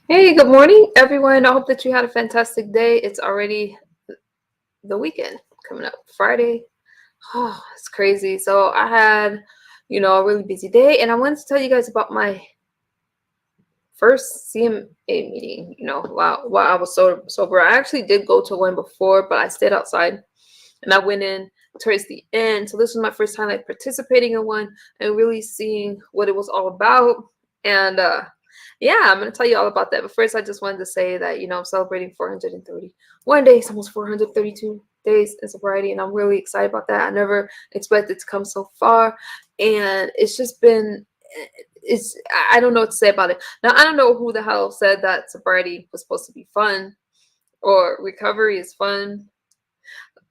Hey, good morning, everyone. I hope that you had a fantastic day. It's already the weekend coming up, Friday. Oh, it's crazy. So I had, a really busy day, and I wanted to tell you guys about my first CMA meeting. While I was sober, I actually did go to one before, but I stayed outside, and I went in towards the end. So this was my first time like participating in one and really seeing what it was all about. And yeah, I'm gonna tell you all about that. But first, I just wanted to say that I'm celebrating 431 days, almost 432 days in sobriety, and I'm really excited about that. I never expected to come so far, and it's just been. It's I don't know what to say about it. Now I don't know who the hell said that sobriety was supposed to be fun or recovery is fun,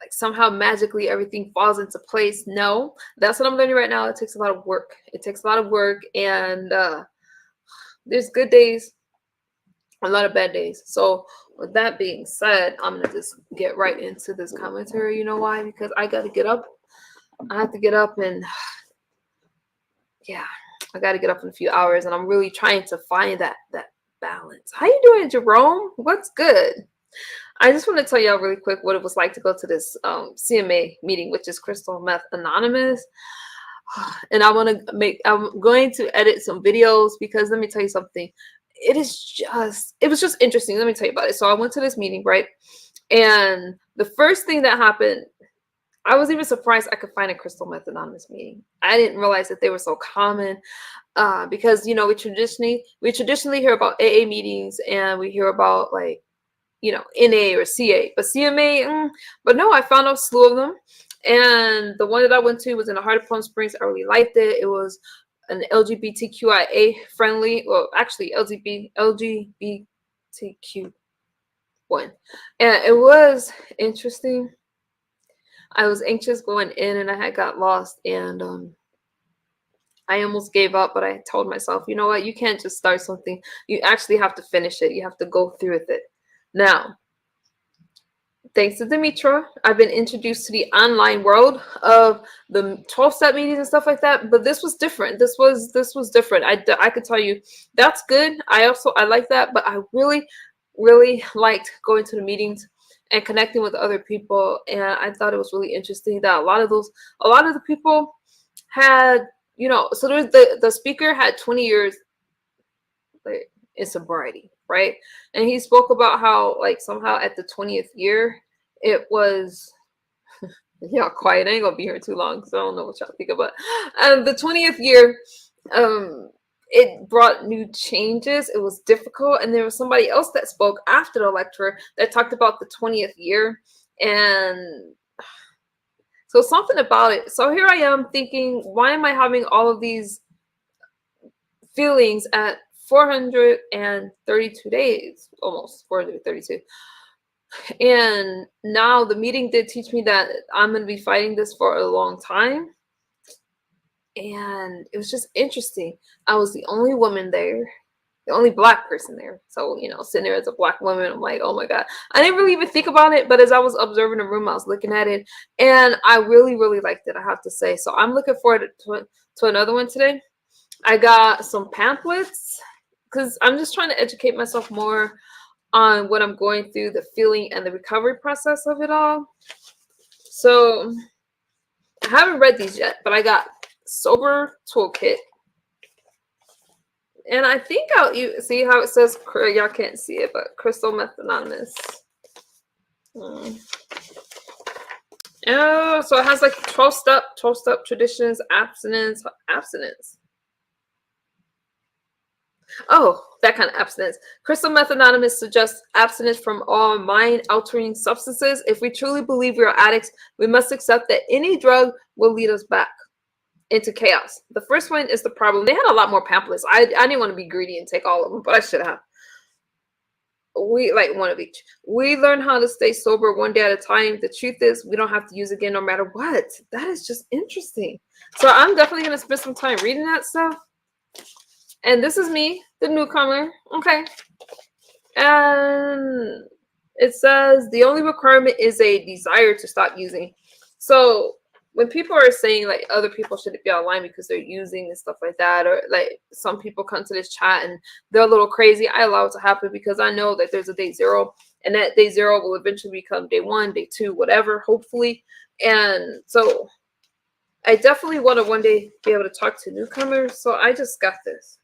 like somehow magically everything falls into place. No, that's what I'm learning right now. It takes a lot of work. It takes a lot of work, and there's good days, a lot of bad days. So with that being said, I'm gonna just get right into this commentary. You know why? Because I gotta get up. I have to get up, and yeah, I gotta get up in a few hours, and I'm really trying to find that balance. How you doing, Jerome? What's good? I just want to tell y'all really quick what it was like to go to this CMA meeting, which is Crystal Meth Anonymous. And I'm going to edit some videos because let me tell you something. It was just interesting. Let me tell you about it. So I went to this meeting, right? And the first thing that happened, I was even surprised I could find a Crystal Meth Anonymous meeting. I didn't realize that they were so common because we traditionally hear about AA meetings and we hear about like NA or CA, but CMA, but no, I found a slew of them. And the one that I went to was in the heart of Palm Springs. I really liked it. It was an LGBTQIA friendly, well, actually LGBTQ one. And it was interesting. I was anxious going in and I had got lost and I almost gave up, but I told myself, you know what, you can't just start something. You actually have to finish it. You have to go through with it. Now, thanks to Demetra, I've been introduced to the online world of the 12-step meetings and stuff like that. But this was different. This was different. I could tell you that's good. I like that, but I really, really liked going to the meetings and connecting with other people. And I thought it was really interesting that a lot of the people had, so there was the speaker had 20 years like in sobriety, right? And he spoke about how like somehow at the 20th year it was y'all quiet. I ain't gonna be here too long because I don't know what y'all think about. The 20th year, it brought new changes. It was difficult, and there was somebody else that spoke after the lecturer that talked about the 20th year, and so something about it. So here I am thinking, why am I having all of these feelings at 432 days, almost 432. And now the meeting did teach me that I'm going to be fighting this for a long time. And it was just interesting. I was the only woman there, the only black person there. So, sitting there as a black woman, I'm like, oh my God. I didn't really even think about it, but as I was observing the room, I was looking at it and I really, really liked it, I have to say. So I'm looking forward to another one today. I got some pamphlets because I'm just trying to educate myself more on what I'm going through, the feeling and the recovery process of it all. So I haven't read these yet, but I got Sober Toolkit. And I think you see how it says, y'all can't see it, but Crystal Meth Anonymous. Oh, so it has like 12-step traditions, abstinence. Oh, that kind of abstinence. Crystal Meth Anonymous suggests abstinence from all mind-altering substances. If we truly believe we are addicts, we must accept that any drug will lead us back into chaos. The first one is the problem. They had a lot more pamphlets. I didn't want to be greedy and take all of them, but I should have. We like one of each. We learn how to stay sober one day at a time. The truth is, we don't have to use it again no matter what. That is just interesting. So I'm definitely going to spend some time reading that stuff. And this is me, the newcomer. Okay. And it says the only requirement is a desire to stop using. So when people are saying like other people shouldn't be online because they're using and stuff like that, or like some people come to this chat and they're a little crazy, I allow it to happen because I know that there's a day zero, and that day zero will eventually become day one, day two, whatever, hopefully. And so I definitely want to one day be able to talk to newcomers. So I just got this.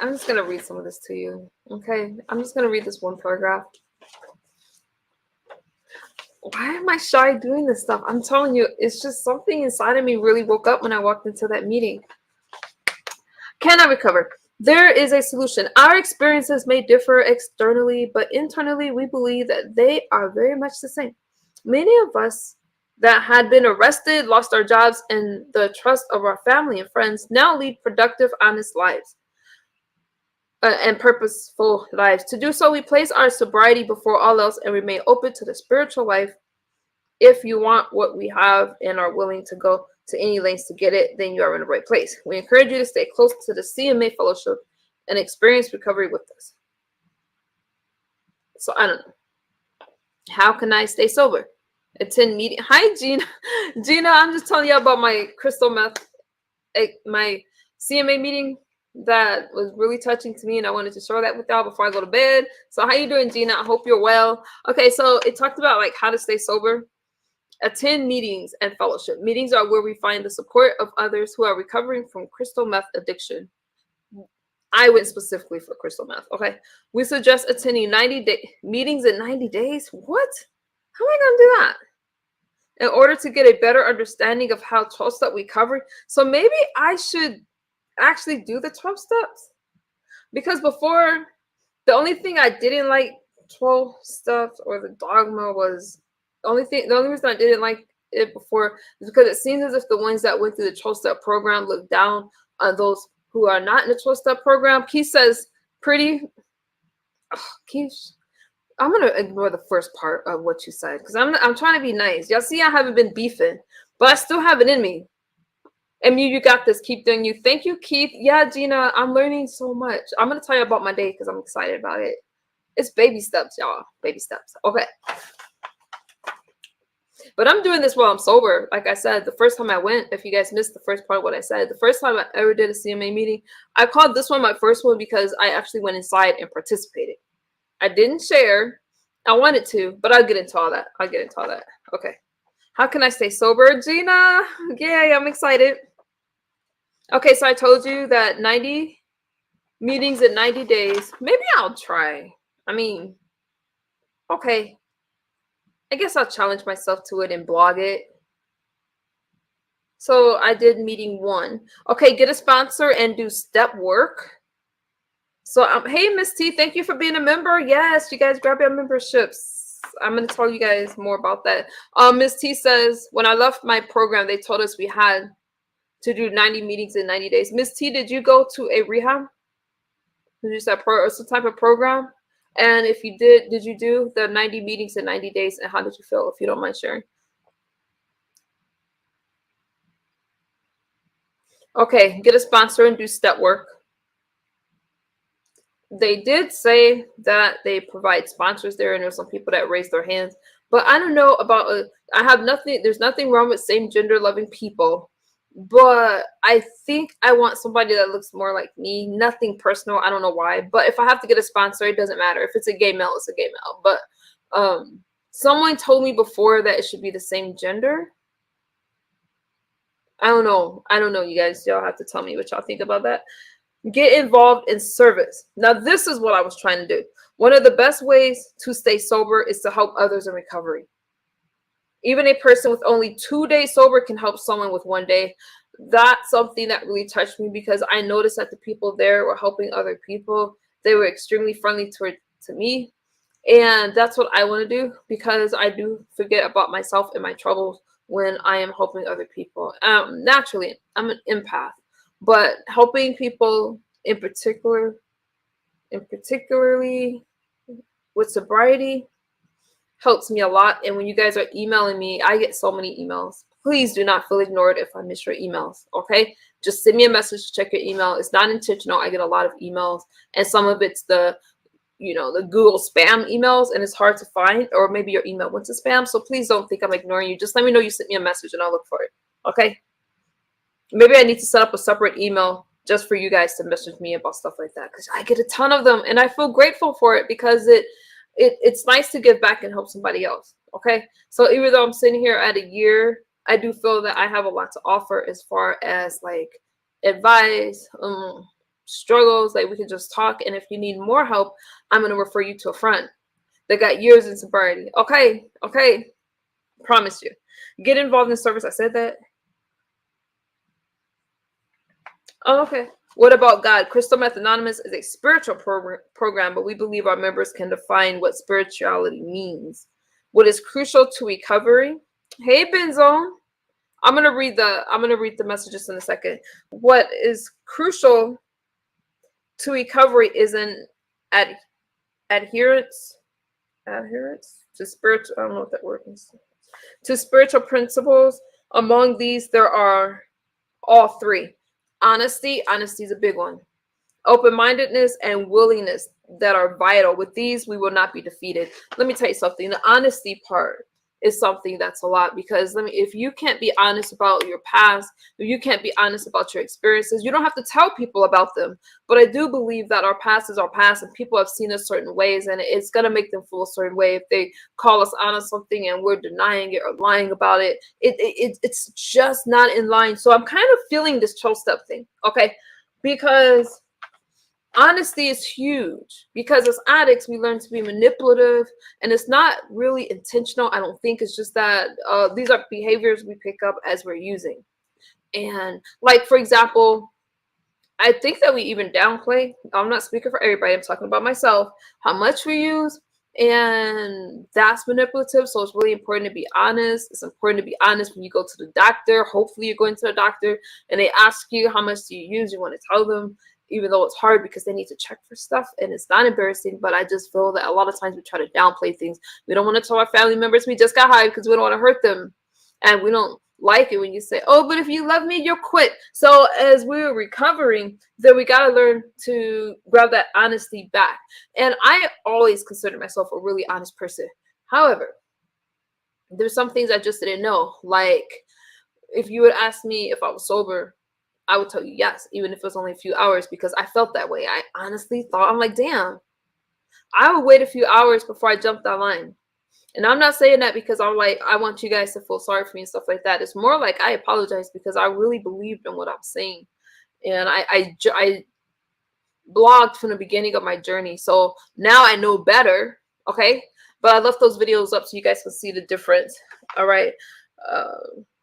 I'm just going to read some of this to you. Okay. I'm just going to read this one paragraph. Why am I shy doing this stuff? I'm telling you, it's just something inside of me really woke up when I walked into that meeting. Can I recover? There is a solution. Our experiences may differ externally, but internally we believe that they are very much the same. Many of us that had been arrested, lost our jobs, and the trust of our family and friends now lead productive, honest lives and purposeful lives. To do so, we place our sobriety before all else and remain open to the spiritual life. If you want what we have and are willing to go to any lengths to get it, then you are in the right place. We encourage you to stay close to the CMA fellowship and experience recovery with us. So I don't know. How can I stay sober? Attend meeting. Hi, Gina. Gina, I'm just telling you about my crystal meth, my CMA meeting that was really touching to me, and I wanted to share that with y'all before I go to bed. So how you doing, Gina? I hope you're well. Okay, so it talked about like how to stay sober. Attend meetings and fellowship. Meetings are where we find the support of others who are recovering from crystal meth addiction. I went specifically for crystal meth. Okay. We suggest attending 90-day meetings in 90 days. What? How am I going to do that? In order to get a better understanding of how 12-step recovery. So maybe I should actually do the 12 steps. Because before, the only thing I didn't like 12 steps or the dogma was the only reason I didn't like it before is because it seems as if the ones that went through the 12-step program look down on those who are not in the 12-step program. Keith says Keith, I'm gonna ignore the first part of what you said because I'm trying to be nice. Y'all see, I haven't been beefing, but I still have it in me. And you got this. Keep doing you. Thank you, Keith. Yeah, Gina, I'm learning so much. I'm gonna tell you about my day because I'm excited about it. It's baby steps, y'all. Baby steps. Okay. But I'm doing this while I'm sober. Like I said, the first time I went, if you guys missed the first part of what I said, the first time I ever did a CMA meeting, I called this one my first one because I actually went inside and participated. I didn't share. I wanted to, but I'll get into all that. Okay. How can I stay sober, Gina? Yay, I'm excited. Okay, so I told you that 90 meetings in 90 days. Maybe I'll try. I mean, okay. I guess I'll challenge myself to it and blog it. So I did meeting 1. Okay, get a sponsor and do step work. So hey, Miss T, thank you for being a member. Yes, you guys grab your memberships. I'm going to tell you guys more about that. Miss T says, when I left my program, they told us we had to do 90 meetings in 90 days. Miss T, did you go to a rehab? Did you start some type of program? And if you did you do the 90 meetings in 90 days? And how did you feel, if you don't mind sharing? Okay, get a sponsor and do step work. They did say that they provide sponsors there, and there's some people that raise their hands. But I don't know about, there's nothing wrong with same gender loving people. But I think I want somebody that looks more like me. Nothing personal. I don't know why. But if I have to get a sponsor, it doesn't matter. If it's a gay male, it's a gay male. But someone told me before that it should be the same gender. I don't know, you guys. Y'all have to tell me what y'all think about that. Get involved in service. Now, this is what I was trying to do. One of the best ways to stay sober is to help others in recovery. Even a person with only 2 days sober can help someone with 1 day. That's something that really touched me because I noticed that the people there were helping other people. They were extremely friendly to me. And that's what I want to do because I do forget about myself and my troubles when I am helping other people. Naturally, I'm an empath, but helping people particularly with sobriety helps me a lot. And when you guys are emailing me, I get so many emails. Please do not feel ignored if I miss your emails, okay? Just send me a message to check your email. It's not intentional. I get a lot of emails, and some of it's the the Google spam emails and it's hard to find, or maybe your email went to spam. So please don't think I'm ignoring you. Just let me know you sent me a message and I'll look for it. Okay? Maybe I need to set up a separate email just for you guys to message me about stuff like that, because I get a ton of them and I feel grateful for it, because it's nice to give back and help somebody else. Okay? So even though I'm sitting here at a year, I do feel that I have a lot to offer as far as like advice, struggles. Like we can just talk, and if you need more help, I'm going to refer you to a friend that got years in sobriety. Okay? Promise you. Get involved in service. I said that. Oh, okay. What about God? Crystal Meth Anonymous is a spiritual program, but we believe our members can define what spirituality means. What is crucial to recovery? Hey, Benzone. I'm gonna read the messages in a second. What is crucial to recovery is an adherence to spiritual. I don't know what that word is. To spiritual principles. Among these, there are all three. Honesty is a big one. Open-mindedness and willingness that are vital. With these, we will not be defeated. Let me tell you something. The honesty part is something that's a lot, because if you can't be honest about your past, if you can't be honest about your experiences, you don't have to tell people about them. But I do believe that our past is our past, and people have seen us certain ways, and it's going to make them feel a certain way if they call us on something and we're denying it or lying about it. It's just not in line. So I'm kind of feeling this 12-step thing, okay? Because honesty is huge, because as addicts, we learn to be manipulative, and it's not really intentional. I don't think. It's just that these are behaviors we pick up as we're using. And like, for example, I think that we even downplay, I'm not speaking for everybody, I'm talking about myself, how much we use, and that's manipulative. So it's really important to be honest. It's important to be honest when you go to the doctor. Hopefully you're going to the doctor and they ask you how much do you use, you want to tell them, even though it's hard because they need to check for stuff, and it's not embarrassing. But I just feel that a lot of times we try to downplay things. We don't want to tell our family members we just got high because we don't want to hurt them, and we don't like it when you say, oh, but if you love me, you'll quit. So as we were recovering, then we got to learn to grab that honesty back. And I always consider myself a really honest person. However, there's some things I just didn't know. Like, if you would ask me if I was sober, I would tell you yes, even if it was only a few hours, because I felt that way. I honestly thought, I'm like, damn, I would wait a few hours before I jumped that line. And I'm not saying that because I'm like, I want you guys to feel sorry for me and stuff like that. It's more like I apologize because I really believed in what I'm saying. And I blogged from the beginning of my journey. So now I know better, okay? But I left those videos up so you guys can see the difference, all right?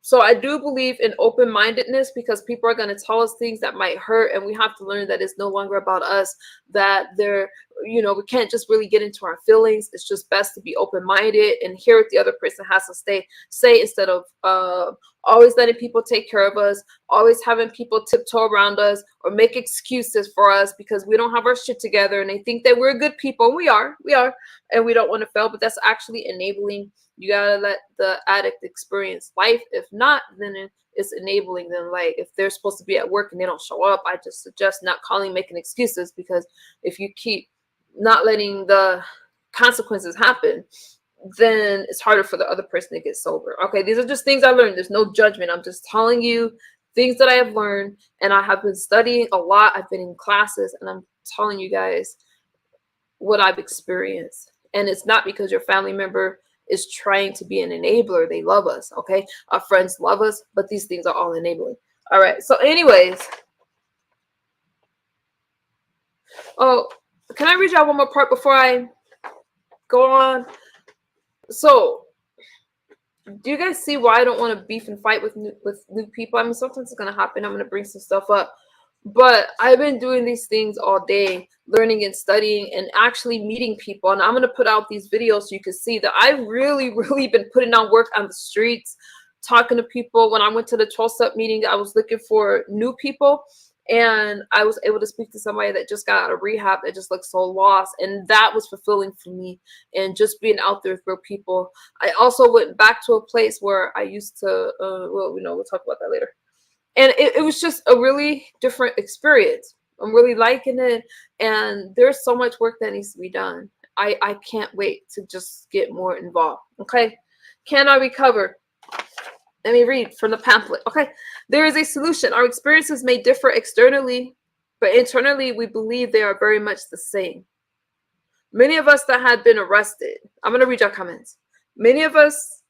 So I do believe in open-mindedness, because people are going to tell us things that might hurt, and we have to learn that it's no longer about us, that we can't just really get into our feelings. It's just best to be open-minded and hear what the other person has to say instead of always letting people take care of us, always having people tiptoe around us or make excuses for us because we don't have our shit together and they think that we're good people. We are, and we don't want to fail, but that's actually enabling. You gotta let the addict experience life. If not, then it's enabling them. Like, if they're supposed to be at work and they don't show up, I just suggest not calling, making excuses, because if you keep not letting the consequences happen, then it's harder for the other person to get sober. Okay, these are just things I learned. There's no judgment. I'm just telling you things that I have learned, and I have been studying a lot. I've been in classes, and I'm telling you guys what I've experienced. And it's not because your family member is trying to be an enabler. They love us, okay? Our friends love us, but these things are all enabling. All right, so anyways. Oh, can I read y'all one more part before I go on? So, do you guys see why I don't want to beef and fight with new people? I mean, sometimes it's going to happen. I'm going to bring some stuff up. But I've been doing these things all day, learning and studying and actually meeting people. And I'm going to put out these videos so you can see that I've really, really been putting on work on the streets, talking to people. When I went to the 12-step meeting, I was looking for new people. And I was able to speak to somebody that just got out of rehab that just looked so lost. And that was fulfilling for me. And just being out there for people. I also went back to a place where I used to, we'll talk about that later. And it was just a really different experience, I'm really liking it. And there's so much work that needs to be done. I can't wait to just get more involved. Okay. Can I recover? Let me read from the pamphlet. Okay. There is a solution. Our experiences may differ externally, but internally we believe they are very much the same. Many of us that had been arrested, I'm going to read your comments. Many of us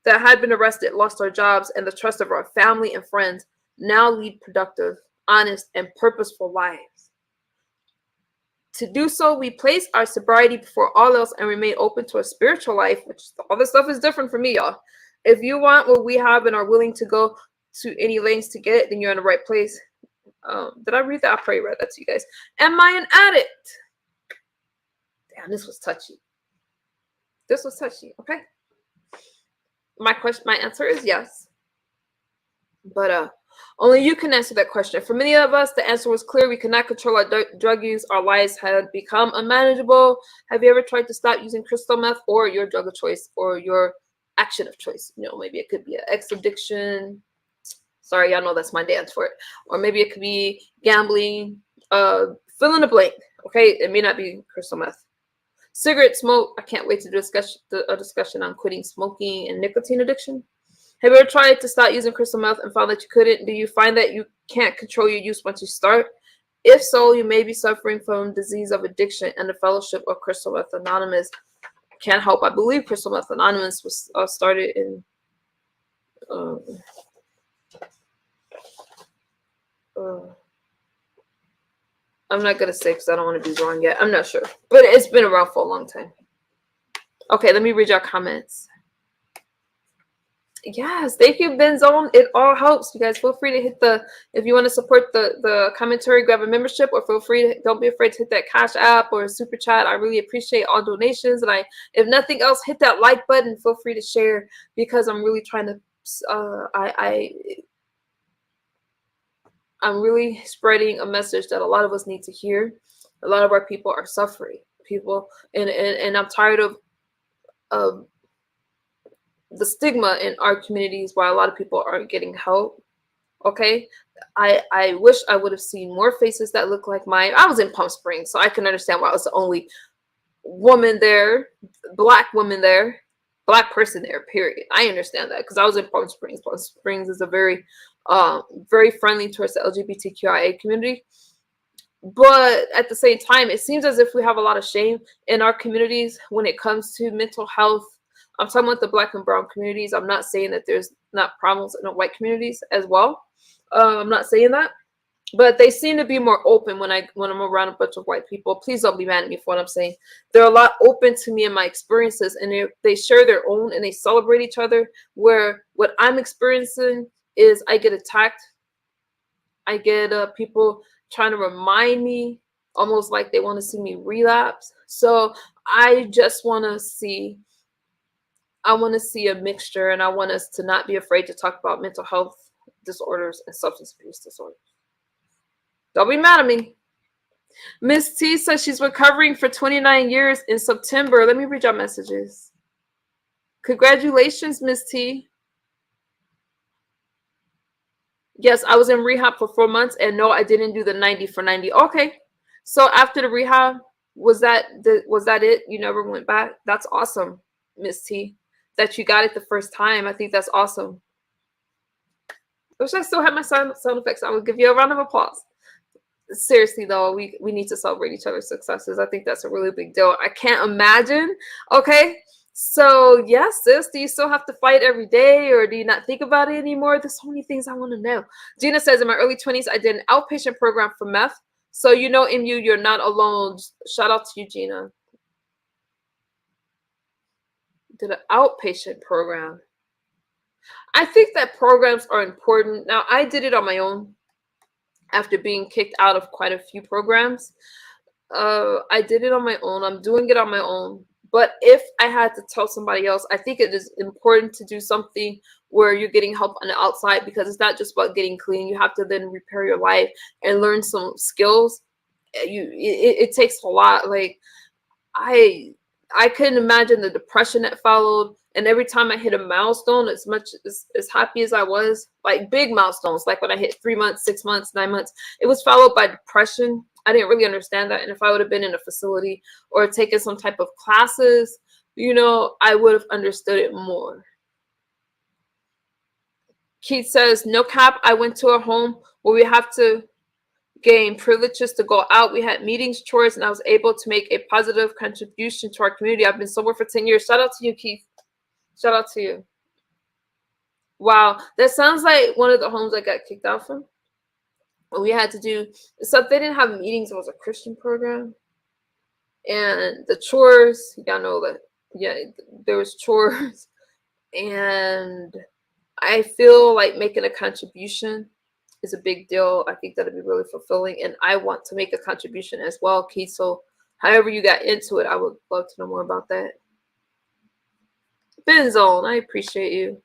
that had been arrested lost our jobs and the trust of our family and friends, now lead productive, honest, and purposeful lives. To do so, we place our sobriety before all else and remain open to a spiritual life, which all this stuff is different for me, y'all. If you want what we have and are willing to go to any lengths to get it, then you're in the right place. Did I read that? I probably read that to you guys. Am I an addict? Damn, this was touchy. This was touchy. Okay. My answer is yes. But only you can answer that question. For many of us, the answer was clear. We cannot control our drug use. Our lives had become unmanageable. Have you ever tried to stop using crystal meth or your drug of choice or your action of choice? You know, maybe it could be an X addiction. Sorry, y'all know that's my dance for it. Or maybe it could be gambling. Fill in the blank. Okay, it may not be crystal meth. Cigarette smoke. I can't wait to discuss a discussion on quitting smoking and nicotine addiction. Have you ever tried to stop using crystal meth and found that you couldn't? Do you find that you can't control your use once you start? If so, you may be suffering from disease of addiction, and the Fellowship of Crystal Meth Anonymous can help. I believe Crystal Meth Anonymous was started in I'm not going to say because I don't want to be wrong yet. I'm not sure. But it's been around for a long time. Okay, let me read your comments. Yes, thank you, Benzone. It all helps. You guys feel free to hit if you want to support the commentary, grab a membership, or feel free to, don't be afraid to hit that Cash App or super chat. I really appreciate all donations. And if nothing else, hit that like button. Feel free to share because I'm really trying to, I'm really spreading a message that a lot of us need to hear. A lot of our people are suffering. And I'm tired of the stigma in our communities why a lot of people aren't getting help. Okay. I wish I would have seen more faces that look like mine. I was in Palm Springs, so I can understand why I was the only woman there, black woman there, black person there, period. I understand that because I was in Palm Springs. Palm Springs is a very friendly towards the LGBTQIA community. But at the same time, it seems as if we have a lot of shame in our communities when it comes to mental health. I'm talking about the black and brown communities. I'm not saying that there's not problems in the white communities as well. I'm not saying that, but they seem to be more open when I'm around a bunch of white people. Please don't be mad at me for what I'm saying. They're a lot open to me and my experiences, and they share their own and they celebrate each other. Where what I'm experiencing is I get attacked. I get people trying to remind me, almost like they want to see me relapse. So I just want to see. I want to see a mixture, and I want us to not be afraid to talk about mental health disorders and substance abuse disorders. Don't be mad at me. Miss T says she's recovering for 29 years in September. Let me read your messages. Congratulations, Miss T. Yes, I was in rehab for 4 months, and no, I didn't do the 90 for 90. Okay. So after the rehab, was that it? You never went back? That's awesome, Miss T. That you got it the first time. I think that's awesome. I wish I still had my sound effects. I would give you a round of applause. Seriously, though, we need to celebrate each other's successes. I think that's a really big deal. I can't imagine. Okay. So, yes, sis, do you still have to fight every day, or do you not think about it anymore? There's so many things I want to know. Gina says, in my early 20s, I did an outpatient program for meth. So, you know, MU, you're not alone. Shout out to you, Gina. Did an outpatient program. I think that programs are important. Now, I did it on my own after being kicked out of quite a few programs. I did it on my own. I'm doing it on my own. But if I had to tell somebody else, I think it is important to do something where you're getting help on the outside, because it's not just about getting clean. You have to then repair your life and learn some skills. It takes a lot. Like, I couldn't imagine the depression that followed. And every time I hit a milestone, as much as happy as I was, like big milestones, like when I hit 3 months, 6 months, 9 months, it was followed by depression. I didn't really understand that. And if I would have been in a facility or taken some type of classes, I would have understood it more. Keith says, no cap, I went to a home where we have to gain privileges to go out. We had meetings, chores, and I was able to make a positive contribution to our community. I've been sober for 10 years. Shout out to you, Keith. Shout out to you. Wow, that sounds like one of the homes I got kicked out from. We had to do stuff. They didn't have meetings. It was a Christian program. And the chores, y'all know that, yeah, there was chores. And I feel like making a contribution is a big deal. I think that'd be really fulfilling. And I want to make a contribution as well, Keith. So however you got into it, I would love to know more about that. Benzone, I appreciate you.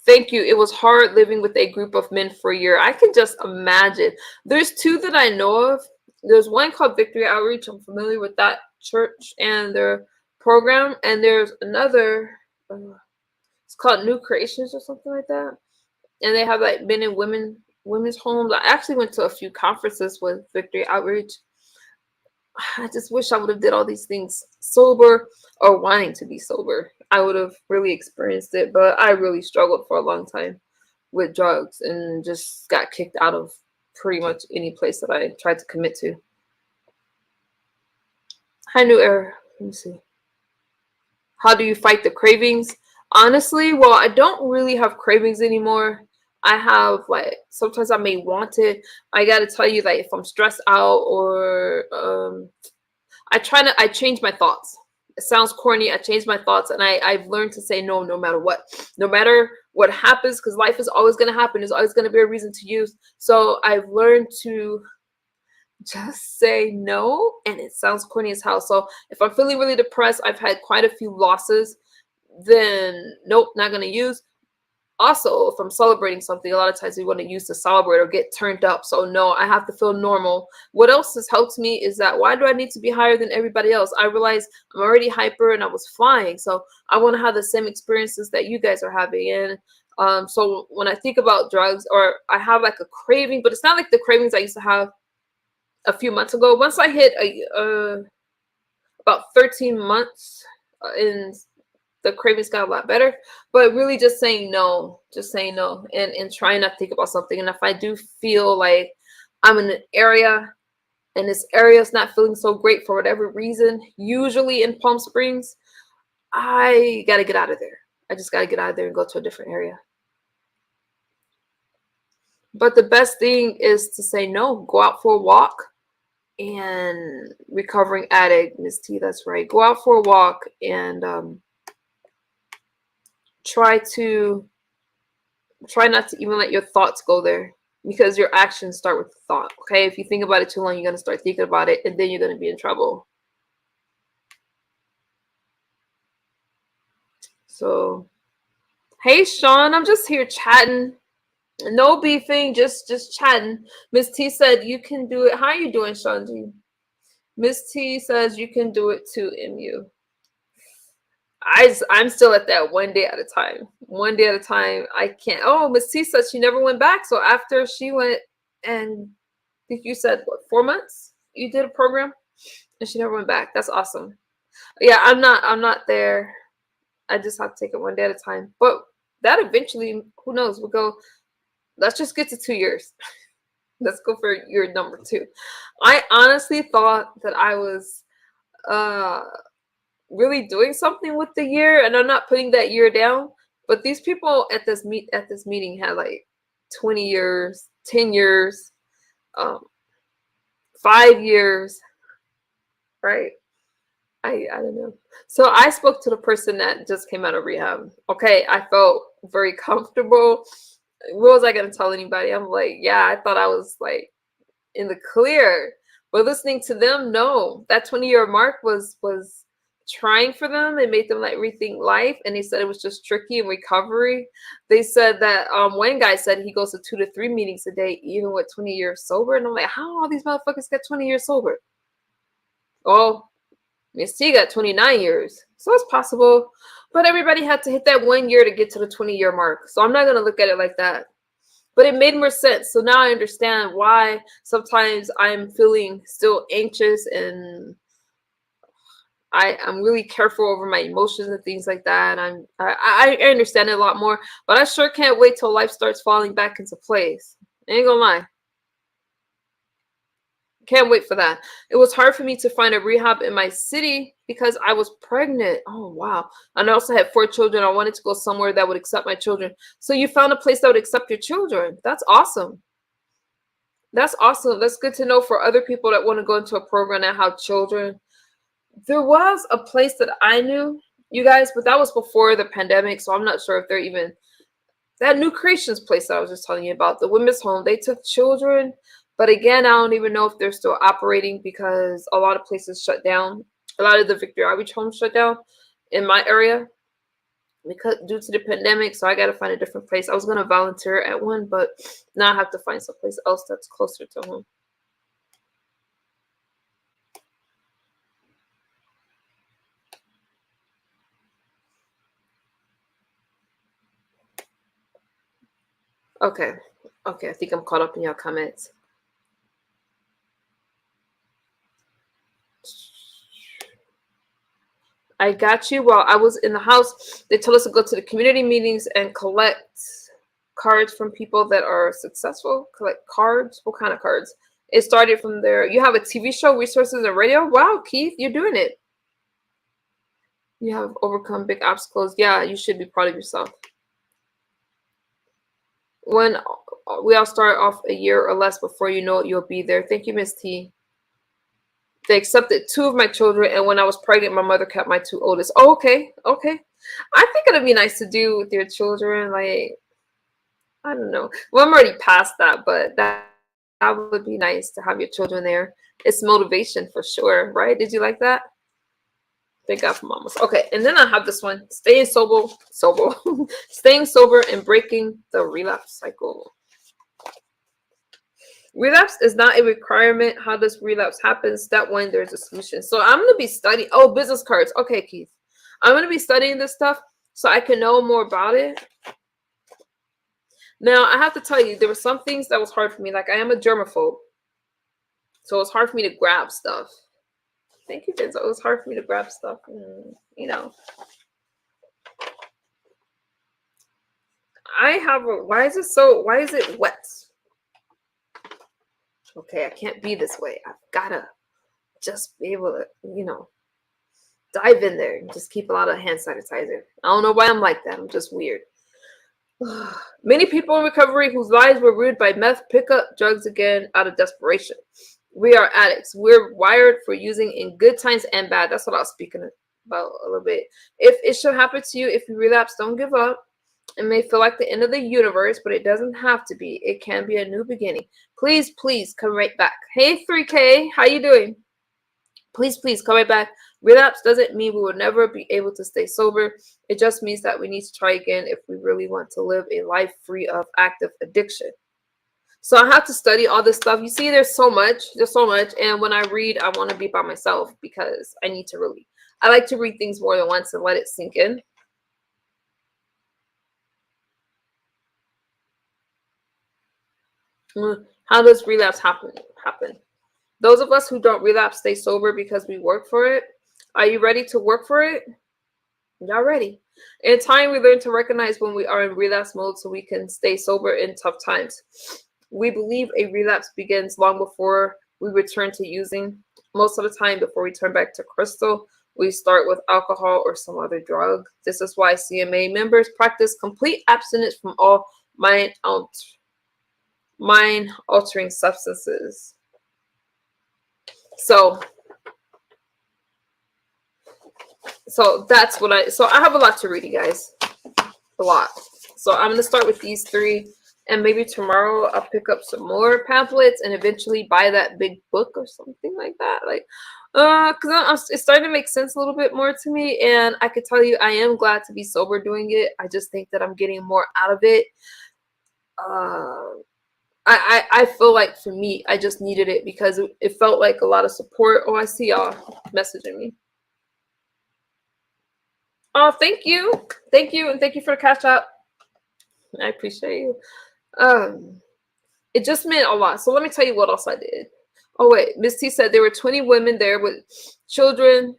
Thank you. It was hard living with a group of men for a year. I can just imagine. There's two that I know of. There's one called Victory Outreach. I'm familiar with that church and their program. And there's another, it's called New Creations or something like that. And they have like men and women's homes. I actually went to a few conferences with Victory Outreach. I just wish I would have did all these things sober or wanting to be sober. I would have really experienced it, but I really struggled for a long time with drugs and just got kicked out of pretty much any place that I tried to commit to. Hi, New Era. Let me see. How do you fight the cravings? Honestly, well, I don't really have cravings anymore. I have like sometimes I may want it. I gotta tell you, like if I'm stressed out or I change my thoughts. It sounds corny. I change my thoughts and I've learned to say no matter what. No matter what happens, because life is always gonna happen. There's always gonna be a reason to use. So I've learned to just say no, and it sounds corny as hell. So if I'm feeling really depressed, I've had quite a few losses, then nope, not gonna use. Also, if I'm celebrating something, a lot of times we want to use to celebrate or get turned up. So no, I have to feel normal. What else has helped me is that why do I need to be higher than everybody else? I realize I'm already hyper and I was flying. So I want to have the same experiences that you guys are having. And so when I think about drugs or I have like a craving, but it's not like the cravings I used to have a few months ago. Once I hit about 13 months in the cravings got a lot better, but really just saying no and trying not to think about something. And if I do feel like I'm in an area and this area is not feeling so great for whatever reason, usually in Palm Springs, I got to get out of there. I just got to get out of there and go to a different area. But the best thing is to say no, go out for a walk. And recovering addict, Miss T, that's right. Go out for a walk and try not to even let your thoughts go there, because your actions start with the thought. Okay, if you think about it too long, you're going to start thinking about it and then you're going to be in trouble. So hey Sean, I'm just here chatting, no beefing, just chatting. Miss T said you can do it. How are you doing, Sean G? Miss T says you can do it too, MU. I'm still at that 1 day at a time. 1 day at a time. I can't. Oh, Miss T said she never went back. So after she went, and I think you said what, 4 months? You did a program, and she never went back. That's awesome. Yeah, I'm not there. I just have to take it 1 day at a time. But that eventually, who knows? We'll go. Let's just get to 2 years. Let's go for year number 2. I honestly thought that I was really doing something with the year, and I'm not putting that year down, but these people at this meeting had like 20 years, 10 years, 5 years, right? I don't know. So I spoke to the person that just came out of rehab. Okay, I felt very comfortable. What was I gonna tell anybody? I'm like, yeah, I thought I was like in the clear, but listening to them, no, that 20-year mark was trying for them. It made them like rethink life, and they said it was just tricky in recovery. They said that one guy said he goes to 2 to 3 meetings a day even with 20 years sober, and I'm like, how all these motherfuckers get 20 years sober? Oh, Miss T got 29 years. So it's possible. But everybody had to hit that 1 year to get to the 20-year mark. So I'm not going to look at it like that. But it made more sense. So now I understand why sometimes I'm feeling still anxious, and I'm really careful over my emotions and things like that. I understand it a lot more. But I sure can't wait till life starts falling back into place. Ain't gonna lie. Can't wait for that. It was hard for me to find a rehab in my city because I was pregnant. Oh, wow. And I also had 4 children. I wanted to go somewhere that would accept my children. So you found a place that would accept your children. That's awesome. That's awesome. That's good to know for other people that want to go into a program that have children. There was a place that I knew, you guys, but that was before the pandemic. So I'm not sure if they're even that New Creations place that I was just telling you about, the women's home. They took children. But again, I don't even know if they're still operating because a lot of places shut down. A lot of the Victory Outreach homes shut down in my area because due to the pandemic. So I got to find a different place. I was going to volunteer at one, but now I have to find someplace else that's closer to home. Okay. Okay. I think I'm caught up in your comments. I got you. While I was in the house, they told us to go to the community meetings and collect cards from people that are successful. Collect cards. What kind of cards? It started from there. You have a TV show, resources, and radio. Wow, Keith, you're doing it. You have overcome big obstacles. Yeah, you should be proud of yourself. When we all start off a year or less, before you know it, you'll be there. Thank you, Miss T. They accepted 2 of my children, and when I was pregnant, my mother kept my 2 oldest. Oh, okay, okay. I think it'd be nice to do with your children. Like, I don't know. Well, I'm already past that, but that would be nice to have your children there. It's motivation for sure, right? Did you like that? Thank God for mamas. Okay, and then I have this one: staying sober, staying sober, and breaking the relapse cycle. Relapse is not a requirement. How does relapse happen? Step 1, there's a solution. So I'm gonna be studying. Oh, business cards. Okay, Keith. I'm gonna be studying this stuff so I can know more about it. Now I have to tell you, there were some things that was hard for me. Like I am a germaphobe, so it's hard for me to grab stuff. Thank you, Denzel. It was hard for me to grab stuff. You know, I have a. Why is it so? Why is it wet? Okay, I can't be this way. I've gotta just be able to, dive in there and just keep a lot of hand sanitizer. I don't know why I'm like that. I'm just weird. Many people in recovery whose lives were ruined by meth pick up drugs again out of desperation. We are addicts. We're wired for using in good times and bad. That's what I was speaking about a little bit. If it should happen to you, if you relapse, don't give up. It may feel like the end of the universe, but it doesn't have to be. It can be a new beginning. Please, please come right back. Hey, 3K, how you doing? Please, please come right back. Relapse doesn't mean we will never be able to stay sober. It just means that we need to try again if we really want to live a life free of active addiction. So I have to study all this stuff. You see, there's so much. There's so much. And when I read, I want to be by myself because I need to really. I like to read things more than once and let it sink in. How does relapse happen? Those of us who don't relapse stay sober because we work for it. Are you ready to work for it? Y'all ready? In time, we learn to recognize when we are in relapse mode so we can stay sober in tough times. We believe a relapse begins long before we return to using. Most of the time, before we turn back to crystal, we start with alcohol or some other drug. This is why CMA members practice complete abstinence from all mind-altering substances. So that's what I have a lot to read, you guys. A lot. So I'm going to start with these 3, and maybe tomorrow I'll pick up some more pamphlets and eventually buy that big book or something like that. Like, because it's starting to make sense a little bit more to me, and I could tell you I am glad to be sober doing it. I just think that I'm getting more out of it. I I feel like for me, I just needed it because it felt like a lot of support. Oh, I see y'all messaging me. Oh, thank you. Thank you. And thank you for the cash out. I appreciate you. It just meant a lot. So let me tell you what else I did. Oh, wait. Miss T said there were 20 women there with children.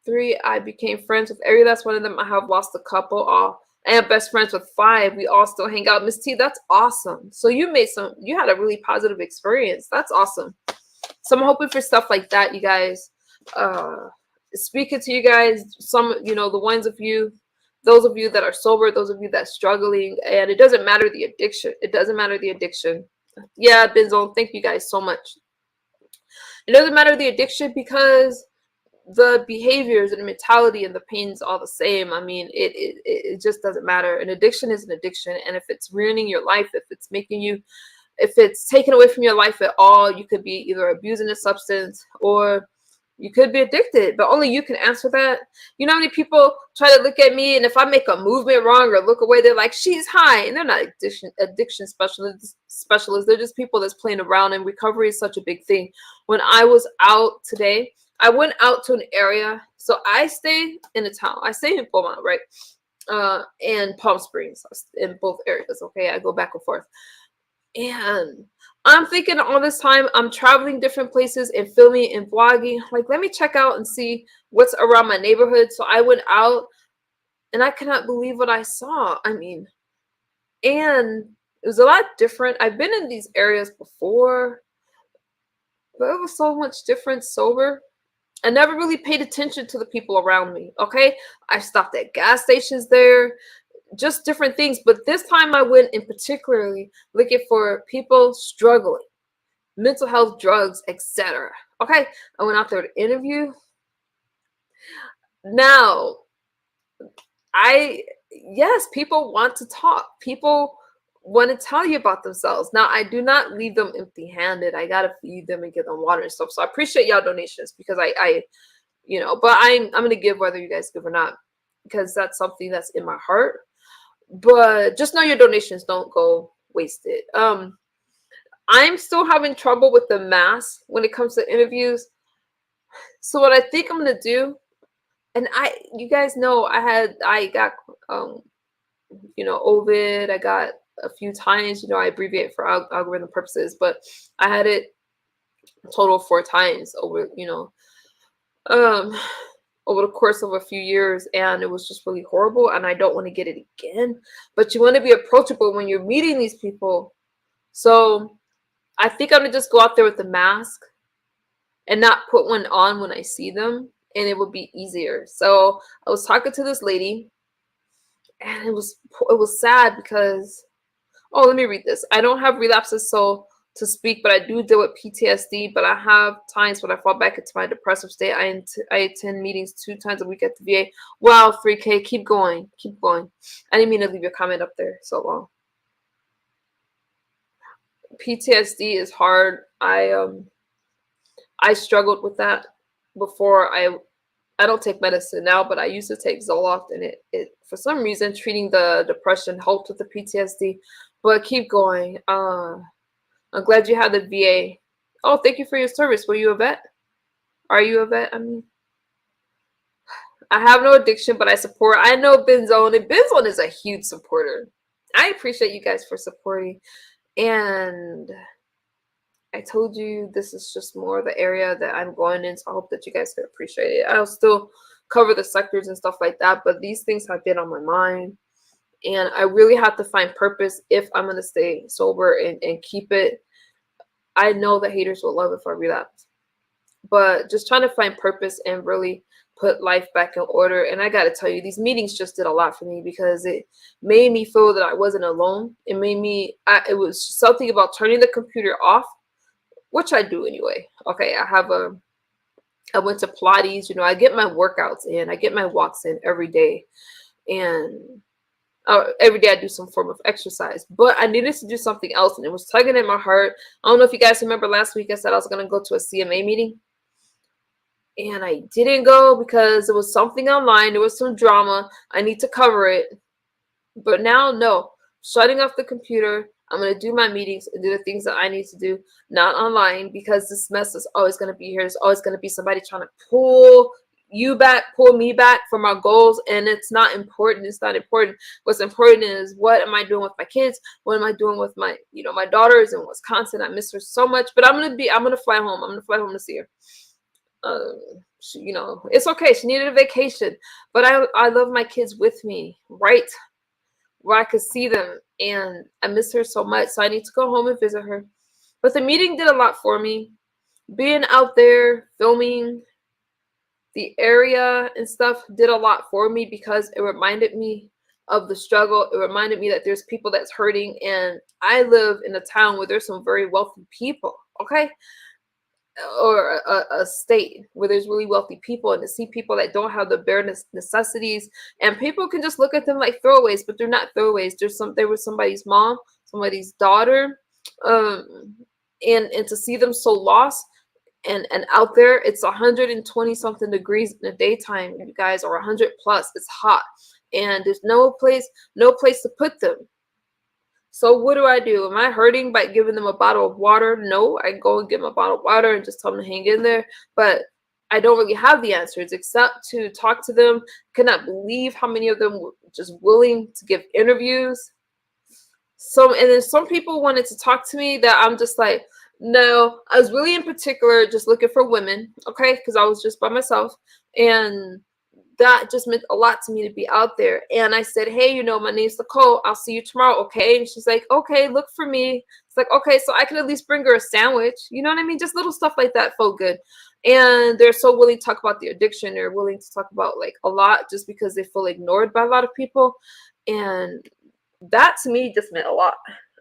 3, I became friends with every last one of them. I have lost a couple. All I am best friends with 5. We all still hang out. Miss T, that's awesome. So you had a really positive experience. That's awesome. So I'm hoping for stuff like that, you guys. Speaking to you guys, some, the ones of you, those of you that are sober, those of you that's struggling, and it doesn't matter the addiction. It doesn't matter the addiction. Yeah, Benzone, thank you guys so much. It doesn't matter the addiction because the behaviors and the mentality and the pain's all the same. I mean, it just doesn't matter. An addiction is an addiction, and if it's ruining your life, if it's taken away from your life at all, you could be either abusing a substance or you could be addicted, but only you can answer that. You know how many people try to look at me, and if I make a movement wrong or look away, they're like, she's high. And they're not addiction specialists. They're just people that's playing around, and recovery is such a big thing. When I was out today, I went out to an area. So I stay in a town. I stay in Beaumont, right? And Palm Springs, in both areas. Okay, I go back and forth. And I'm thinking all this time I'm traveling different places and filming and vlogging. Like, let me check out and see what's around my neighborhood. So I went out and I cannot believe what I saw. I mean, and it was a lot different. I've been in these areas before, but it was so much different sober. I never really paid attention to the people around me. Okay, I stopped at gas stations there, just different things. But this time I went in particularly looking for people struggling, mental health, drugs, etc. Okay, I went out there to interview. Now, yes, people want to talk. People want to tell you about themselves. Now, I do not leave them empty-handed. I gotta feed them and give them water and stuff. So I appreciate y'all donations because but I'm gonna give whether you guys give or not, because that's something that's in my heart. But just know your donations don't go wasted. I'm still having trouble with the mask when it comes to interviews. So what I think I'm gonna do, and you guys know I got Ovid. I got a few times. I abbreviate for algorithm purposes, but I had it a total of 4 times over over the course of a few years, and it was just really horrible, and I don't want to get it again. But you want to be approachable when you're meeting these people. So I think I'm gonna just go out there with the mask and not put one on when I see them, and it would be easier. So I was talking to this lady, and it was sad because, oh, let me read this. I don't have relapses to speak, but I do deal with PTSD. But I have times when I fall back into my depressive state. I attend meetings 2 times a week at the VA. Wow, 3K, keep going, keep going. I didn't mean to leave your comment up there so long. PTSD is hard. I struggled with that before. I don't take medicine now, but I used to take Zoloft, and it for some reason treating the depression helped with the PTSD. But keep going. I'm glad you had the VA. Oh, thank you for your service. Were you a vet? Are you a vet? I mean, I have no addiction, but I support. I know Benzone, and Benzone is a huge supporter. I appreciate you guys for supporting. And I told you this is just more the area that I'm going in, so I hope that you guys can appreciate it. I'll still cover the sectors and stuff like that, but these things have been on my mind. And I really have to find purpose if I'm going to stay sober and keep it. I know the haters will love it if I relapse. But just trying to find purpose and really put life back in order. And I got to tell you, these meetings just did a lot for me because it made me feel that I wasn't alone. It made me, it was something about turning the computer off, which I do anyway. Okay, I went to Pilates. I get my workouts in. I get my walks in every day. And every day I do some form of exercise, but I needed to do something else, and it was tugging at my heart. I don't know if you guys remember last week I said I was going to go to a CMA meeting, and I didn't go because there was something online. There was some drama. I need to cover it. But now, no. Shutting off the computer. I'm going to do my meetings and do the things that I need to do, not online, because this mess is always going to be here. There's always going to be somebody trying to pull you back, pull me back from our goals, and it's not important. It's not important. What's important is, what am I doing with my kids? What am I doing with my, my daughters in Wisconsin? I miss her so much, but I'm gonna fly home. I'm gonna fly home to see her. It's okay. She needed a vacation, but I love my kids with me, right where I could see them, and I miss her so much. So I need to go home and visit her. But the meeting did a lot for me. Being out there filming the area and stuff did a lot for me, because it reminded me of the struggle. It reminded me that there's people that's hurting, and I live in a town where there's some very wealthy people, okay? Or a state where there's really wealthy people, and to see people that don't have the bare necessities, and people can just look at them like throwaways, but they're not throwaways. They were somebody's mom, somebody's daughter, and to see them so lost and out there. It's 120 something degrees in the daytime, you guys, or 100 plus. It's hot, and there's no place to put them. So what do? Am I hurting by giving them a bottle of water? No, I go and get them a bottle of water and just tell them to hang in there. But I don't really have the answers except to talk to them. Cannot believe how many of them were just willing to give interviews. And then some people wanted to talk to me that I'm just like, no. I was really in particular just looking for women, okay, because I was just by myself, and that just meant a lot to me to be out there. And I said, hey, my name's Nicole. I'll see you tomorrow, okay? And she's like, okay, look for me. It's like, okay, so I can at least bring her a sandwich. You know what I mean? Just little stuff like that felt good. And they're so willing to talk about the addiction. They're willing to talk about like a lot, just because they feel ignored by a lot of people. And that to me just meant a lot,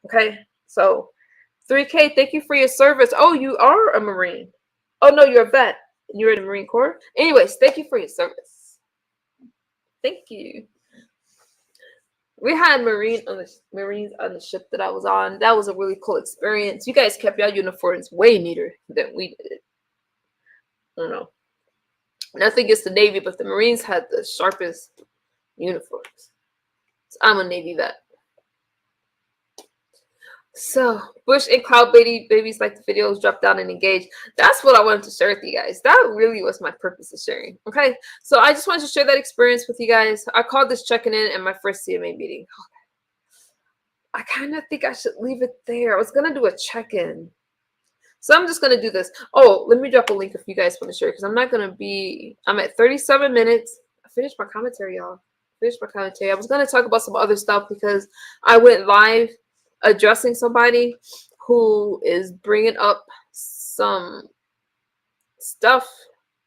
okay? So 3K, thank you for your service. Oh, you are a Marine. Oh, no, you're a vet. You're in the Marine Corps. Anyways, thank you for your service. Thank you. We had Marines on the ship that I was on. That was a really cool experience. You guys kept your uniforms way neater than we did. I don't know. Nothing against the Navy, but the Marines had the sharpest uniforms. So I'm a Navy vet. So Bush and Cloud babies like the videos, drop down and engage. That's what I wanted to share with you guys. That really was my purpose of sharing. Okay, so I just wanted to share that experience with you guys. I called this checking in and my first CMA meeting. I kind of think I should leave it there. I was gonna do a check-in, so I'm just gonna do this. Oh, let me drop a link if you guys want to share, because I'm at 37 minutes. I finished my commentary, y'all. I was gonna talk about some other stuff because I went live addressing somebody who is bringing up some stuff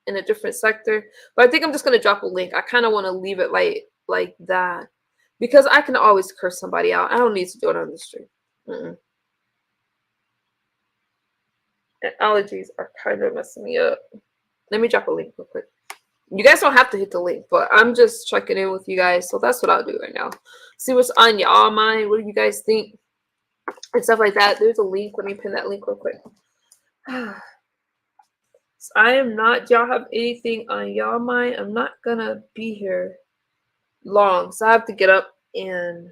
in a different sector, but I think I'm just going to drop a link. I kind of want to leave it like that, because I can always curse somebody out. I don't need to do it on the street. And allergies are kind of messing me up. Let me drop a link real quick. You guys don't have to hit the link, but I'm just checking in with you guys, so that's what I'll do right now. See what's on y'all mind. What do you guys think? And stuff like that. There's a link. Let me pin that link real quick. So I am not, y'all have anything on y'all mind? I'm not gonna be here long, so I have to get up and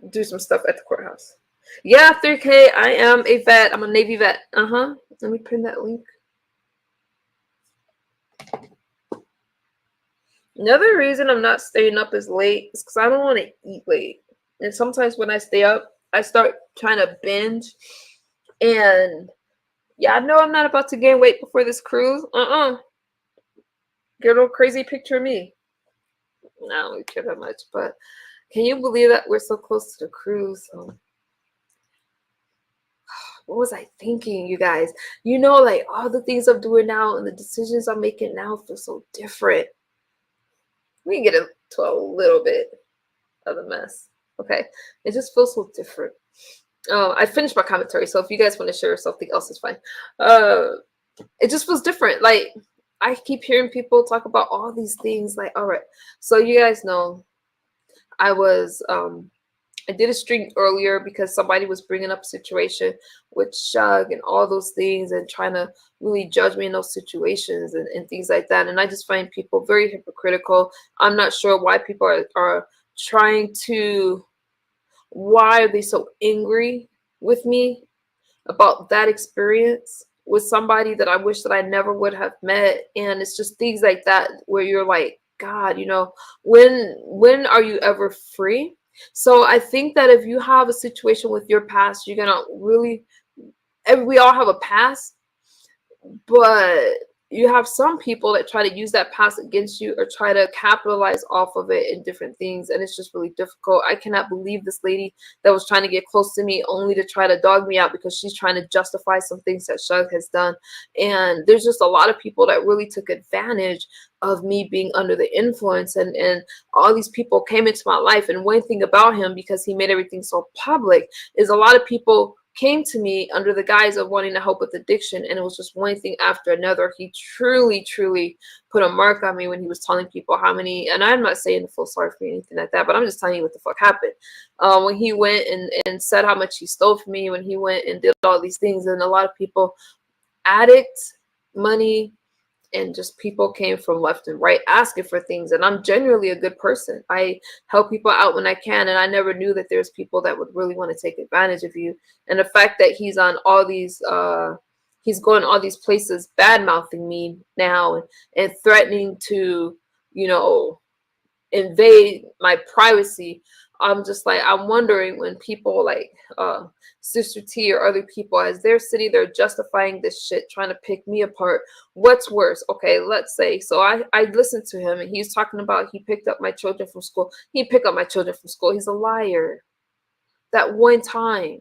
do some stuff at the courthouse. Yeah, 3K, I am a vet. I'm a Navy vet. Let me pin that link. Another reason I'm not staying up as late is because I don't want to eat late. And sometimes when I stay up, I start trying to binge. And yeah, I know I'm not about to gain weight before this cruise. Get a little crazy picture of me. No, I don't care that much. But can you believe that we're so close to the cruise? So, what was I thinking, you guys? Like all the things I'm doing now and the decisions I'm making now feel so different. We can get into a little bit of the mess. Okay, it just feels so different. I finished my commentary, so if you guys want to share something else, it's fine. It just feels different. Like I keep hearing people talk about all these things. Like, all right, so you guys know, I did a stream earlier because somebody was bringing up a situation with Shug and all those things and trying to really judge me in those situations and things like that. And I just find people very hypocritical. I'm not sure why people are trying to, why are they so angry with me about that experience with somebody that I wish that I never would have met? And it's just things like that where you're like, God, when are you ever free? So I think that if you have a situation with your past, you're gonna really, we all have a past, but you have some people that try to use that past against you or try to capitalize off of it in different things, and it's just really difficult. I cannot believe this lady that was trying to get close to me only to try to dog me out because she's trying to justify some things that Shug has done. And there's just a lot of people that really took advantage of me being under the influence, and all these people came into my life. And one thing about him, because he made everything so public, is a lot of people came to me under the guise of wanting to help with addiction, and it was just one thing after another. He truly put a mark on me when he was telling people how many, and I'm not saying to feel sorry for me or anything like that, but I'm just telling you what the fuck happened. When he went and said how much he stole from me, when he went and did all these things, and a lot of people, addicts, money, and just people came from left and right asking for things. And I'm genuinely a good person. I help people out when I can, and I never knew that there's people that would really want to take advantage of you. And the fact that he's on all these he's going all these places bad mouthing me now, and threatening to, invade my privacy. I'm just like, I'm wondering when people like Sister T or other people, as they're sitting there justifying this shit, trying to pick me apart, what's worse? Okay, let's say, so I listened to him, and he's talking about he picked up my children from school. He picked up my children from school. He's a liar. That one time.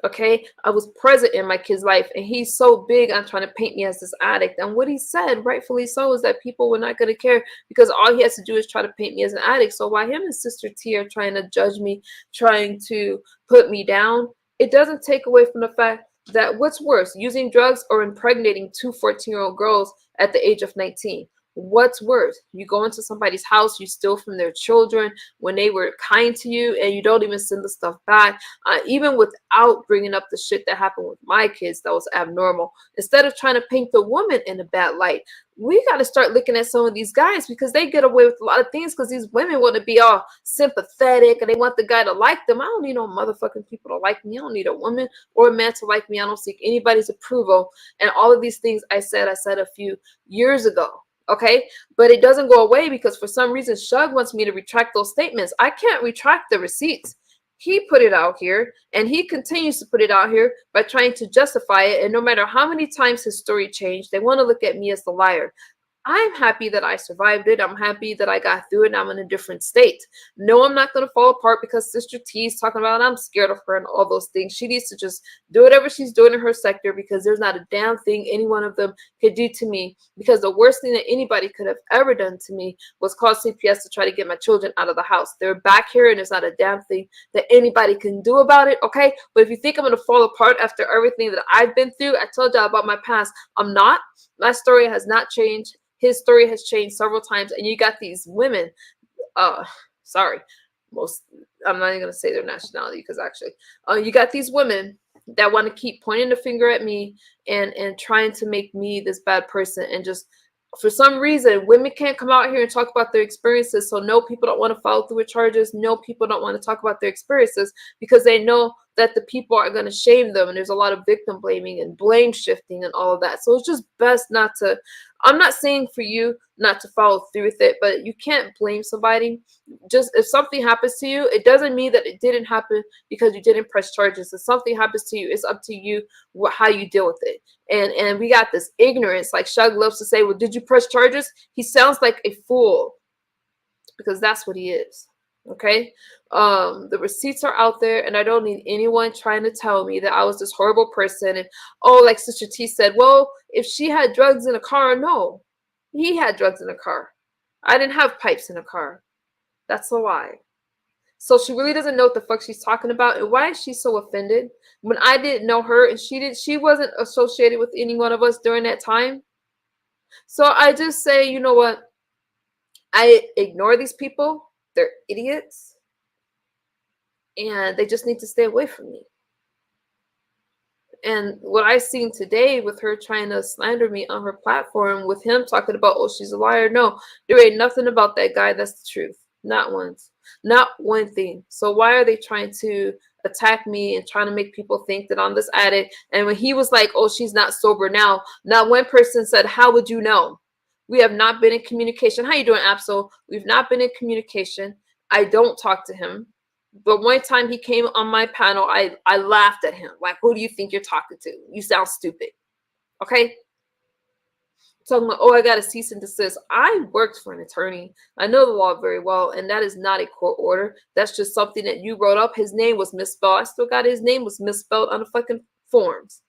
Okay, I was present in my kid's life, and he's so big on trying to paint me as this addict. And what he said, rightfully so, is that people were not going to care because all he has to do is try to paint me as an addict. So while him and Sister T are trying to judge me, trying to put me down, it doesn't take away from the fact that what's worse, using drugs or impregnating two 14-year-old girls at the age of 19? What's worse? You go into somebody's house, you steal from their children when they were kind to you, and you don't even send the stuff back, even without bringing up the shit that happened with my kids that was abnormal. Instead of trying to paint the woman in a bad light, we got to start looking at some of these guys, because they get away with a lot of things because these women want to be all sympathetic and they want the guy to like them. I don't need no motherfucking people to like me. I don't need a woman or a man to like me. I don't seek anybody's approval. And all of these things I said a few years ago. Okay, but it doesn't go away because for some reason Shug wants me to retract those statements. I can't retract the receipts. He put it out here, and he continues to put it out here by trying to justify it. And no matter how many times his story changed, they want to look at me as the liar. I'm happy that I survived it. I'm happy that I got through it, and I'm in a different state. No, I'm not going to fall apart because Sister T is talking about I'm scared of her and all those things. She needs to just do whatever she's doing in her sector, because there's not a damn thing any one of them could do to me. Because the worst thing that anybody could have ever done to me was call CPS to try to get my children out of the house. They're back here, and there's not a damn thing that anybody can do about it, okay? But if you think I'm going to fall apart after everything that I've been through, I told y'all about my past. I'm not. My story has not changed. His story has changed several times, and you got these women, sorry, I'm not even going to say their nationality, because actually, you got these women that want to keep pointing the finger at me and trying to make me this bad person. And just for some reason, women can't come out here and talk about their experiences. So no, people don't want to follow through with charges. No, people don't want to talk about their experiences because they know that the people are going to shame them. And there's a lot of victim blaming and blame shifting and all of that. So it's just best not to, I'm not saying for you not to follow through with it, but you can't blame somebody. Just if something happens to you, it doesn't mean that it didn't happen because you didn't press charges. If something happens to you, it's up to you how you deal with it. And we got this ignorance, like Shug loves to say, well, did you press charges? He sounds like a fool because that's what he is. Okay, the receipts are out there, and I don't need anyone trying to tell me that I was this horrible person. And like Sister T said, well, if she had drugs in a car, no, he had drugs in a car. I didn't have pipes in a car. That's a lie. So she really doesn't know what the fuck she's talking about. And why is she so offended when I didn't know her and she wasn't associated with any one of us during that time? So I just say, you know what? I ignore these people. They're idiots, and they just need to stay away from me. And what I seen today with her trying to slander me on her platform, with him talking about, oh, she's a liar. No, there ain't nothing about that guy that's the truth. Not once. Not one thing. So why are they trying to attack me and trying to make people think that I'm this addict? And when he was like, oh, she's not sober now, not one person said, how would you know? We have not been in communication. How you doing, Absol? We've not been in communication. I don't talk to him. But one time he came on my panel, I laughed at him. Like, who do you think you're talking to? You sound stupid. Okay? Talking about, oh, I got a cease and desist. I worked for an attorney. I know the law very well, and that is not a court order. That's just something that you wrote up. His name was misspelled. I still got his name was misspelled on the fucking forms.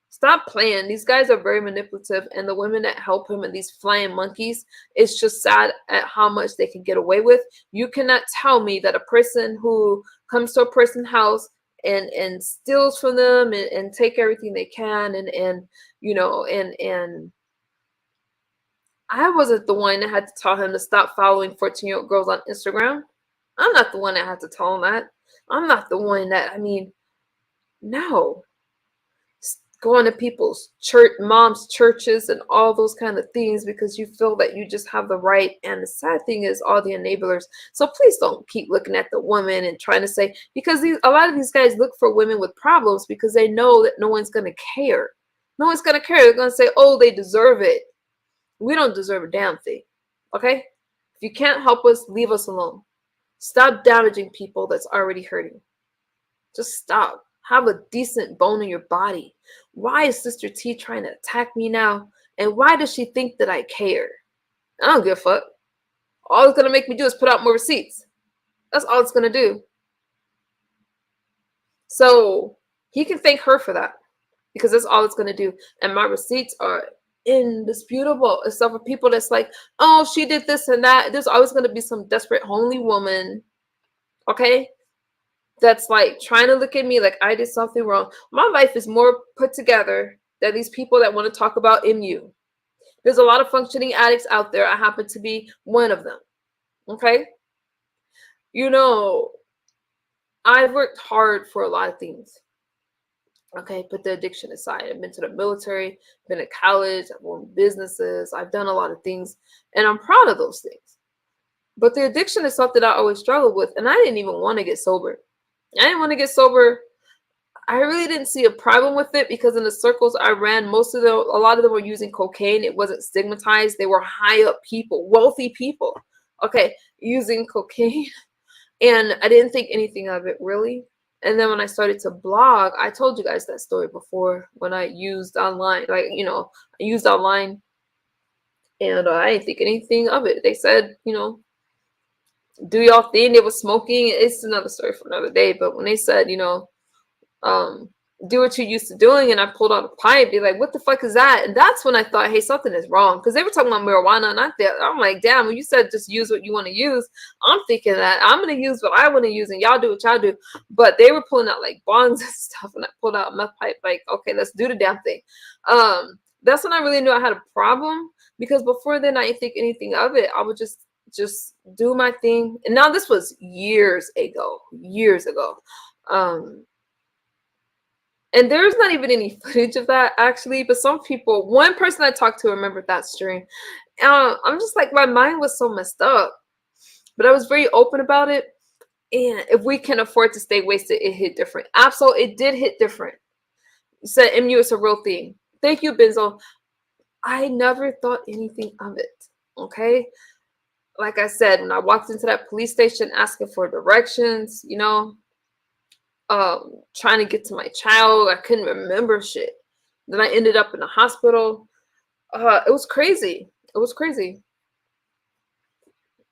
Stop playing. These guys are very manipulative, and the women that help him and these flying monkeys, it's just sad at how much they can get away with. You cannot tell me that a person who comes to a person's house and steals from them and take everything they can and you know and I wasn't the one that had to tell him to stop following 14-year-old girls on Instagram. I'm not the one that had to tell him that. I'm not the one that, I mean, no. Going to people's church, moms' churches and all those kind of things because you feel that you just have the right. And the sad thing is all the enablers. So please don't keep looking at the woman and trying to say, because a lot of these guys look for women with problems because they know that no one's going to care. No one's going to care. They're going to say, oh, they deserve it. We don't deserve a damn thing, okay? If you can't help us, leave us alone. Stop damaging people that's already hurting. Just stop. Have a decent bone in your body. Why is Sister T trying to attack me now? And why does she think that I care? I don't give a fuck. All it's going to make me do is put out more receipts. That's all it's going to do. So he can thank her for that because that's all it's going to do. And my receipts are indisputable, except for people that's like, oh, she did this and that. There's always going to be some desperate homely woman, okay, that's like trying to look at me like I did something wrong. My life is more put together than these people that want to talk about MU. There's a lot of functioning addicts out there. I happen to be one of them, okay? You know, I've worked hard for a lot of things. Okay, put the addiction aside. I've been to the military, been to college, I've owned businesses, I've done a lot of things, and I'm proud of those things. But the addiction is something I always struggled with, and I didn't even want to get sober. I didn't want to get sober. I really didn't see a problem with it because in the circles I ran, a lot of them were using cocaine. It wasn't stigmatized. They were high up people, wealthy people, okay, using cocaine. And I didn't think anything of it really. And then when I started to blog, I told you guys that story before when I used online, like, you know, I used online and I didn't think anything of it. They said, you know, do y'all thing. They were smoking. It's another story for another day. But when they said, you know, do what you're used to doing, and I pulled out a pipe, they're like, what the fuck is that? And that's when I thought, hey, something is wrong. Because they were talking about marijuana, and I'm like, damn, when you said just use what you want to use, I'm thinking that I'm going to use what I want to use, and y'all do what y'all do. But they were pulling out like bongs and stuff, and I pulled out a meth pipe, like, okay, let's do the damn thing. That's when I really knew I had a problem, because before then, I didn't think anything of it. I would just do my thing. And now this was years ago. And there's not even any footage of that, actually. But some people, one person I talked to remembered that stream. I'm just like, my mind was so messed up. But I was very open about it. And if we can afford to stay wasted, it hit different. Absolutely, it did hit different. You said MU is a real thing. Thank you, Benzo. I never thought anything of it. Okay? Like I said, when I walked into that police station asking for directions, you know, trying to get to my child, I couldn't remember shit. Then I ended up in the hospital. It was crazy. It was crazy.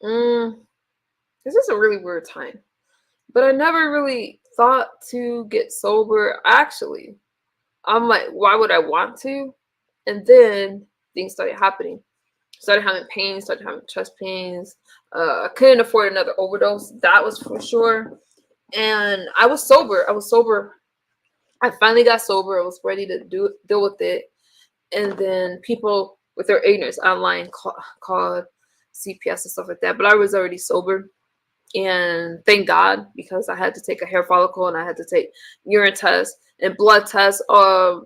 This is a really weird time. But I never really thought to get sober. Actually, I'm like, why would I want to? And then things started happening. Started having pain, started having chest pains. I couldn't afford another overdose. That was for sure. And I was sober. I finally got sober. I was ready to deal with it. And then people with their ignorance online called CPS and stuff like that. But I was already sober. And thank God, because I had to take a hair follicle and I had to take urine tests and blood tests.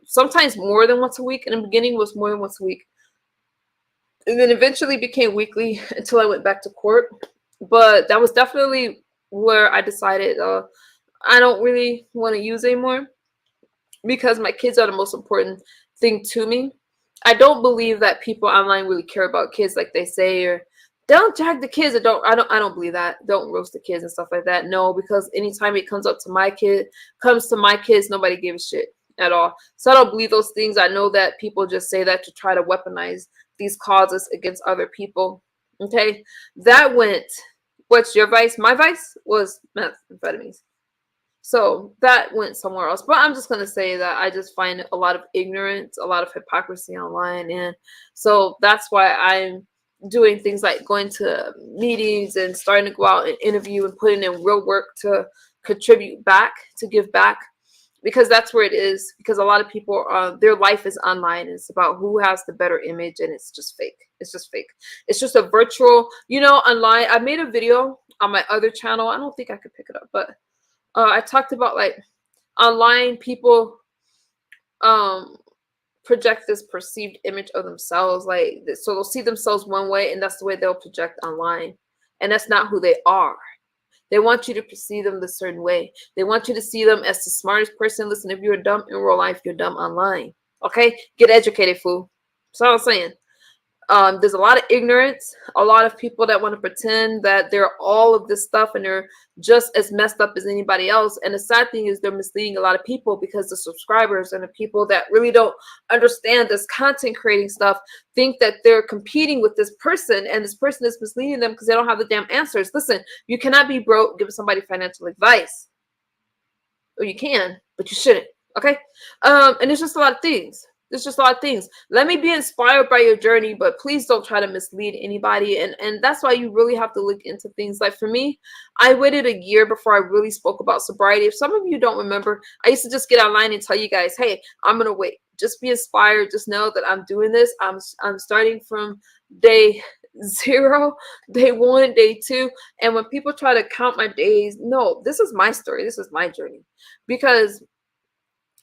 Sometimes more than once a week. In the beginning, it was more than once a week. And then eventually became weekly until I went back to court. But that was definitely where I decided I don't really want to use anymore, because my kids are the most important thing to me. I don't believe that people online really care about kids like they say, or don't drag the kids, or I don't believe that. Don't roast the kids and stuff like that. No, because anytime it comes to my kids, nobody gives a shit at all. So I don't believe those things. I know that people just say that to try to weaponize these causes against other people. Okay? That went, what's your vice? My vice was methamphetamines. So that went somewhere else. But I'm just going to say that I just find a lot of ignorance, a lot of hypocrisy online. And so that's why I'm doing things like going to meetings and starting to go out and interview and putting in real work to contribute back, to give back, because that's where it is. Because a lot of people, their life is online. And it's about who has the better image, and it's just fake. It's just fake. It's just a virtual, online. I made a video on my other channel. I don't think I could pick it up, but I talked about like online people um project this perceived image of themselves, like so they'll see themselves one way, and that's the way they'll project online, and that's not who they are. They want you to perceive them the certain way. They want you to see them as the smartest person. Listen, if you're dumb in real life, you're dumb online. Okay, get educated, fool. That's all I'm saying. There's a lot of ignorance, a lot of people that want to pretend that they're all of this stuff and they're just as messed up as anybody else. And the sad thing is they're misleading a lot of people, because the subscribers and the people that really don't understand this content creating stuff think that they're competing with this person, and this person is misleading them because they don't have the damn answers. Listen, you cannot be broke giving somebody financial advice. Or you can, but you shouldn't. Okay? And it's just a lot of things. There's just a lot of things. Let me be inspired by your journey, but please don't try to mislead anybody. And that's why you really have to look into things. Like for me, I waited a year before I really spoke about sobriety. If some of you don't remember, I used to just get online and tell you guys, hey, I'm gonna wait. Just be inspired. Just know that I'm doing this. I'm starting from day 0, day 1, day 2. And when people try to count my days, no, this is my story. This is my journey. Because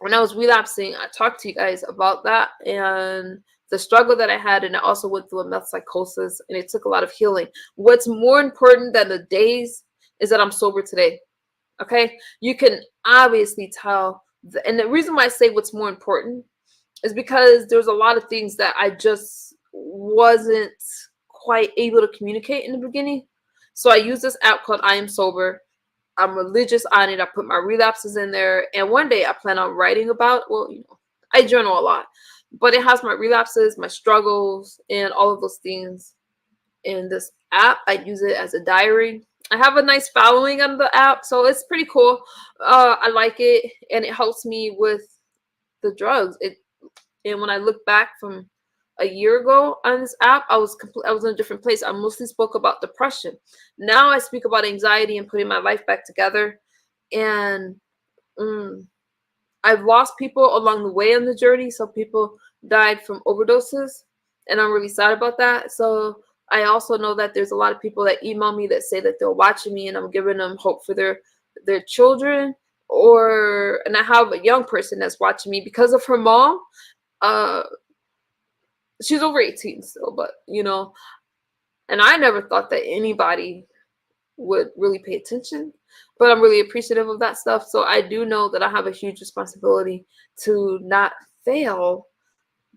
when I was relapsing, I talked to you guys about that and the struggle that I had, and I also went through a meth psychosis, and it took a lot of healing. What's more important than the days is that I'm sober today. Okay, you can obviously tell, and the reason why I say what's more important is because there's a lot of things that I just wasn't quite able to communicate in the beginning. So I use this app called I Am Sober. I'm religious on it. I put my relapses in there. And one day I plan on writing about, well, I journal a lot, but it has my relapses, my struggles, and all of those things in this app. I use it as a diary. I have a nice following on the app, so it's pretty cool. I like it, and it helps me with the drugs. And when I look back from a year ago on this app, I was in a different place. I mostly spoke about depression. Now I speak about anxiety and putting my life back together. And I've lost people along the way on the journey. Some people died from overdoses, and I'm really sad about that. So I also know that there's a lot of people that email me that say that they're watching me, and I'm giving them hope for their children. And I have a young person that's watching me because of her mom. She's over 18 still, but and I never thought that anybody would really pay attention, but I'm really appreciative of that stuff. So I do know that I have a huge responsibility to not fail.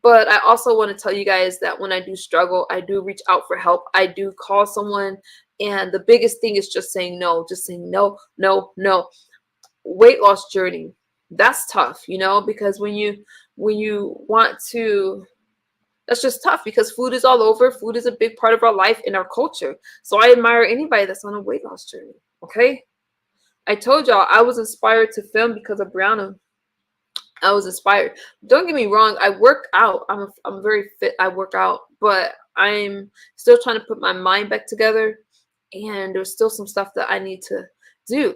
But I also want to tell you guys that when I do struggle, I do reach out for help. I do call someone, and the biggest thing is just saying no. Just saying no, no, no. Weight loss journey, that's tough, because when you want to, that's just tough, because food is all over. Food is a big part of our life in our culture. So I admire anybody that's on a weight loss journey. Okay, I told y'all I was inspired to film because of Brianna. I was inspired. Don't get me wrong, I work out. I'm very fit. I work out, but I'm still trying to put my mind back together, and there's still some stuff that I need to do,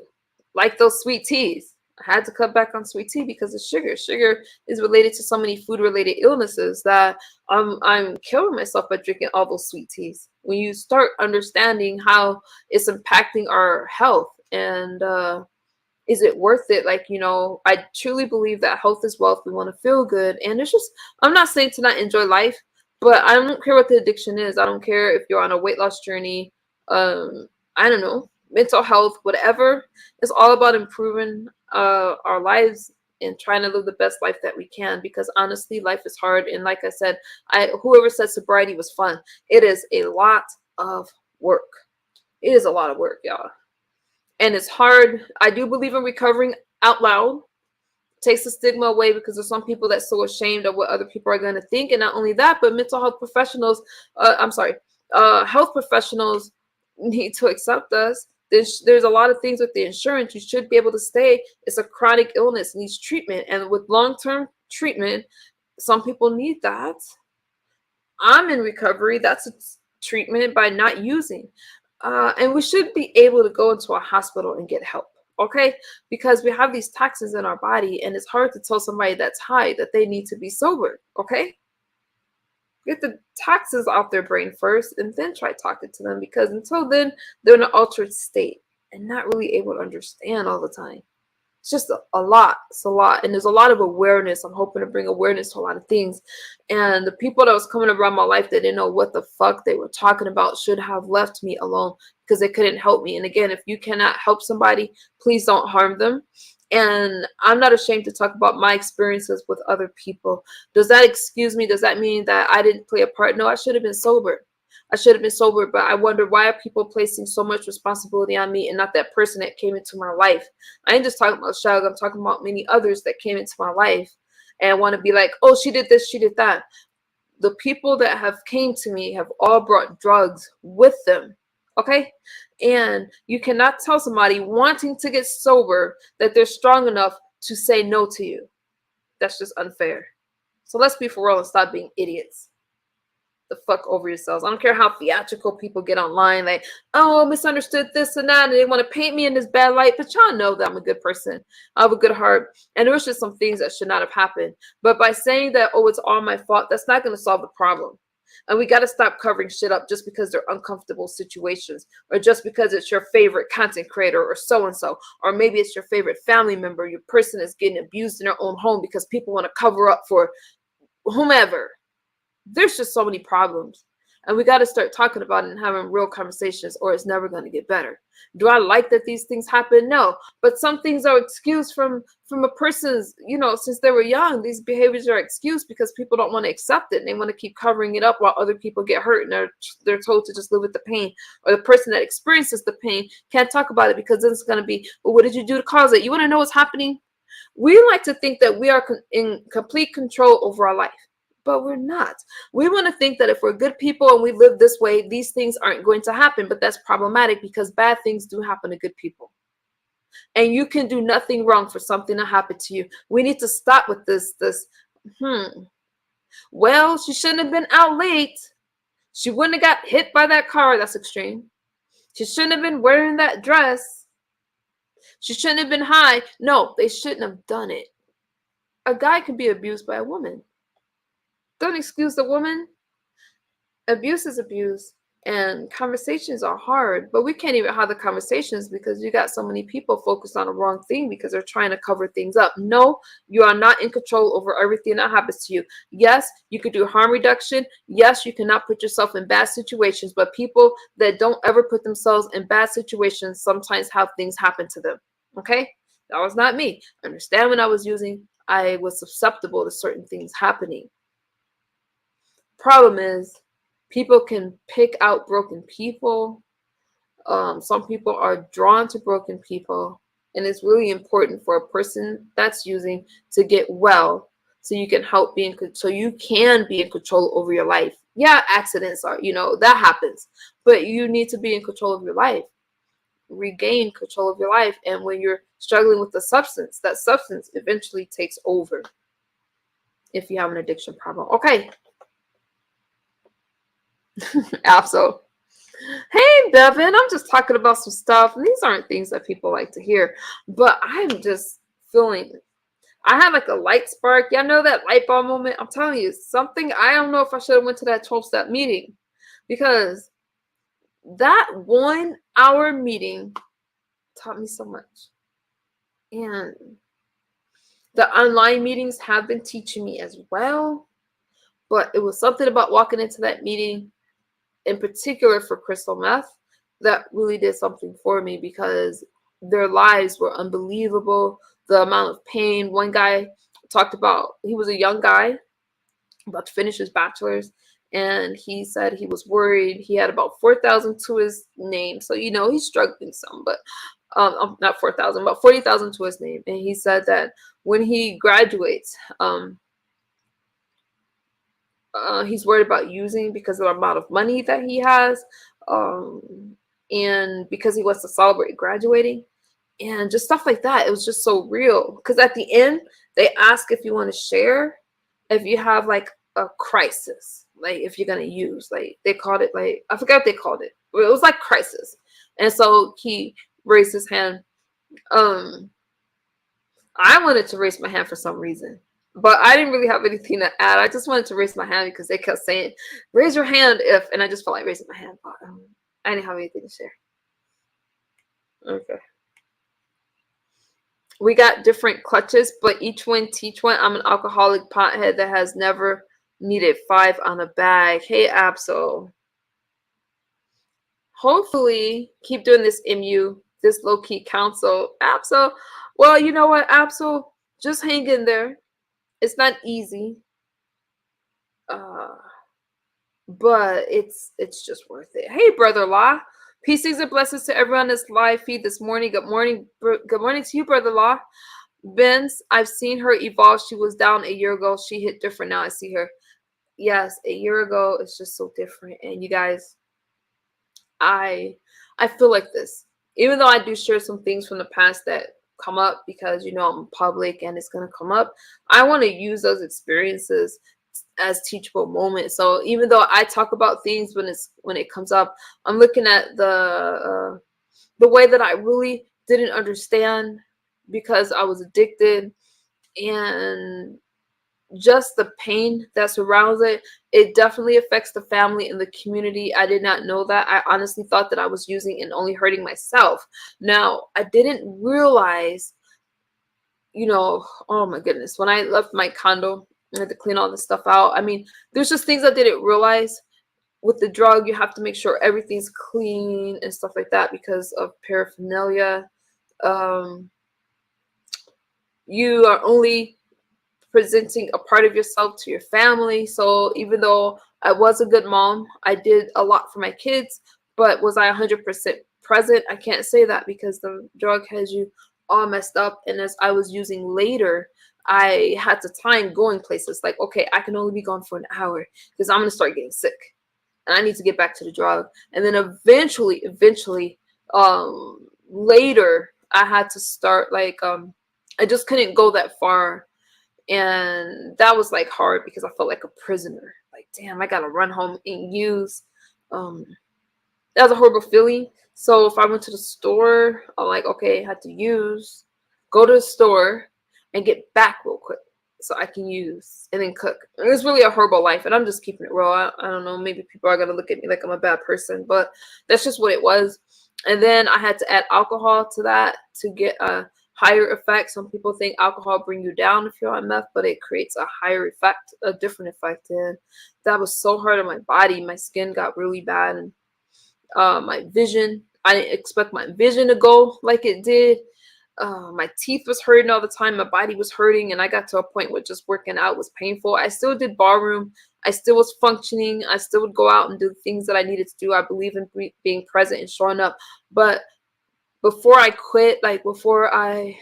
like those sweet teas. I had to cut back on sweet tea because of sugar. Sugar is related to so many food-related illnesses that I'm killing myself by drinking all those sweet teas. When you start understanding how it's impacting our health, and is it worth it? Like, I truly believe that health is wealth. We want to feel good. And it's just, I'm not saying to not enjoy life, but I don't care what the addiction is. I don't care if you're on a weight loss journey. I don't know, mental health, whatever. It's all about improving our lives and trying to live the best life that we can, because honestly, life is hard. And like I said, whoever said sobriety was fun, it is a lot of work. It is a lot of work, y'all. And it's hard. I do believe in recovering out loud. Takes the stigma away, because there's some people that's so ashamed of what other people are going to think. And not only that, but mental health professionals, health professionals need to accept us. There's a lot of things with the insurance. You should be able to stay. It's a chronic illness, needs treatment. And with long-term treatment, some people need that. I'm in recovery. That's a treatment by not using. And we should be able to go into a hospital and get help. Okay, because we have these toxins in our body, and it's hard to tell somebody that's high that they need to be sober. Okay, get the toxins out their brain first and then try talking to them, because until then they're in an altered state and not really able to understand all the time. It's just a lot. It's a lot. And there's a lot of awareness. I'm hoping to bring awareness to a lot of things. And the people that was coming around my life that didn't know what the fuck they were talking about should have left me alone, because they couldn't help me. And again, if you cannot help somebody, please don't harm them. And I'm not ashamed to talk about my experiences with other people. Does that excuse me? Does that mean that I didn't play a part? No, I should have been sober. I should have been sober, but I wonder, why are people placing so much responsibility on me and not that person that came into my life? I ain't just talking about Shug. I'm talking about many others that came into my life and want to be like, oh, she did this, she did that. The people that have came to me have all brought drugs with them. Okay? And you cannot tell somebody wanting to get sober that they're strong enough to say no to you. That's just unfair. So let's be for real and stop being idiots. The fuck over yourselves. I don't care how theatrical people get online, like, oh, misunderstood this and that, and they want to paint me in this bad light. But y'all know that I'm a good person. I have a good heart. And there was just some things that should not have happened. But by saying that, oh, it's all my fault, that's not going to solve the problem. And we got to stop covering shit up just because they're uncomfortable situations, or just because it's your favorite content creator or so-and-so, or maybe it's your favorite family member. Your person is getting abused in their own home because people want to cover up for whomever. There's just so many problems, and we got to start talking about it and having real conversations, or it's never going to get better. Do I like that these things happen? No, but some things are excused from a person's, since they were young. These behaviors are excused because people don't want to accept it, and they want to keep covering it up while other people get hurt, and they're told to just live with the pain. Or the person that experiences the pain can't talk about it because then it's going to be, well, what did you do to cause it? You want to know what's happening? We like to think that we are in complete control over our life. But we're not. We want to think that if we're good people and we live this way, these things aren't going to happen. But that's problematic, because bad things do happen to good people. And you can do nothing wrong for something to happen to you. We need to stop with this. Well, she shouldn't have been out late. She wouldn't have got hit by that car. That's extreme. She shouldn't have been wearing that dress. She shouldn't have been high. No, they shouldn't have done it. A guy can be abused by a woman. Don't excuse the woman. Abuse is abuse, and conversations are hard, but we can't even have the conversations because you got so many people focused on the wrong thing because they're trying to cover things up. No, you are not in control over everything that happens to you. Yes, you could do harm reduction. Yes, you cannot put yourself in bad situations, but people that don't ever put themselves in bad situations sometimes have things happen to them. Okay? That was not me. Understand, when I was using, I was susceptible to certain things happening. Problem is, people can pick out broken people. Some people are drawn to broken people, and it's really important for a person that's using to get well, so you can help so you can be in control over your life. Yeah, accidents are, that happens, but you need to be in control of your life, regain control of your life. And when you're struggling with the substance, that substance eventually takes over if you have an addiction problem. Okay. Absolutely. Hey, Devin, I'm just talking about some stuff. And these aren't things that people like to hear, but I'm just feeling, I had like a light spark. Y'all know that light bulb moment? I'm telling you something. I don't know if I should have went to that 12-step meeting, because that 1 hour meeting taught me so much. And the online meetings have been teaching me as well, but it was something about walking into that meeting, in particular for crystal meth, that really did something for me because their lives were unbelievable. The amount of pain. One guy talked about, he was a young guy about to finish his bachelor's, and he said he was worried. He had about 4,000 to his name, so he's struggling some, but not 4,000, but 40,000 to his name. And he said that when he graduates, he's worried about using because of the amount of money that he has, and because he wants to celebrate graduating and just stuff like that. It was just so real because at the end they ask if you want to share, if you have like a crisis, like if you're gonna use, like they called it, like I forgot what they called it, but it was like crisis. And so he raised his hand. I wanted to raise my hand for some reason, but I didn't really have anything to add. I just wanted to raise my hand because they kept saying, raise your hand if, and I just felt like raising my hand, but I didn't have anything to share. Okay. We got different clutches, but each one teach one. I'm an alcoholic pothead that has never needed 5 on a bag. Hey, Absol. Hopefully, keep doing this MU, this low-key counsel. Absol. Well, you know what, Absol? Just hang in there. It's not easy. But it's just worth it. Hey, brother Law. Peace and blessings to everyone that's live feed this morning. Good morning. Good morning to you, brother Law. Vince, I've seen her evolve. She was down a year ago. She hit different now. I see her. Yes, a year ago, it's just so different. And you guys, I feel like this. Even though I do share some things from the past that come up because I'm public and it's gonna come up, I want to use those experiences as teachable moments. So even though I talk about things when it comes up, I'm looking at the way that I really didn't understand because I was addicted, and just the pain that surrounds it. It definitely affects the family and the community. I did not know that. I honestly thought that I was using and only hurting myself. Now, I didn't realize, oh my goodness, when I left my condo, I had to clean all this stuff out. I mean, there's just things I didn't realize. With the drug, you have to make sure everything's clean and stuff like that because of paraphernalia. You are only presenting a part of yourself to your family. So even though I was a good mom, I did a lot for my kids, but was I 100% present? I can't say that because the drug has you all messed up. And as I was using later, I had to time going places like, okay, I can only be gone for an hour because I'm going to start getting sick and I need to get back to the drug. And then eventually, later I had to start I just couldn't go that far. And that was like hard because I felt like a prisoner. Like, damn, I gotta run home and use. That was a horrible feeling. So if I went to the store, I'm like, okay, I had to go to the store and get back real quick so I can use and then cook. It was really a horrible life, and I'm just keeping it real. I don't know, maybe people are gonna look at me like I'm a bad person, but that's just what it was. And then I had to add alcohol to that to get a higher effect. Some people think alcohol bring you down if you're on meth, but it creates a higher effect, a different effect. And that was so hard on my body. My skin got really bad, and my vision, I didn't expect my vision to go like it did. My teeth was hurting all the time. My body was hurting, and I got to a point where just working out was painful. I still did ballroom. I still was functioning. I still would go out and do the things that I needed to do. I believe in being present and showing up. But before I quit, like before I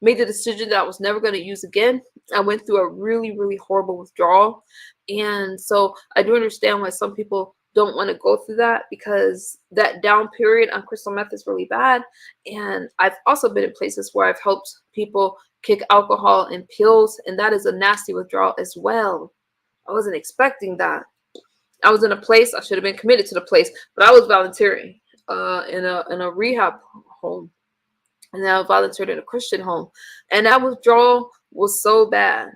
made the decision that I was never going to use again, I went through a really, really horrible withdrawal. And so I do understand why some people don't want to go through that, because that down period on crystal meth is really bad. And I've also been in places where I've helped people kick alcohol and pills, and that is a nasty withdrawal as well. I wasn't expecting that. I was in a place, I should have been committed to the place, but I was volunteering in a rehab home, and then I volunteered in a Christian home, and that withdrawal was so bad.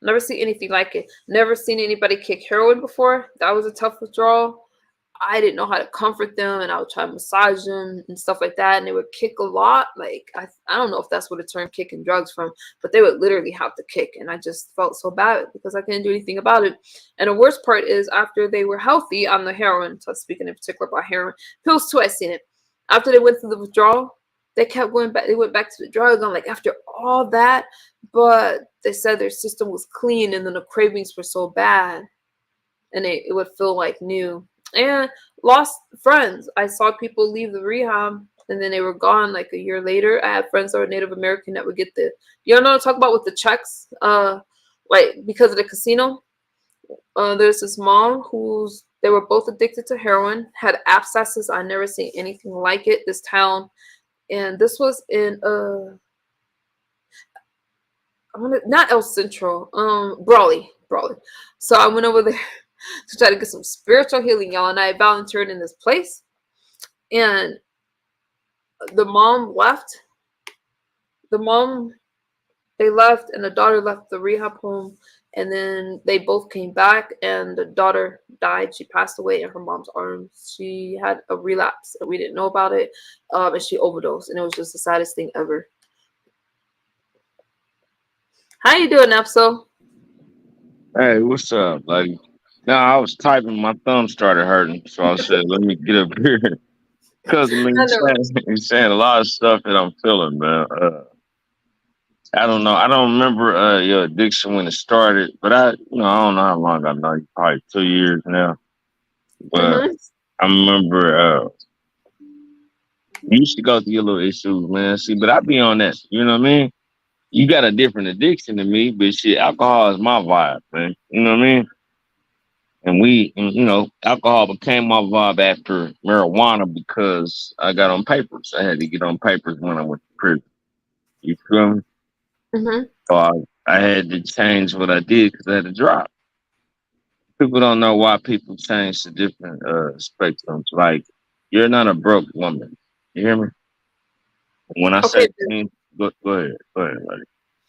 Never seen anything like it. Never seen anybody kick heroin before. That was a tough withdrawal. I didn't know how to comfort them, and I would try to massage them and stuff like that, and they would kick a lot. Like I don't know if that's where the term kicking drugs from, but they would literally have to kick, and I just felt so bad because I couldn't do anything about it. And the worst part is after they were healthy on the heroin, so speaking in particular about heroin, pills too, I seen it. After they went through the withdrawal, they kept going back. They went back to the drug. I'm like, after all that, but they said their system was clean, and then the cravings were so bad, and it would feel like new. And lost friends. I saw people leave the rehab and then they were gone like a year later. I had friends that were Native American that would get the, you know what I'm talking about with the checks, like because of the casino. There's this mom they were both addicted to heroin, had abscesses. I never seen anything like it. This town, and this was in not El Central, Brawley. So I went over there to try to get some spiritual healing, y'all, and I volunteered in this place. And the mom left. The mom, they left, and the daughter left the rehab home. And then they both came back, and the daughter died. She passed away in her mom's arms. She had a relapse, and we didn't know about it. And she overdosed, and it was just the saddest thing ever. How you doing, Nepso? Hey, what's up, lady? Now I was typing, my thumb started hurting, so I said, "Let me get up here." Because I mean, I know. he's saying a lot of stuff that I'm feeling, man. I don't know. I don't remember your addiction when it started, but I don't know how long I know you. Probably 2 years now. But Mm-hmm. I remember you used to go through your little issues, man. See, but I be on that. You know what I mean? You got a different addiction than me, but shit, alcohol is my vibe, man. You know what I mean? Alcohol became my vibe after marijuana because I got on papers. I had to get on papers when I went to prison. You feel me? Mm-hmm. So I had to change what I did because I had to drop. People don't know why people change to different spectrums. Like, you're not a broke woman. You hear me? When I Okay. say things, go ahead, buddy.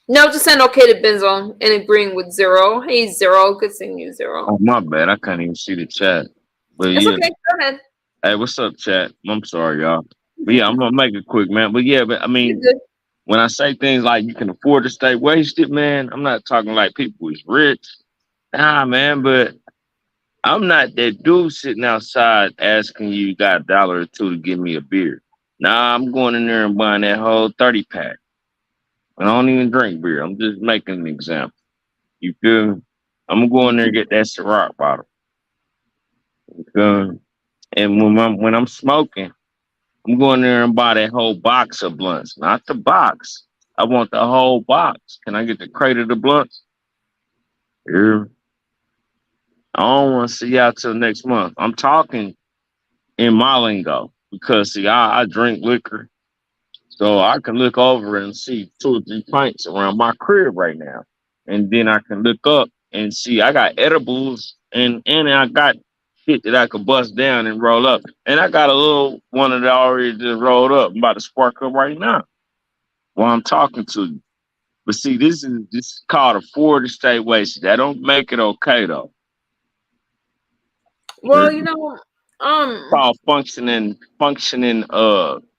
No, just saying okay to Benzo and agreeing with Zero. Hey, Zero. Good seeing you, Zero. Oh, my bad. I can't even see the chat. But It's yeah, okay. Go ahead. hey, what's up, chat? I'm sorry, y'all. But yeah, I'm gonna make it quick, man. But yeah, but I You're mean, good. when I say things like you can afford to stay wasted, man, I'm not talking like people is rich. Nah, man, but I'm not that dude sitting outside asking you got $1 or 2 to give me a beer. Nah, I'm going in there and buying that whole 30 pack. And I don't even drink beer. I'm just making an example. You feel me? I'm gonna go in there and get that Ciroc bottle. You feel me? And when I'm smoking, I'm going there and buy that whole box of blunts, not the box. I want the whole box. Can I get the crate of the blunts? Here. I don't want to see y'all till next month. I'm talking in my lingo because see, I drink liquor, so I can look over and see 2 or 3 pints around my crib right now, and then I can look up and see I got edibles and I got shit that I could bust down and roll up, and I got a little one that I already just rolled up. I'm about to spark up right now while I'm talking to you. But see, this is called afford to stay wasted. That don't make it okay though. Well, It's um, called functioning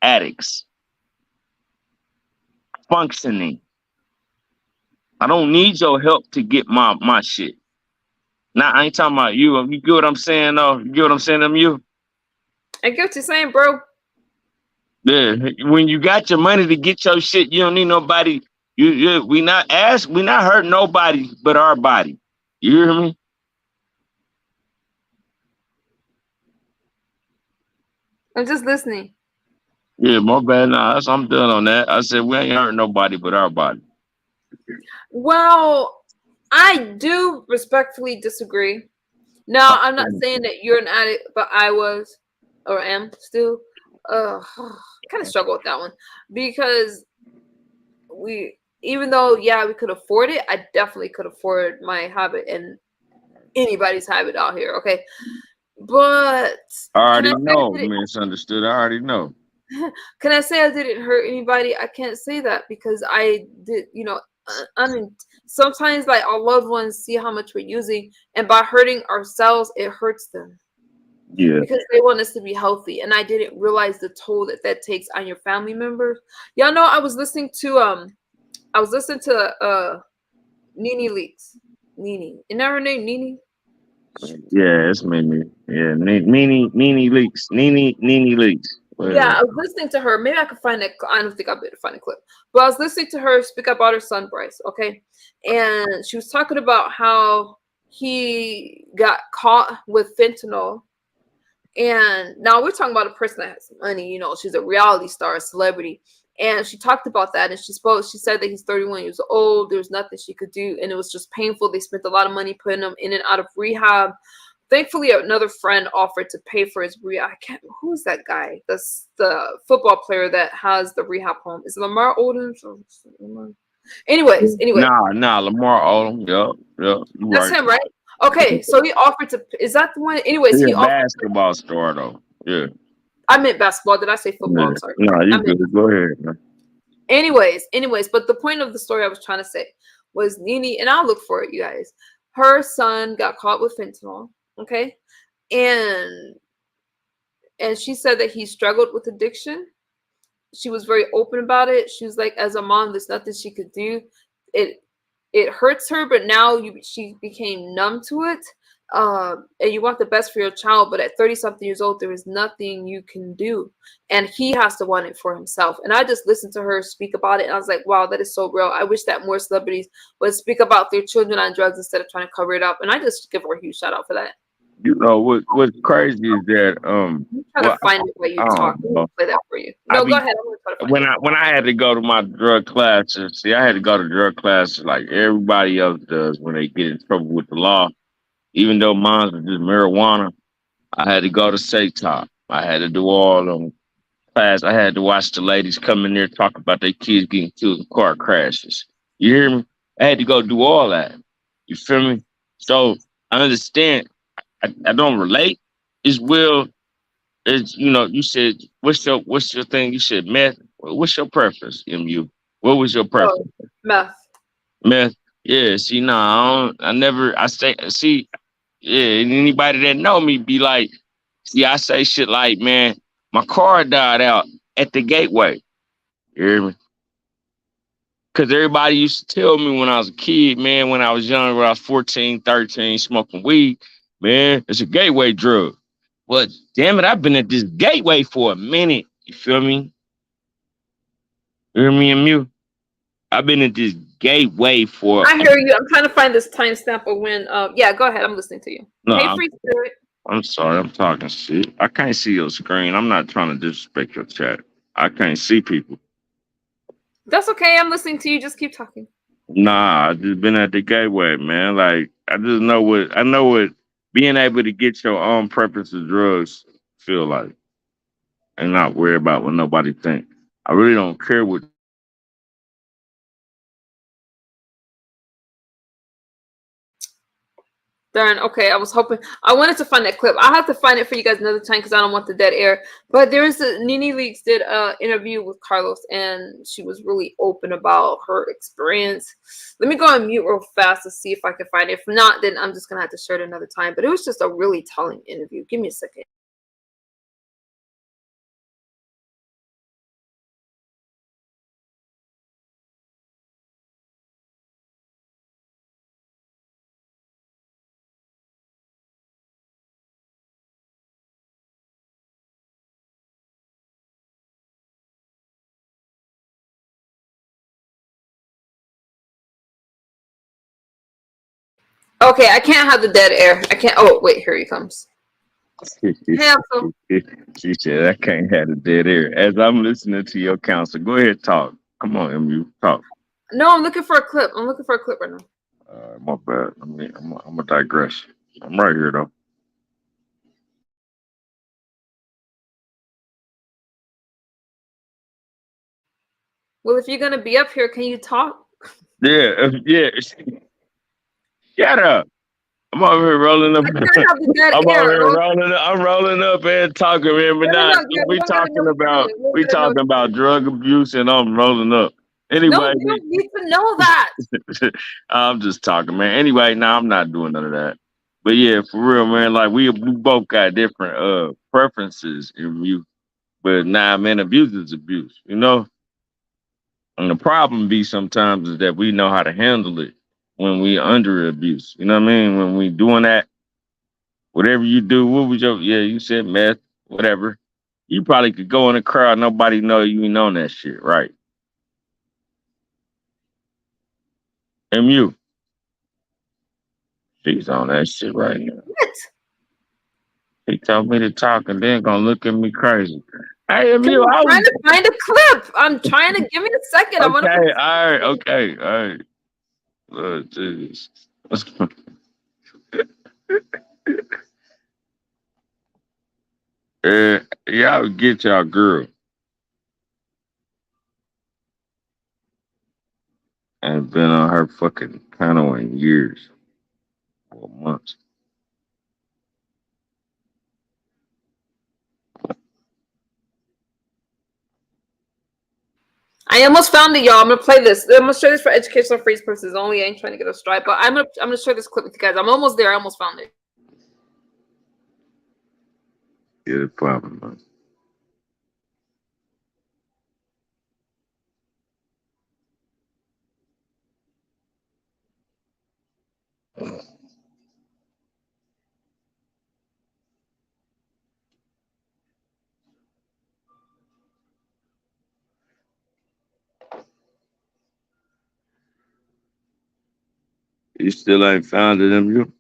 addicts. Functioning. I don't need your help to get my shit. Now I ain't talking about you. You get what I'm saying though? You get what I'm saying to you? I get what you're saying, bro. Yeah. When you got your money to get your shit, you don't need nobody. We not hurting nobody but our body. You hear me? I'm just listening. Yeah, my bad. Nah, I'm done on that. I said we ain't hurting nobody but our body. Well, I do respectfully disagree. Now, I'm not saying that you're an addict, but I was or am still. Kind of struggle with that one because even though, yeah, we could afford it, I definitely could afford my habit and anybody's habit out here. Okay, but I can I already say I know, did misunderstood. I already know. Can I say I didn't hurt anybody? I can't say that because I did, I mean, sometimes, like, our loved ones see how much we're using, and by hurting ourselves, it hurts them. Yeah. because they want us to be healthy. And I didn't realize the toll that that takes on your family members. Y'all know I was listening to Nene Leaks. Nene. Isn't that her name? Nene? Yeah, it's Mimi. Yeah, Nene leaks. Nene leaks. Yeah, Whatever. I was listening to her. Maybe I could find it. I don't think I'll be able to find a clip. But I was listening to her speak about her son Bryce, okay? And she was talking about how he got caught with fentanyl. And now we're talking about a person that has money, you know, she's a reality star, a celebrity. And she talked about that, and she said that he's 31 years old. There was nothing she could do, and it was just painful. They spent a lot of money putting him in and out of rehab. Thankfully, another friend offered to pay for his rehab. I can't. Who's that guy? That's the football player that has the rehab home. Is it Lamar Odom? Anyway, Nah, Lamar Odom. Yup, you that's right. him, right? Okay, so he offered to. Is that the one? Anyways, He a he offered. basketball star though. Yeah. I meant basketball. Did I say football? Yeah. I'm sorry. No, I you meant. good. Go ahead, man. Anyways, but the point of the story I was trying to say was Nene, and I'll look for it, you guys. Her son got caught with fentanyl. Okay, and she said that he struggled with addiction. She was very open about it. She was like, as a mom, there's nothing she could do. It it hurts her, but now she became numb to it. And you want the best for your child, but at 30 something years old, there is nothing you can do, and he has to want it for himself. And I just listened to her speak about it, and I was like, wow, that is so real. I wish that more celebrities would speak about their children on drugs instead of trying to cover it up. And I just give her a huge shout out for that. You know what's crazy is that I'm trying well to find it while I you don't talk. Let me know. play that for you. I No, go be ahead. I'm gonna try to find when it. I had to go to my drug classes. See, I had to go to drug classes like everybody else does when they get in trouble with the law. Even though mine was just marijuana, I had to go to SATOP. I had to do all them class. I had to watch the ladies come in there talk about their kids getting killed in car crashes. You hear me? I had to go do all that. You feel me? So I understand. I don't relate as well as you said. What's your thing? You said meth. What's your preference, MU? What was your Oh, preference? meth. Meth. Yeah. See, nah, I don't. I never. I say. See. Yeah. And anybody that know me be like, see, I say shit like, man, my car died out at the gateway. You hear me? Because everybody used to tell me when I was a kid, man, when I was young, when I was 14, 13, smoking weed, man, it's a gateway drug. But damn it, I've been at this gateway for a minute. You feel me? You hear me and Mew? I've been at this gateway for I hear you. I'm trying to find this timestamp of when. Yeah, go ahead. I'm listening to you. no, Hey, free spirit. I'm sorry, I'm talking shit. I can't see your screen. I'm not trying to disrespect your chat. I can't see people. That's okay. I'm listening to you. Just keep talking. Nah, I just been at the gateway, man. Like I know what being able to get your own preference of drugs feel like and not worry about what nobody think. I really don't care what Darn. Okay, I was hoping. I wanted to find that clip. I'll have to find it for you guys another time because I don't want the dead air. But there's a Nene Leakes did a interview with Carlos, and she was really open about her experience. Let me go on mute real fast to see if I can find it. If not, then I'm just gonna have to share it another time. But it was just a really telling interview. Give me a second. Okay, I can't have the dead air. I can't. Oh wait, here he comes. Hey, Axel. she said I can't have the dead air. As I'm listening to your counsel, go ahead talk. Come on, MU, talk. No, I'm looking for a clip. I'm looking for a clip right now. My bad. I'm gonna digress. I'm right here though. Well, if you're gonna be up here, can you talk? Yeah. Shut up. I'm over here rolling up. I can't have the dead I'm over air. here rolling up. I'm rolling up and talking, man. But No, no, not no, yeah, we gotta talking know about we gotta know. drug abuse, and I'm rolling up. No, Anyway, you don't need to know that. I'm just talking, man. Anyway, no, I'm not doing none of that. But yeah, for real, man. Like we both got different preferences in youth. But nah, man, abuse is abuse, you know? And the problem be sometimes is that we know how to handle it when we under abuse. You know what I mean? When we doing that, whatever you do, what was your you said meth, whatever. You probably could go in a crowd, nobody know you ain't on that shit, right? MU. She's on that shit right now. What? He told me to talk and then gonna look at me crazy. Hey, Okay, MU, I'm I trying was to find a clip. I'm trying to give me a second. I want to okay, put. all right, okay, all right. Jeez. Y'all get y'all girl. And been on her fucking panel in years or months. I almost found it, y'all. I'm gonna play this. I'm gonna show this for educational freeze purposes only. I ain't trying to get a strike, but I'm gonna share this clip with you guys. I'm almost there. I almost found it. Yeah, the problem, man. You still ain't found it, MU?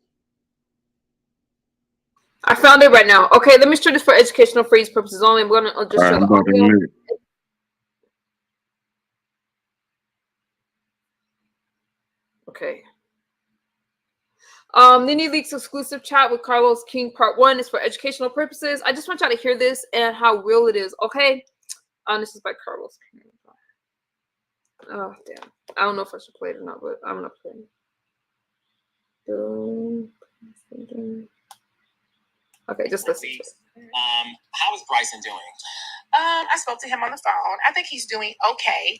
I found it right now. Okay, let me show this for educational freeze purposes only. I'm gonna All just right, show I'm the about to audio. mute. Okay. Nini Leaks exclusive chat with Carlos King part 1 is for educational purposes. I just want y'all to hear this and how real it is. Okay. This is by Carlos King. Oh damn. I don't know if I should play it or not, but I'm gonna play it. Okay, just listen to it. How is Bryson doing? I spoke to him on the phone. I think he's doing okay.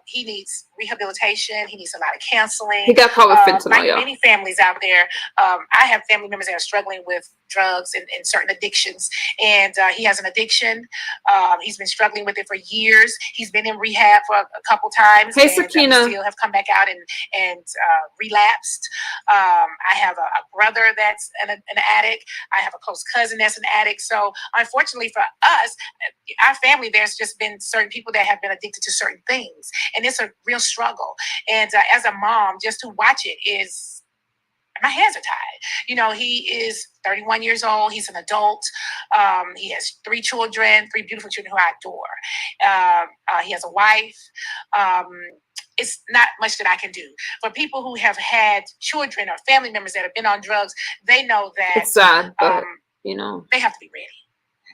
He needs rehabilitation. He needs a lot of counseling. He got caught with fentanyl, like y'all. many families out there, I have family members that are struggling with drugs and certain addictions. And he has an addiction. He's been struggling with it for years. He's been in rehab for a couple times. Hey, and Sakina. still have come back out and relapsed. I have a brother that's an addict. I have a close cousin that's an addict. So unfortunately for us, our family, there's just been certain people that have been addicted to certain things. And it's a real struggle. And as a mom, just to watch it is, my hands are tied. You know, he is 31 years old. He's an adult. He has 3 children, 3 beautiful children who I adore. He has a wife. It's not much that I can do. For people who have had children or family members that have been on drugs, they know that it's sad, but you know, they have to be ready.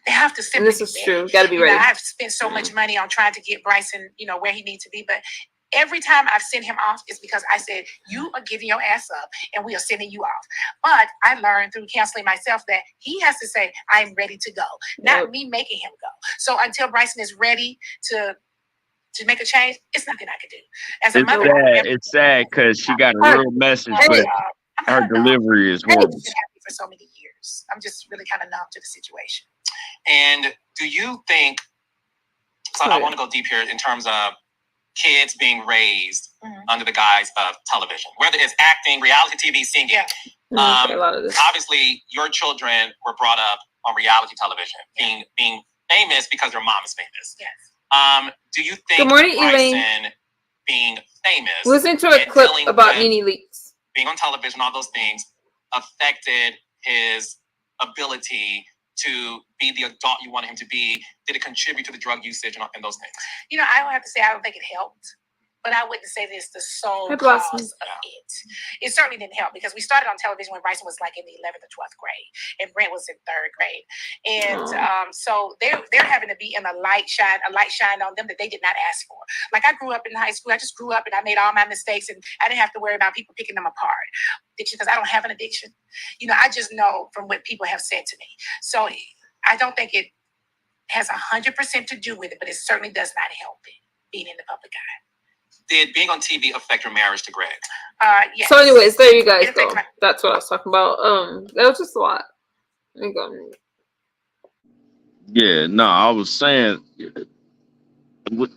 They have to simply and this is true. Got to be ready. I've spent so much money on trying to get Bryson, where he needs to be, but every time I've sent him off is because I said, you are giving your ass up and we are sending you off. But I learned through counseling myself that he has to say, I'm ready to go, not me making him go. So until Bryson is ready to make a change, it's nothing I can do. As a mother, It's sad because she got a real message, but her delivery is horrible. I've been happy for so many years. I'm just really kind of numb to the situation. And do you think, so I want to go deep here in terms of kids being raised under the guise of television, whether it's acting, reality TV, singing. Obviously, your children were brought up on reality television, being famous because their mom is famous. Yes. Do you think Good morning, Bryson Elaine. being famous, listen to a clip about Nene Leakes, being on television, all those things, affected his ability to be the adult you wanted him to be? Did it contribute to the drug usage and those things? I don't have to say I don't think it helped, but I wouldn't say this the sole cause of it. It certainly didn't help because we started on television when Bryson was like in the 11th or 12th grade and Brent was in 3rd grade. And so they're having to be in a light shine on them that they did not ask for. Like I grew up in high school. I just grew up and I made all my mistakes and I didn't have to worry about people picking them apart. Addiction, because I don't have an addiction. I just know from what people have said to me. So I don't think it has 100% to do with it, but it certainly does not help it being in the public eye. Did being on TV affect your marriage to Greg? Yes. So anyways, there you guys go. That's what I was talking about. That was just a lot. There you go. Yeah, no, I was saying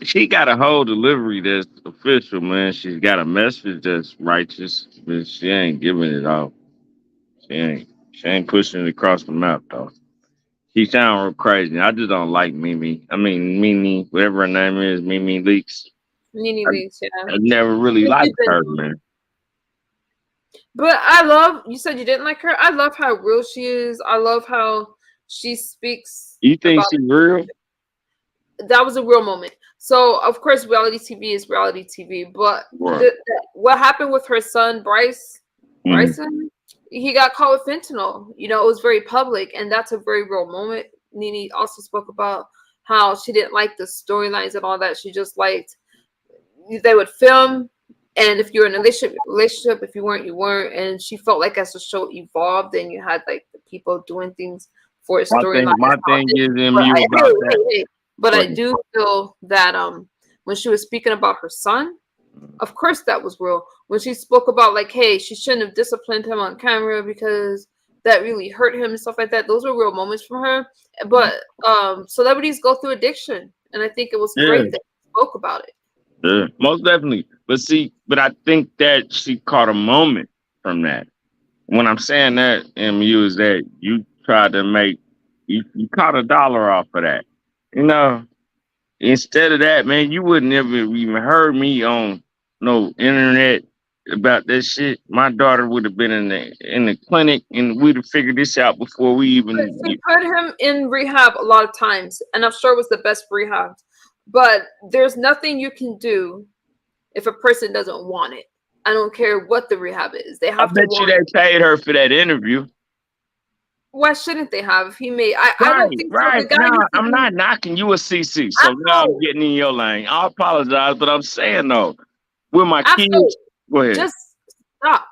she got a whole delivery that's official, man. She's got a message that's righteous, but she ain't giving it out. She ain't pushing it across the map though. She sound real crazy. I just don't like Mimi. I mean Mimi, whatever her name is, Mimi Leaks. Mimi Leaks, yeah. I never really liked her, man. But I love, you said you didn't like her. I love how real she is. I love how she speaks. You think she's real? That was a real moment. So, of course, reality TV is reality TV. But what happened with her son, Bryson, he got caught with fentanyl. You know, it was very public. And that's a very real moment. Nene also spoke about how she didn't like the storylines and all that. She just liked, they would film. And if you're in a relationship, if you weren't, you weren't. And she felt like as the show evolved, then you had like the people doing things for a storyline. My thing is But I do feel that when she was speaking about her son, of course that was real. When she spoke about like, hey, she shouldn't have disciplined him on camera because that really hurt him and stuff like that. Those were real moments from her. But celebrities go through addiction, and I think it was great that she spoke about it. Yeah, most definitely. But I think that she caught a moment from that. When I'm saying that, MU, is that you tried to make, you caught $1 off of that. You know, instead of that, man, you wouldn't ever even heard me on no internet about this shit. My daughter would have been in the clinic, and we'd have figured this out before we even. She put him in rehab a lot of times, and I'm sure it was the best rehab. But there's nothing you can do if a person doesn't want it. I don't care what the rehab is. They have to. I bet you they paid her for that interview. Why shouldn't they have? If he made, I don't think so. The guy I'm not knocking you a CC, so now I'm getting in your lane. I apologize, but I'm saying though, with my kids, go ahead. Just stop.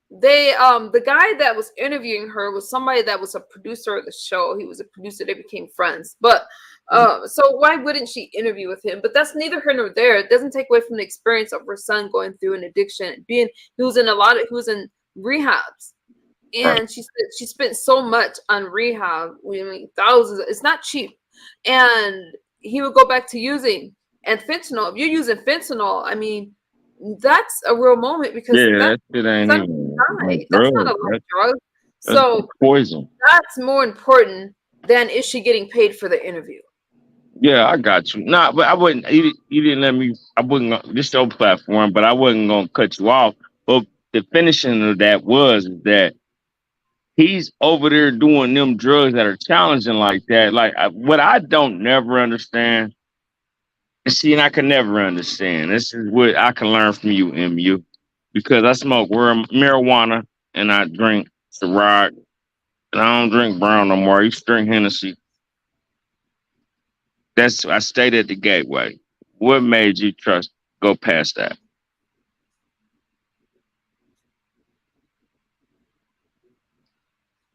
They the guy that was interviewing her was somebody that was a producer of the show. He was a producer. They became friends, but so why wouldn't she interview with him? But that's neither here nor there. It doesn't take away from the experience of her son going through an addiction. He was in rehabs. And she spent so much on rehab. I mean, thousands. It's not cheap. And he would go back to using fentanyl. If you're using fentanyl, I mean, that's a real moment because that shit ain't even that's not a light drug. So poison. That's more important than is she getting paid for the interview. Yeah, I got you. Nah, but I wouldn't. You didn't let me. I wouldn't. This your platform, but I wasn't gonna cut you off. But the finishing of that was that he's over there doing them drugs that are challenging like that. Like what I don't never understand. See, and I can never understand. This is what I can learn from you, MU, because I smoke marijuana and I drink Ciroc, and I don't drink brown no more. I used to drink Hennessy. I stayed at the gateway. What made you go past that?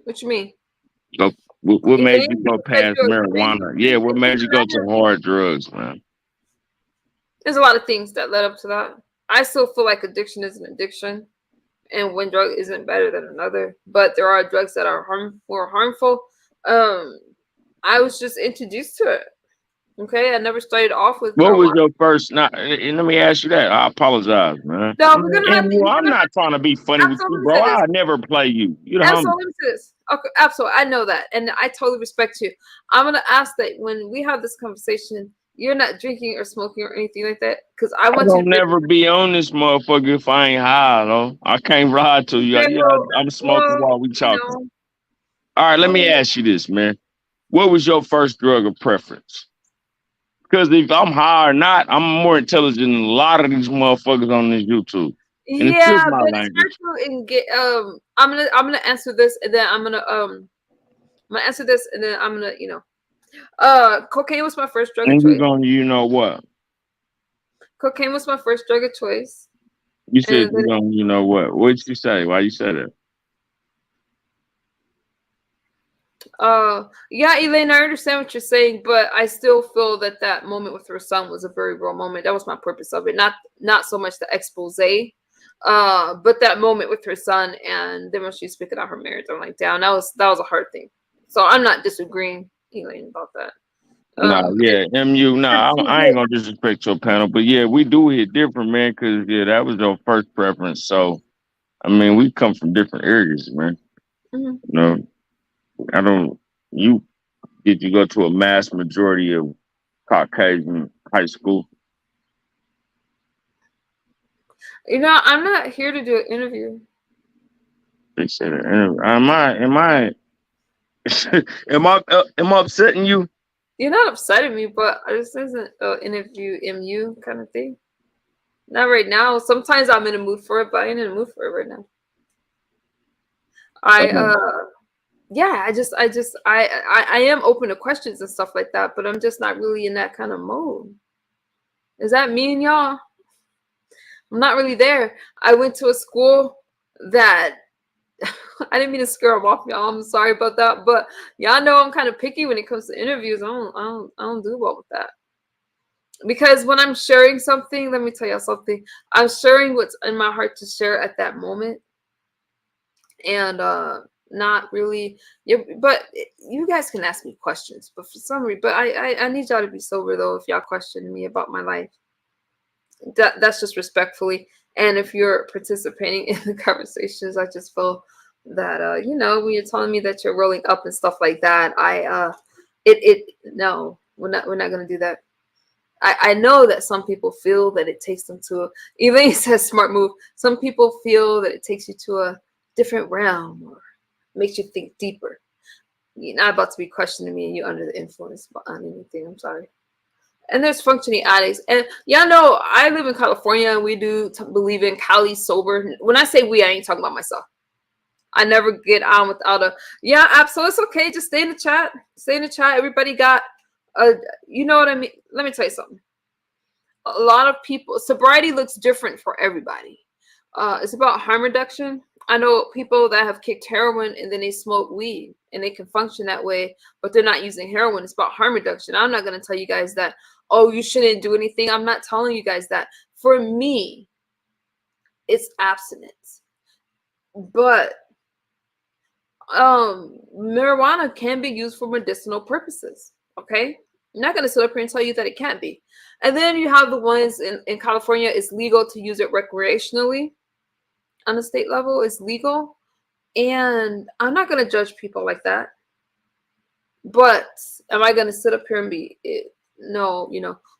What you mean? What made you go past marijuana? Yeah, what made you go to hard drugs, man? There's a lot of things that led up to that. I still feel like addiction is an addiction, and one drug isn't better than another. But there are drugs that are more harmful. I was just introduced to it. Okay, I never started off with. What was your first? Let me ask you that. I apologize, man. No, I'm not trying to be funny with you, bro. I never play you. Absolutely, okay, absolutely. I know that, and I totally respect you. I'm gonna ask that when we have this conversation, you're not drinking or smoking or anything like that, because I want to never be on this motherfucker if I ain't high, though. I can't lie to you. I'm smoking while we talking. All right, let me ask you this, man. What was your first drug of preference? Because if I'm high or not, I'm more intelligent than a lot of these motherfuckers on this YouTube. Yeah, but I'm gonna answer this, and then I'm gonna answer this, and then I'm gonna cocaine was my first drug of choice. And you're gonna, you know what? Cocaine was my first drug of choice. You said you're gonna, you know what? What did you say? Why you said it? Yeah, Elaine, I understand what you're saying, but I still feel that that moment with her son was a very real moment. That was my purpose of it. Not so much the expose, but that moment with her son, and then when she's speaking out her marriage, I'm like, damn, that was a hard thing. So I'm not disagreeing, Elaine, about that. Nah, yeah, MU. Nah, I ain't Yeah. gonna disrespect your panel, but yeah, we do hit different, man. Cause yeah, that was your first preference. So I mean, we come from different areas, man. Mhm. You know, I don't. You did you go to a mass majority of Caucasian high school? I'm not here to do an interview. They said, am I, am I upsetting you? You're not upsetting me, but this isn't an interview MU kind of thing. Not right now. Sometimes I'm in a mood for it, but I ain't in a mood for it right now. I Okay. yeah, I am open to questions and stuff like that, but I'm just not really in that kind of mode. Is that mean, y'all? I'm not really there. I went to a school that I didn't mean to scare them off, y'all. I'm sorry about that, but y'all know I'm kind of picky when it comes to interviews. I don't do well with that. Because when I'm sharing something, let me tell y'all something. I'm sharing what's in my heart to share at that moment, and not really. Yeah, but you guys can ask me questions. But for some reason, but I need y'all to be sober though. If y'all question me about my life, that's just respectfully. And if you're participating in the conversations, I just feel that when you're telling me that you're rolling up and stuff like that, it no, we're not gonna do that. I know that some people feel that it takes them to Elaine says smart move. Some people feel that it takes you to a different realm or makes you think deeper. You're not about to be questioning me and you're under the influence on anything. I'm sorry. And there's functioning addicts. And y'all know I live in California and we do believe in Cali sober. When I say we, I ain't talking about myself. I never get on without a yeah, absolutely. It's okay. Just stay in the chat. Stay in the chat. Everybody got a you know what I mean? Let me tell you something. A lot of people sobriety looks different for everybody. It's about harm reduction. I know people that have kicked heroin and then they smoke weed and they can function that way, but they're not using heroin. It's about harm reduction. I'm not going to tell you guys that, oh, you shouldn't do anything. I'm not telling you guys that. For me, it's abstinence. But marijuana can be used for medicinal purposes. Okay. I'm not going to sit up here and tell you that it can't be. And then you have the ones in California, it's legal to use it recreationally on the state level. It's legal. And I'm not going to judge people like that. But am I going to sit up here and be it? No,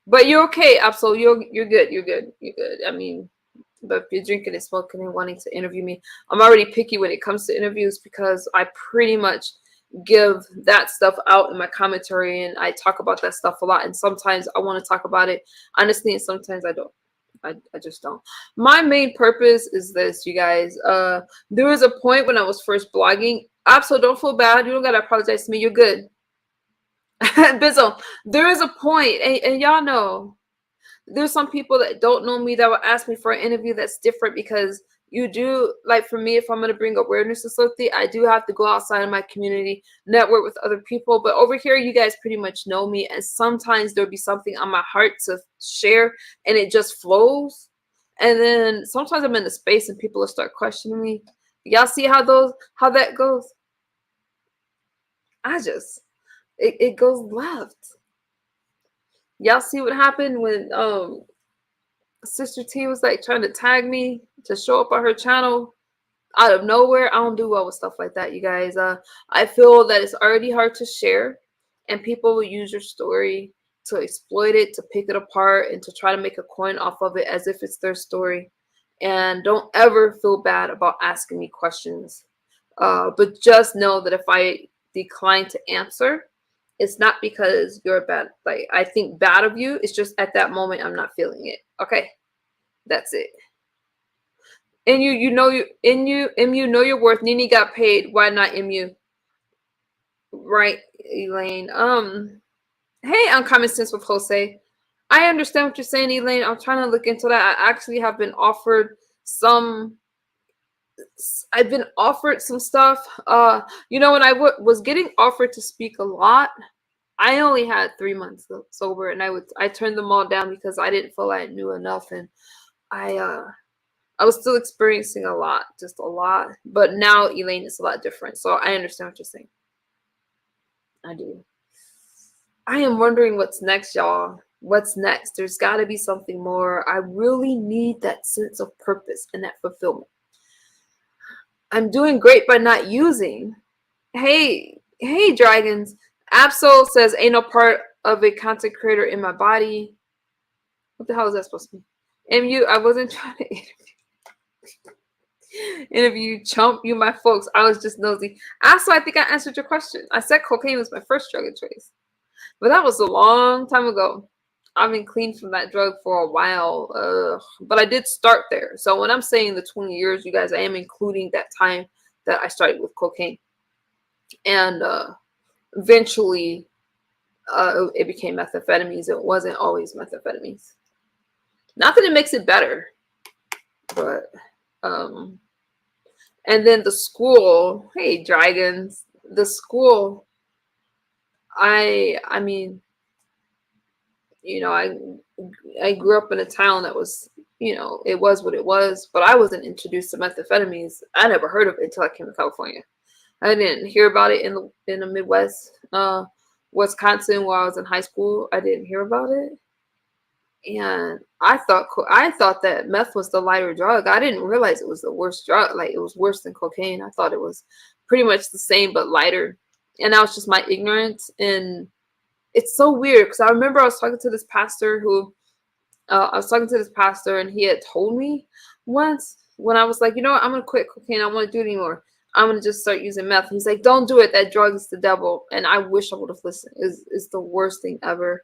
But you're okay, absolutely. You're good. You're good. You're good. I mean, but if you're drinking and smoking and wanting to interview me, I'm already picky when it comes to interviews because I pretty much give that stuff out in my commentary and I talk about that stuff a lot. And sometimes I want to talk about it honestly, and sometimes I don't. I just don't. My main purpose is this, you guys. There was a point when I was first blogging. Absolutely, don't feel bad. You don't gotta apologize to me. You're good. Bizzle, there is a point, and y'all know there's some people that don't know me that will ask me for an interview that's different because you do like for me if I'm going to bring awareness to something I do have to go outside of my community, network with other people. But over here you guys pretty much know me, and sometimes there'll be something on my heart to share and it just flows, and then sometimes I'm in the space and people will start questioning me. Y'all see how that goes? It goes left. Y'all see what happened when Sister T was like trying to tag me to show up on her channel out of nowhere? I don't do well with stuff like that, you guys. I feel that it's already hard to share, and people will use your story to exploit it, to pick it apart, and to try to make a coin off of it as if it's their story. And don't ever feel bad about asking me questions. But just know that if I decline to answer, it's not because you're bad. Like I think bad of you. It's just at that moment I'm not feeling it. Okay, that's it. And you know your worth. Nini got paid. Why not MU? Right, Elaine. Hey, Uncommon Sense with Jose. I understand what you're saying, Elaine. I'm trying to look into that. I actually have been offered some I've been offered some stuff. You know, when I was getting offered to speak a lot, I only had 3 months sober, and I turned them all down because I didn't feel I knew enough, and I I was still experiencing a lot, just a lot. But now, Elaine, it's a lot different. So I understand what you're saying. I do. I am wondering what's next, y'all. What's next? There's got to be something more. I really need that sense of purpose and that fulfillment. I'm doing great by not using. Hey, dragons. Absol says, ain't no part of a content creator in my body. What the hell is that supposed to be? MU, I wasn't trying to interview chump you my folks. I was just nosy. Also, I think I answered your question. I said cocaine was my first drug of choice, but that was a long time ago. I've been clean from that drug for a while, but I did start there. So when I'm saying the 20 years, you guys, I am including that time that I started with cocaine, and eventually it became methamphetamines. It wasn't always methamphetamines. Not that it makes it better, but and then the school, hey dragons, the school, I mean, you know, I grew up in a town that was, you know, it was what it was, but I wasn't introduced to methamphetamines. I never heard of it until I came to California. I didn't hear about it in the Midwest, Wisconsin, while I was in high school. I didn't hear about it. And I thought that meth was the lighter drug. I didn't realize it was the worst drug. Like, it was worse than cocaine. I thought it was pretty much the same but lighter. And that was just my ignorance. And it's so weird because I remember I was talking to this pastor and he had told me once when I was like, you know what, I'm gonna quit cocaine. I don't want to do it anymore. I'm gonna just start using meth. He's like, don't do it. That drug is the devil. And I wish I would have listened. It's the worst thing ever.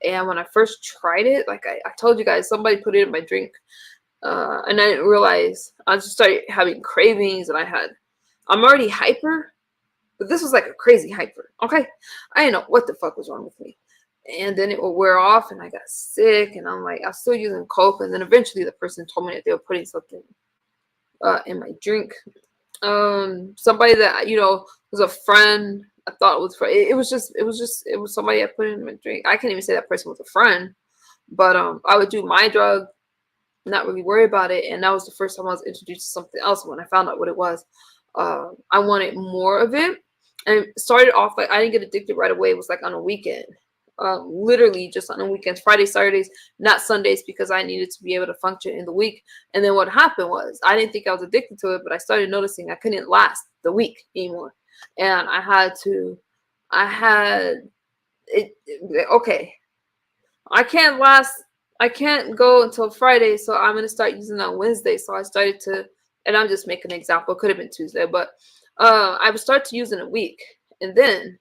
And when I first tried it, like I told you guys, somebody put it in my drink. And I didn't realize. I just started having cravings, and I'm already hyper, but this was like a crazy hyper. Okay. I didn't know what the fuck was wrong with me. And then it would wear off, and I got sick, and I'm like, I was still using Coke. And then eventually the person told me that they were putting something in my drink. Somebody that, you know, was a friend. I thought it was for it was somebody I put in my drink. I can't even say that person was a friend, but I would do my drug, not really worry about it. And that was the first time I was introduced to something else. When I found out what it was, I wanted more of it, and it started off like I didn't get addicted right away. It was like on a weekend, literally just on the weekends, Fridays, Saturdays, not Sundays, because I needed to be able to function in the week. And then what happened was I didn't think I was addicted to it, but I started noticing I couldn't last the week anymore. And I had it. Okay, I can't go until Friday, so I'm going to start using on Wednesday. So I started to, and I'm just making an example. It could have been Tuesday, but I would start to use in a week. And then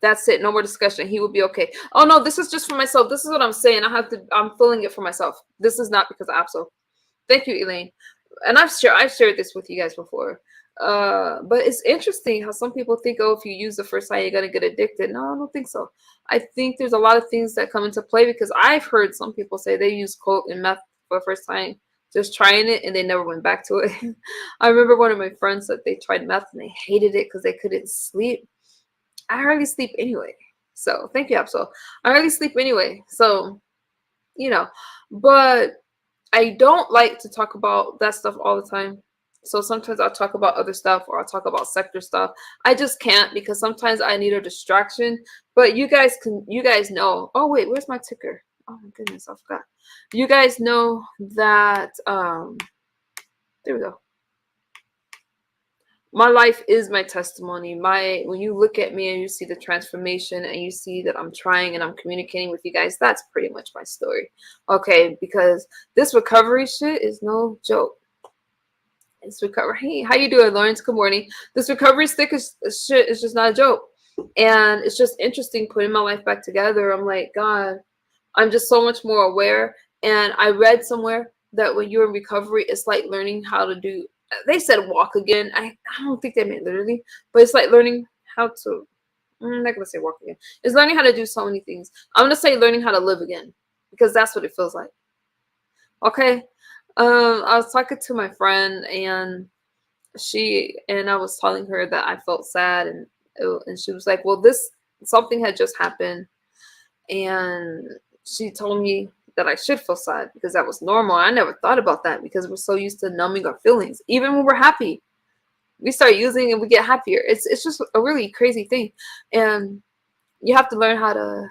that's it. No more discussion. He will be okay. Oh no, this is just for myself. This is what I'm saying. I'm feeling it for myself. This is not because of Absol. Thank you, Elaine. And I've shared this with you guys before. But it's interesting how some people think, oh, if you use the first time, you're gonna get addicted. No, I don't think so. I think there's a lot of things that come into play, because I've heard some people say they use Coke and meth for the first time, just trying it, and they never went back to it. I remember one of my friends said they tried meth and they hated it because they couldn't sleep. I hardly sleep anyway. So thank you, Absol. I hardly sleep anyway. So, you know, but I don't like to talk about that stuff all the time. So sometimes I'll talk about other stuff, or I'll talk about sector stuff. I just can't, because sometimes I need a distraction. But you guys know. Oh wait, where's my ticker? Oh my goodness, I forgot. You guys know that there we go. My life is my testimony. When you look at me and you see the transformation, and you see that I'm trying and I'm communicating with you guys, that's pretty much my story. Okay, because this recovery shit is no joke. It's recovery. Hey, how you doing, Lawrence? Good morning. This recovery shit is just not a joke. And it's just interesting putting my life back together. I'm like, God, I'm just so much more aware. And I read somewhere that when you're in recovery, it's like learning how to do, they said walk again. I don't think they meant literally, but it's like learning how to, I'm not going to say walk again. It's learning how to do so many things. I'm going to say learning how to live again, because that's what it feels like. Okay. I was talking to my friend, and I was telling her that I felt sad, and she was like, "Well, this something had just happened," and she told me that I should feel sad because that was normal. I never thought about that because we're so used to numbing our feelings. Even when we're happy, we start using and we get happier. It's just a really crazy thing, and you have to learn how to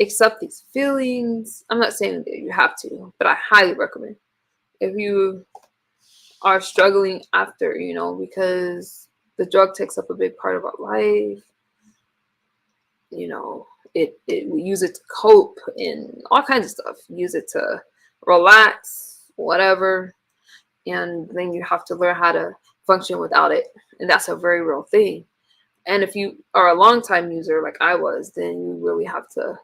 accept these feelings. I'm not saying that you have to, but I highly recommend if you are struggling after, because the drug takes up a big part of our life. You know, we use it to cope and all kinds of stuff. Use it to relax, whatever. And then you have to learn how to function without it. And that's a very real thing. And if you are a long time user like I was, then you really have to,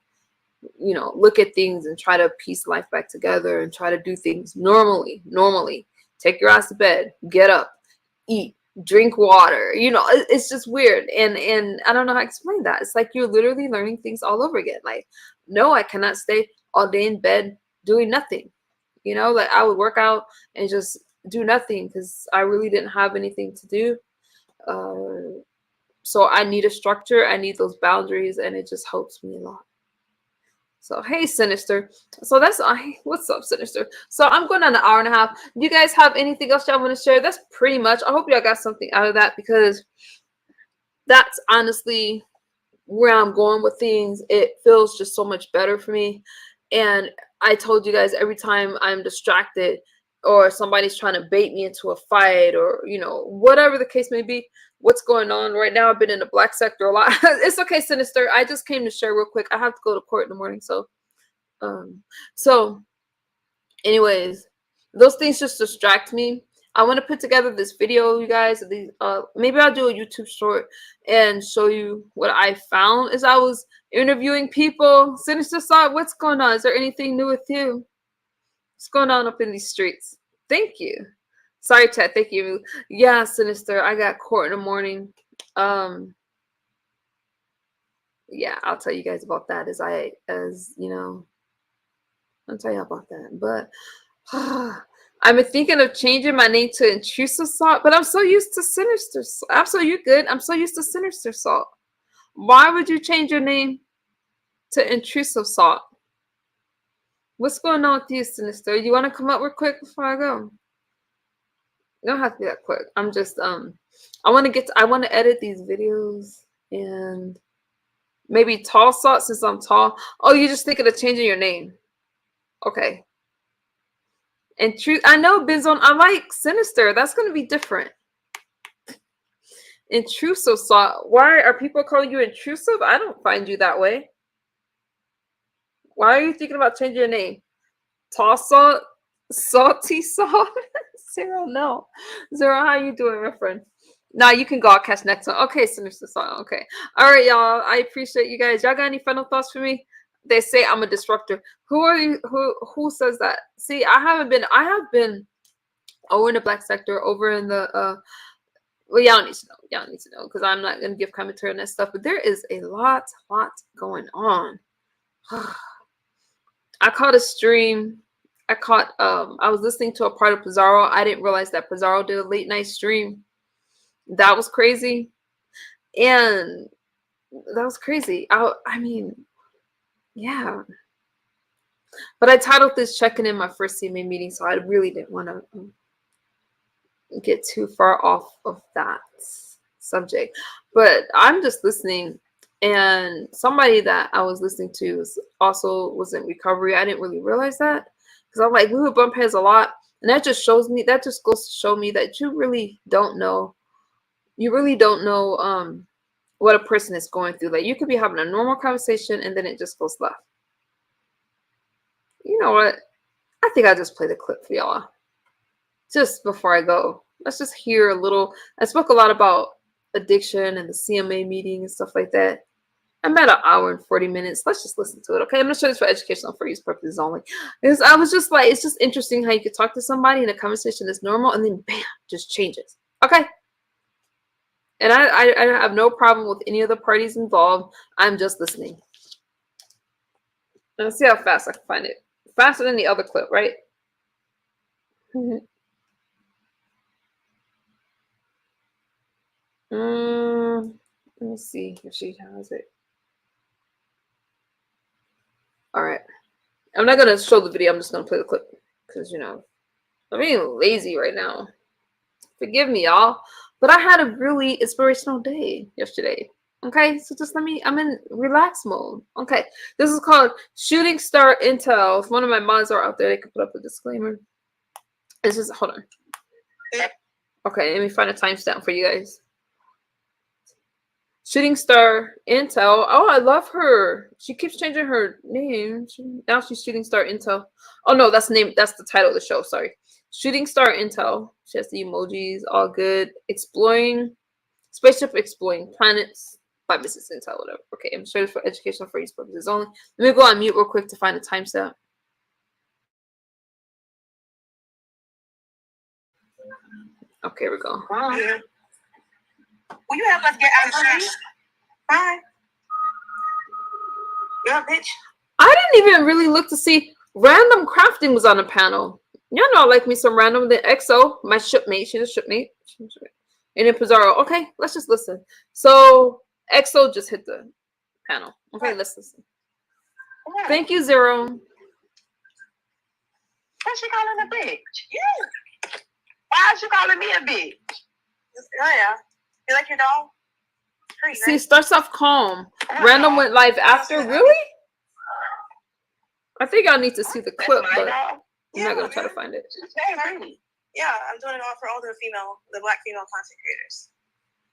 look at things and try to piece life back together and try to do things normally. Take your ass to bed, get up, eat, drink water. It's just weird. And I don't know how to explain that. It's like you're literally learning things all over again. Like, no, I cannot stay all day in bed doing nothing. Like I would work out and just do nothing because I really didn't have anything to do. So I need a structure. I need those boundaries, and it just helps me a lot. So, hey, Sinister. So what's up, Sinister? So I'm going on an hour and a half. Do you guys have anything else y'all want to share? That's pretty much. I hope y'all got something out of that because that's honestly where I'm going with things. It feels just so much better for me. And I told you guys, every time I'm distracted or somebody's trying to bait me into a fight or, whatever the case may be, what's going on right now. I've been in the black sector a lot. It's okay, Sinister. I just came to share real quick. I have to go to court in the morning. So anyways, those things just distract me. I want to put together this video, you guys. Maybe I'll do a YouTube short and show you what I found as I was interviewing people. Sinister Side, what's going on? Is there anything new with you? What's going on up in these streets? Thank you. Sorry, chat. Thank you. Yeah, Sinister. I got court in the morning. Yeah, I'll tell you guys about that I'll tell you about that. But I've been thinking of changing my name to Intrusive Salt, but I'm so used to Sinister Salt. Absolutely, you're good. I'm so used to Sinister Salt. Why would you change your name to Intrusive Salt? What's going on with you, Sinister? You want to come up real quick before I go? You don't have to be that quick. I'm just I want to edit these videos and maybe Tall Salt since I'm tall. Oh, you're just thinking of changing your name. Okay. And I know Benzone, I like Sinister. That's gonna be different. Intrusive Salt. Why are people calling you intrusive? I don't find you that way. Why are you thinking about changing your name? Tall Salt? Salty Salt? Zero, no. Zero, how you doing, my friend? Nah, you can go. I'll catch next one. Okay, Sinister Salt. Okay. All right, y'all. I appreciate you guys. Y'all got any final thoughts for me? They say I'm a disruptor. Who are you? Who says that? See, I have been over in the black sector, over in the well, y'all need to know. Y'all need to know because I'm not gonna give commentary on that stuff. But there is a lot going on. I caught a stream. I was listening to a part of Pizarro. I didn't realize that Pizarro did a late night stream. That was crazy. And that was crazy. I mean, yeah. But I titled this checking in my first CMA meeting, so I really didn't want to get too far off of that subject. But I'm just listening, and somebody that I was listening to was in recovery. I didn't really realize that because I'm like, we would bump heads a lot, and that just goes to show me that you really don't know. You really don't know what a person is going through. Like you could be having a normal conversation, and then it just goes left. You know what? I think I'll just play the clip for y'all. Just before I go, let's just hear a little. I spoke a lot about addiction and the CMA meeting and stuff like that. I'm at an hour and 40 minutes. Let's just listen to it, okay? I'm going to show this for educational for use purposes only. Because I was just like, it's just interesting how you could talk to somebody and a conversation is normal and then bam, just changes. Okay? And I have no problem with any of the parties involved. I'm just listening. Let's see how fast I can find it. Faster than the other clip, right? Mhm. Let me see if she has it. All right. I'm not gonna show the video. I'm just gonna play the clip because I'm being lazy right now. Forgive me, y'all. But I had a really inspirational day yesterday. Okay, so just I'm in relax mode. Okay, this is called Shooting Star Intel. If one of my mods are out there, they can put up a disclaimer. This is, hold on. Okay, let me find a timestamp for you guys. Shooting Star Intel. Oh, I love her. She keeps changing her name. Now she's Shooting Star Intel. Oh no, that's the name. That's the title of the show. Sorry. Shooting Star Intel. She has the emojis. All good. Exploring. Spaceship exploring planets by Mrs. Intel. Whatever. Okay, I'm sure it's for educational for use purposes only. Let me go on mute real quick to find a timestamp. Okay, here we go. Yeah. Will you help us get out of the street? Bye. Yeah, bitch. I didn't even really look to see random crafting was on the panel. Y'all know I like me some random. The EXO, my shipmate, she's a shipmate. And then Pizarro. Okay, let's just listen. So EXO just hit the panel. Okay, let's listen. Yeah. Thank you, Zero. What's she calling a bitch? Yeah. Why is she calling me a bitch? Oh yeah. You like your dog? Pretty, See, right? starts off calm. Random went live after. Really? I think y'all need to see the clip, but I'm not gonna try to find it. Yeah, I'm doing it all for all the black female content creators.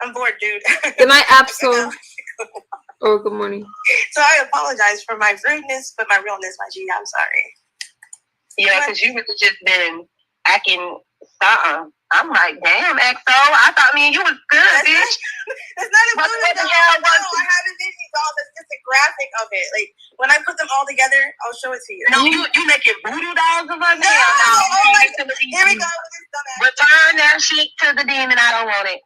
I'm bored, dude. Good night, Absol. Oh, good morning. So I apologize for my rudeness, but my realness, my G. I'm sorry. Yeah, because you would have just been acting something. I'm like, damn, XO. I thought me and you was good, bitch. It's not a good dog. No, I haven't Disney dolls. It's just a graphic of it. Like, when I put them all together, I'll show it to you. No, you making voodoo dolls of us? No. Here we go with this dumbass. Return that shit to the demon. I don't want it.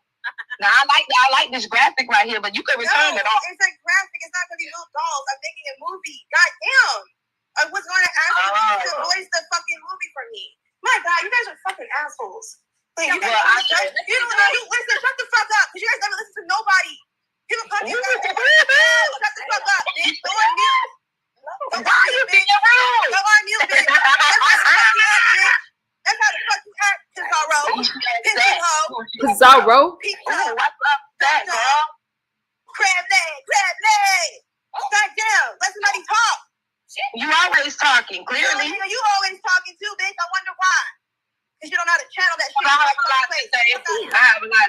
Now, I like this graphic right here, but you can return it all. It's a graphic. It's not going to be little dolls. I'm making a movie. God damn. I was going to ask you to voice the fucking movie for me. My God, you guys are fucking assholes. Like, you guys shut the fuck up, because you guys never listen to nobody. People come here, shut the fuck up, bitch. Go on mute. Why are you being rude? Go on mute, bitch. That's how the fuck you act, Pizarro. Pizarro? What's up, that girl? Crab leg. God damn, let somebody talk. You always talking, clearly. You always talking too, bitch. I wonder why. Because you don't know how to channel that shit. I have a lot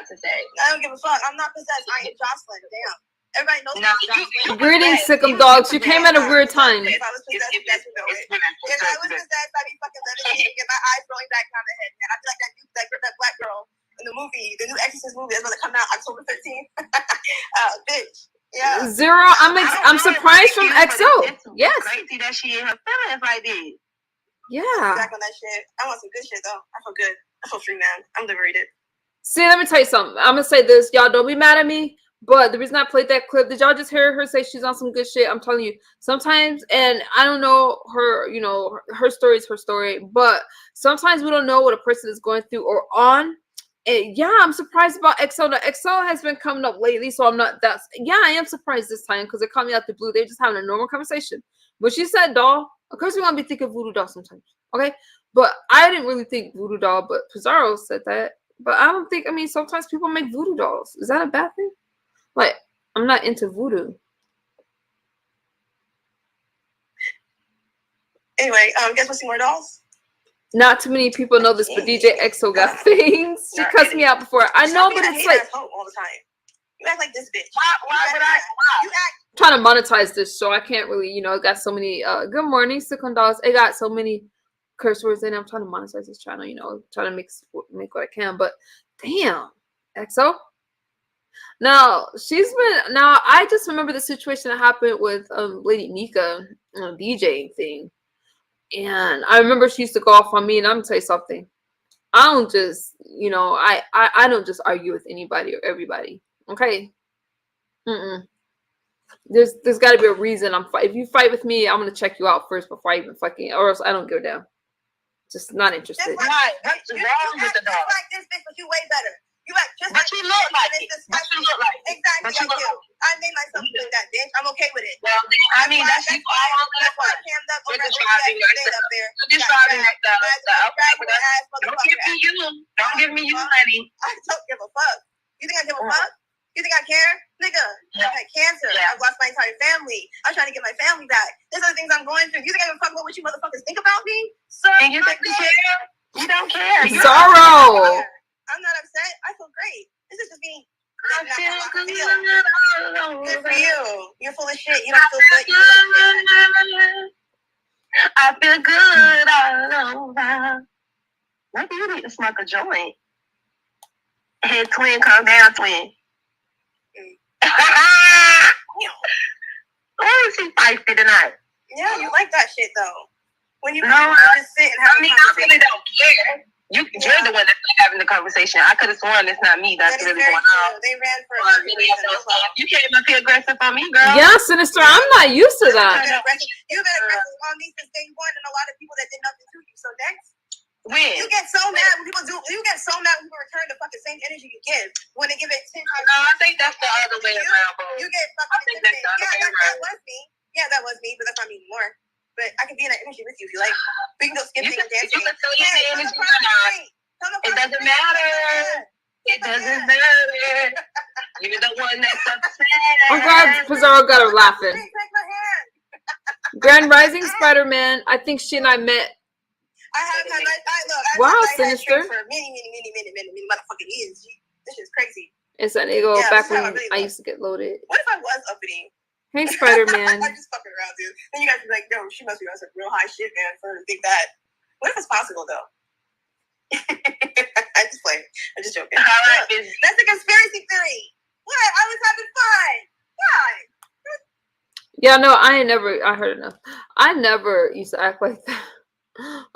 to say. I don't give a fuck. I'm not possessed. I am Jocelyn. Damn. Everybody knows me. Greetings, Sickum dogs. You came at a weird time. If I was possessed, that's you know it. If I was possessed, I'd be fucking levitating and get my eyes rolling back down the head, man. I feel like that black girl in the movie, the new Exorcist movie that's going to come out October 13th. Bitch. Yeah. Zero. I'm surprised from EXO. Yes. Crazy that she in her feelings like this. Yeah. Back on that shit. I want some good shit though. I feel good. I feel free, man. I'm liberated. See, let me tell you something. I'm gonna say this, y'all. Don't be mad at me. But the reason I played that clip, did y'all just hear her say she's on some good shit? I'm telling you, sometimes, and I don't know her, her story is her story, but sometimes we don't know what a person is going through or on. And yeah, I'm surprised about EXO. The EXO has been coming up lately, so I'm not that. Yeah, I am surprised this time because it caught me out the blue. They're just having a normal conversation. But she said doll. Of course, we want to be thinking voodoo doll sometimes, okay? But I didn't really think voodoo doll, but Pizarro said that. But I don't think, sometimes people make voodoo dolls. Is that a bad thing? Like, I'm not into voodoo. Anyway, guess want to see more dolls? Not too many people know this, but DJ EXO got things. She cussed me out before. I know, but it's like all the time. You act like this bitch. Why would I? You act. I'm trying to monetize this show. I can't really, it got so many. Good morning, Silicon Dolls. It got so many curse words in it. I'm trying to monetize this channel. Trying to make what I can. But damn, EXO. Now I just remember the situation that happened with Lady Mika DJ thing. And I remember she used to go off on me, and I'm gonna tell you something. I don't just, I don't just argue with anybody or everybody. Okay. There's got to be a reason I'm fight. If you fight with me, I'm gonna check you out first before I even or else I don't go down. Just not interested. Right. What's wrong with the dog? Just like this bitch, but you way better. You act just But like you look like it. But you look like it. Exactly But you like look you. like I made myself look that bitch. I'm okay with it. Well, I mean, that's you all over the That's why I place. cammed up You're over describing stayed up there. You're describing like the ass don't give me you. Don't give me you, honey. I don't give a fuck. You think I give a fuck? You think I care? Nigga, I had cancer. Yeah. I've lost my entire family. I'm trying to get my family back. There's other things I'm going through. You think I give a fuck about what you motherfuckers think about me? So And you think we care? You don't care. Sorrow. I'm not upset. I feel great. This is just me. I feel good. Good for you. You're full of shit. You don't feel good. You feel like shit. I feel good all over. Maybe you need to smoke a joint. Hey, twin, calm down, twin. Oh, she feisty tonight. Yeah, you like that shit though. When you No, just sit and have I mean, I really don't care. You're the one that's having the conversation. I could have sworn it's not me that's really going on. They ran for You came up here aggressive on me, girl. Yeah, Sinister. I'm not used to that. You've been aggressive on me since day one, and a lot of people that did nothing to you. So next, When? you get so mad when people do. You get so mad when people return the fucking same energy you give when they give it 10 times. No, I think that's the other way around, bro. You get fucking. I think that's the other way around. That was me. Yeah, that was me, but that's not me anymore. But I can be in that energy with you if you like. We can go skipping and dancing. You can tell your energy or not. It doesn't matter. It doesn't matter. You're the one that's upset. I'm glad Pizarro got her laughing. Grand Rising Spider-Man. I think she and I met. I have had Wow, I've had Sinister. for many motherfucking years. This is crazy. In San Diego, Yeah, back that's how when I really I was. used to get loaded. What if I was uppity? Hey, Spider-Man. I'm just fucking around, dude. Then you guys be like, no, she must be on some real high shit, man, for her to think that. What if it's possible, though? I just play. I'm just joking. That's a conspiracy theory. What? I was having fun. Why? Yeah, no, I heard enough. I never used to act like that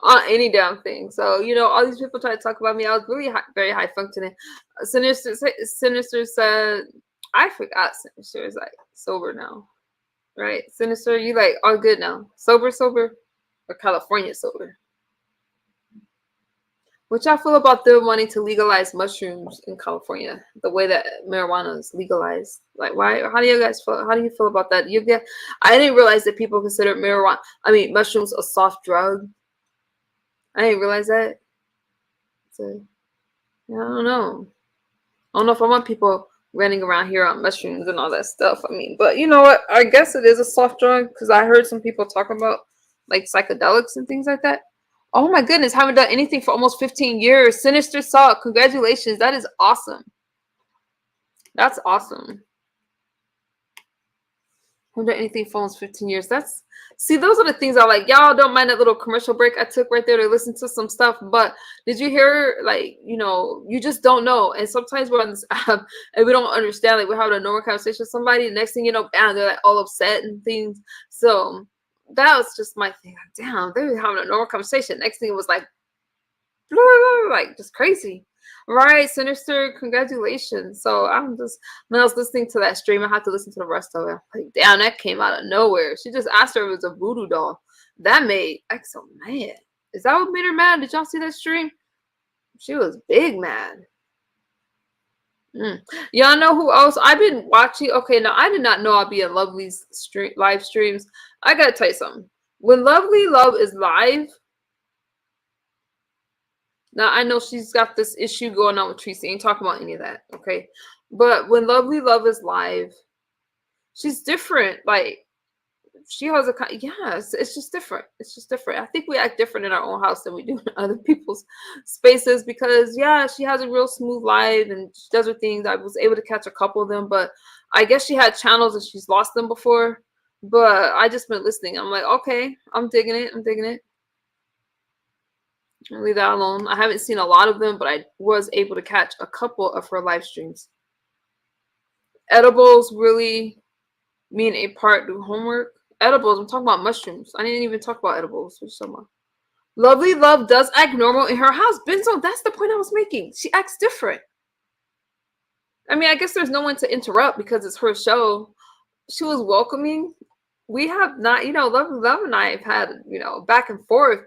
on any damn thing. So, all these people try to talk about me. I was really very high functioning. Sinister said, I forgot Sinister is like sober now. Right? Sinister, you like all good now. Sober, or California sober? What y'all feel about them wanting to legalize mushrooms in California, the way that marijuana is legalized? Like, why? How do you guys feel? How do you feel about that? I didn't realize that people consider mushrooms a soft drug. I didn't realize that. So, yeah, I don't know. I don't know if I want people running around here on mushrooms and all that stuff. But you know what? I guess it is a soft drug because I heard some people talk about like psychedelics and things like that. Oh my goodness, haven't done anything for almost 15 years. Sinister Salt, congratulations. That is awesome. That's awesome. Haven't done anything for almost 15 years. See, those are the things I like. Y'all don't mind that little commercial break I took right there to listen to some stuff. But did you hear, you just don't know. And sometimes we're on this app and we don't understand. Like, we're having a normal conversation with somebody. The next thing you know, bam, they're like all upset and things. So that was just my thing. Like, damn, they were having a normal conversation. Next thing it was like, blah, blah, blah, like just crazy. Right, Sinister, congratulations. So when I was listening to that stream, I had to listen to the rest of it. Like, damn, that came out of nowhere. She just asked her if it was a voodoo doll. That made Exo mad. Is that what made her mad? Did y'all see that stream? She was big mad. Y'all know who else I've been watching? Okay, now I did not know I'd be in Lovely's live streams. I gotta tell you something. When Lovely Love is live, now I know she's got this issue going on with Tracy. Ain't talking about any of that, okay? But when Lovely Love is live, she's different. Like, she has it's just different. It's just different. I think we act different in our own house than we do in other people's spaces because, she has a real smooth live and she does her things. I was able to catch a couple of them, but I guess she had channels and she's lost them before. But I just been listening. I'm like, okay, I'm digging it. I'll leave that alone. I haven't seen a lot of them, but I was able to catch a couple of her live streams. Edibles really mean a part do homework. Edibles, I'm talking about mushrooms. I didn't even talk about edibles. What you talking about? Lovely Love does act normal in her house. Benzo, that's the point I was making. She acts different. I guess there's no one to interrupt because it's her show. She was welcoming. We have not, Lovely Love and I have had, back and forth.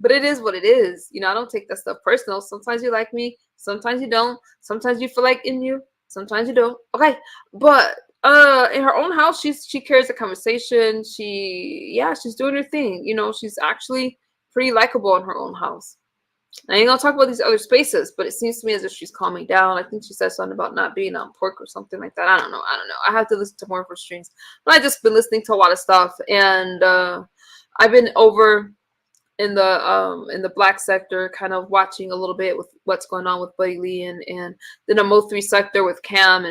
But it is what it is. You know, I don't take that stuff personal. Sometimes you like me, sometimes you don't. Sometimes you feel like in you, sometimes you don't. Okay. But in her own house, she carries the conversation. She's doing her thing. You know, she's actually pretty likable in her own house. I ain't gonna talk about these other spaces, but it seems to me as if she's calming down. I think she said something about not being on pork or something like that. I don't know. I have to listen to more of her streams. But I just been listening to a lot of stuff, and I've been over in the black sector, kind of watching a little bit with what's going on with Buddy Lee, and then the Mo3 sector with Cam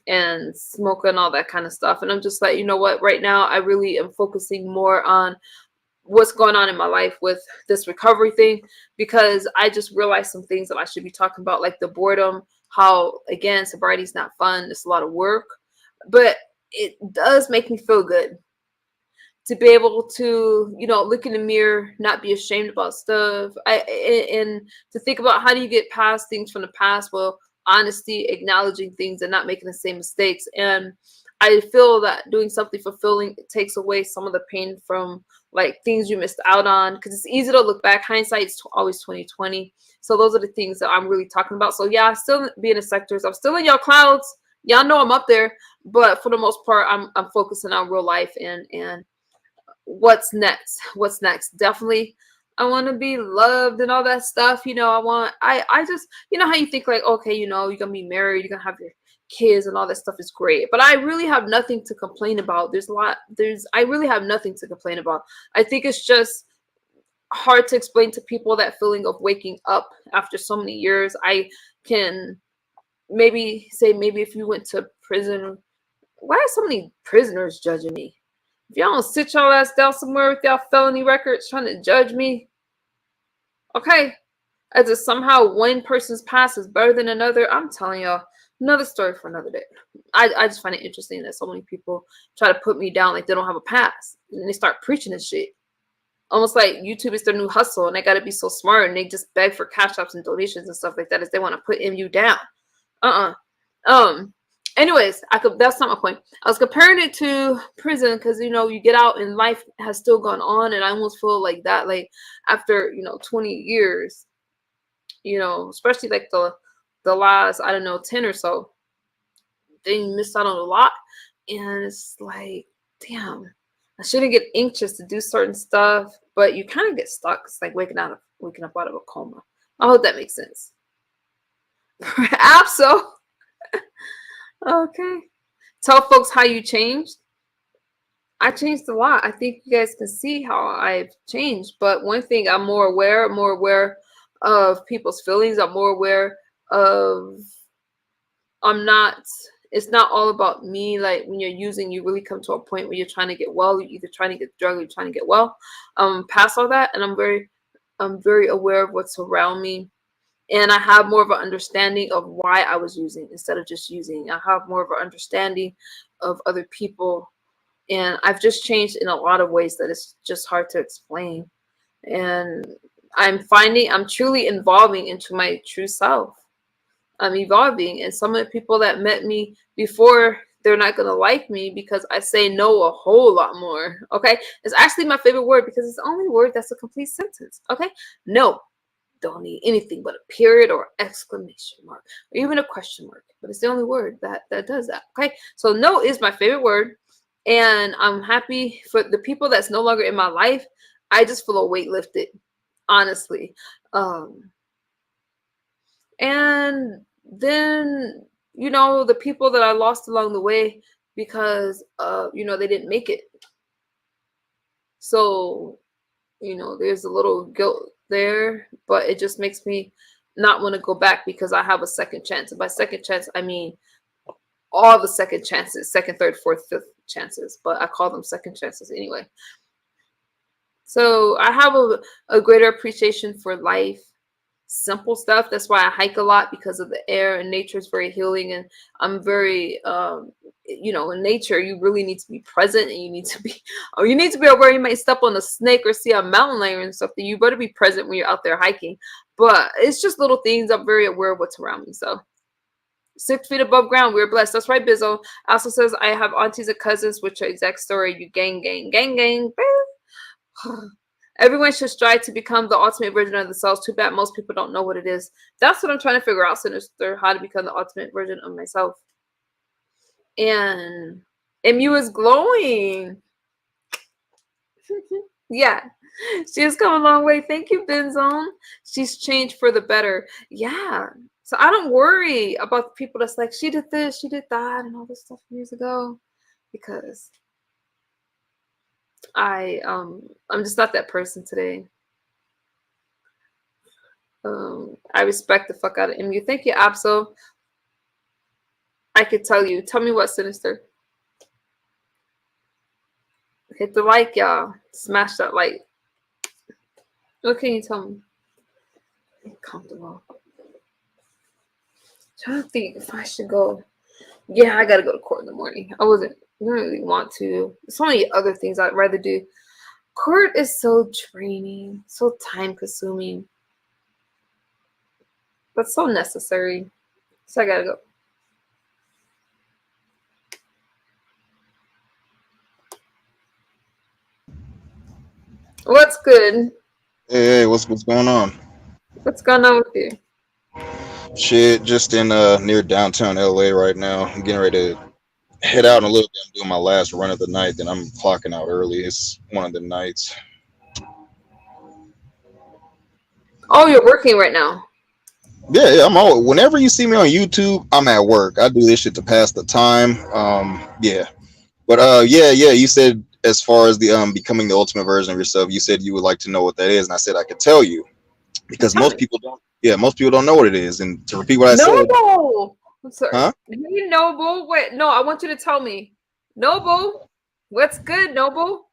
and Smoke and all that kind of stuff. And I'm just like, you know what? Right now, I really am focusing more on what's going on in my life with this recovery thing, because I just realized some things that I should be talking about, like the boredom, how, again, sobriety is not fun. It's a lot of work, but it does make me feel good to be able to, you know, look in the mirror, not be ashamed about stuff. And to think about how do you get past things from the past? Well, honesty, acknowledging things and not making the same mistakes. And I feel that doing something fulfilling takes away some of the pain from like things you missed out on, because it's easy to look back. Hindsight is always 2020. So those are the things that I'm really talking about. So yeah, I still be in the sectors. I'm still in y'all clouds. Y'all know I'm up there, but for the most part, I'm focusing on real life and what's next. Definitely, I want to be loved and all that stuff. You know, I just, you know how you think like, okay, you know, you're gonna be married, you're gonna have your kids and all that stuff is great, but I really have nothing to complain about. I really have nothing to complain about. I think it's just hard to explain to people that feeling of waking up after so many years. I can maybe say, maybe if you went to prison, why are so many prisoners judging me? If y'all don't sit y'all ass down somewhere with y'all felony records trying to judge me, okay, as if somehow one person's past is better than another, I'm telling y'all, another story for another day. I just find it interesting that so many people try to put me down like they don't have a past, and they start preaching this shit. Almost like YouTube is their new hustle, and they got to be so smart, and they just beg for cash apps and donations and stuff like that as they want to put MU down. Anyways, that's not my point. I was comparing it to prison because, you know, you get out and life has still gone on, and I almost feel like that, like after, you know, 20 years, you know, especially like the last, I don't know, 10 or so, then you missed out on a lot. And it's like, damn, I shouldn't get anxious to do certain stuff, but you kind of get stuck. It's like waking up out of a coma. I hope that makes sense. Perhaps so. Okay. Tell folks how you changed. I changed a lot. I think you guys can see how I've changed. But one thing, I'm more aware of people's feelings. I'm more aware of, it's not all about me. Like when you're using, you really come to a point where you're trying to get well. You're either trying to get drug or you're trying to get well. Past all that, and I'm very aware of what's around me. And I have more of an understanding of why I was using instead of just using. I have more of an understanding of other people. And I've just changed in a lot of ways that it's just hard to explain. And I'm truly evolving into my true self. I'm evolving. And some of the people that met me before, they're not going to like me because I say no a whole lot more. Okay. It's actually my favorite word because it's the only word that's a complete sentence. Okay. No. Don't need anything but a period or exclamation mark or even a question mark, but it's the only word that does that. Okay, so no is my favorite word, and I'm happy for the people that's no longer in my life. I just feel a weight lifted, honestly. And then, you know, the people that I lost along the way because you know, they didn't make it. So, you know, there's a little guilt there, but it just makes me not want to go back because I have a second chance. And by second chance, I mean all the second chances, second, third, fourth, fifth chances, but I call them second chances anyway. So I have a greater appreciation for life, simple stuff. That's why I hike a lot, because of the air, and nature is very healing. And I'm very, you know, in nature, you really need to be present, and you need to be aware. You might step on a snake or see a mountain lion and stuff. You better be present when you're out there hiking. But it's just little things. I'm very aware of what's around me. So 6 feet above ground, we're blessed. That's right, Bizzo. Also says, I have aunties and cousins, which are exact story. You gang. Everyone should strive to become the ultimate version of themselves. Too bad most people don't know what it is. That's what I'm trying to figure out, Sinister, how to become the ultimate version of myself. And MU is glowing. Yeah. She has come a long way. Thank you, Benzone. She's changed for the better. Yeah. So I don't worry about the people that's like, she did this, she did that, and all this stuff years ago. Because I'm just not that person today. I respect the fuck out of MU. Thank you, Absol. I could tell you. Tell me what, Sinister. Hit the like, y'all. Smash that like. What can you tell me? Comfortable. Trying to think if I should go. Yeah, I gotta go to court in the morning. I don't really want to. There's so many other things I'd rather do. Court is so draining, so time consuming, but so necessary. So I gotta go. What's good? Hey, what's going on? What's going on with you? Shit, just in near downtown LA right now. I'm getting ready to head out in a little bit. I'm doing my last run of the night, then I'm clocking out early. It's one of the nights. Oh, you're working right now. Yeah, I'm all. Whenever you see me on YouTube, I'm at work. I do this shit to pass the time. Yeah, but yeah. You said as far as the becoming the ultimate version of yourself, you said you would like to know what that is, and I said I could tell you because most people don't. Yeah, most people don't know what it is. And to repeat what I said, Noble. I'm sorry. huh? Hey, Noble. Wait, no, I want you to tell me. Noble, what's good, Noble?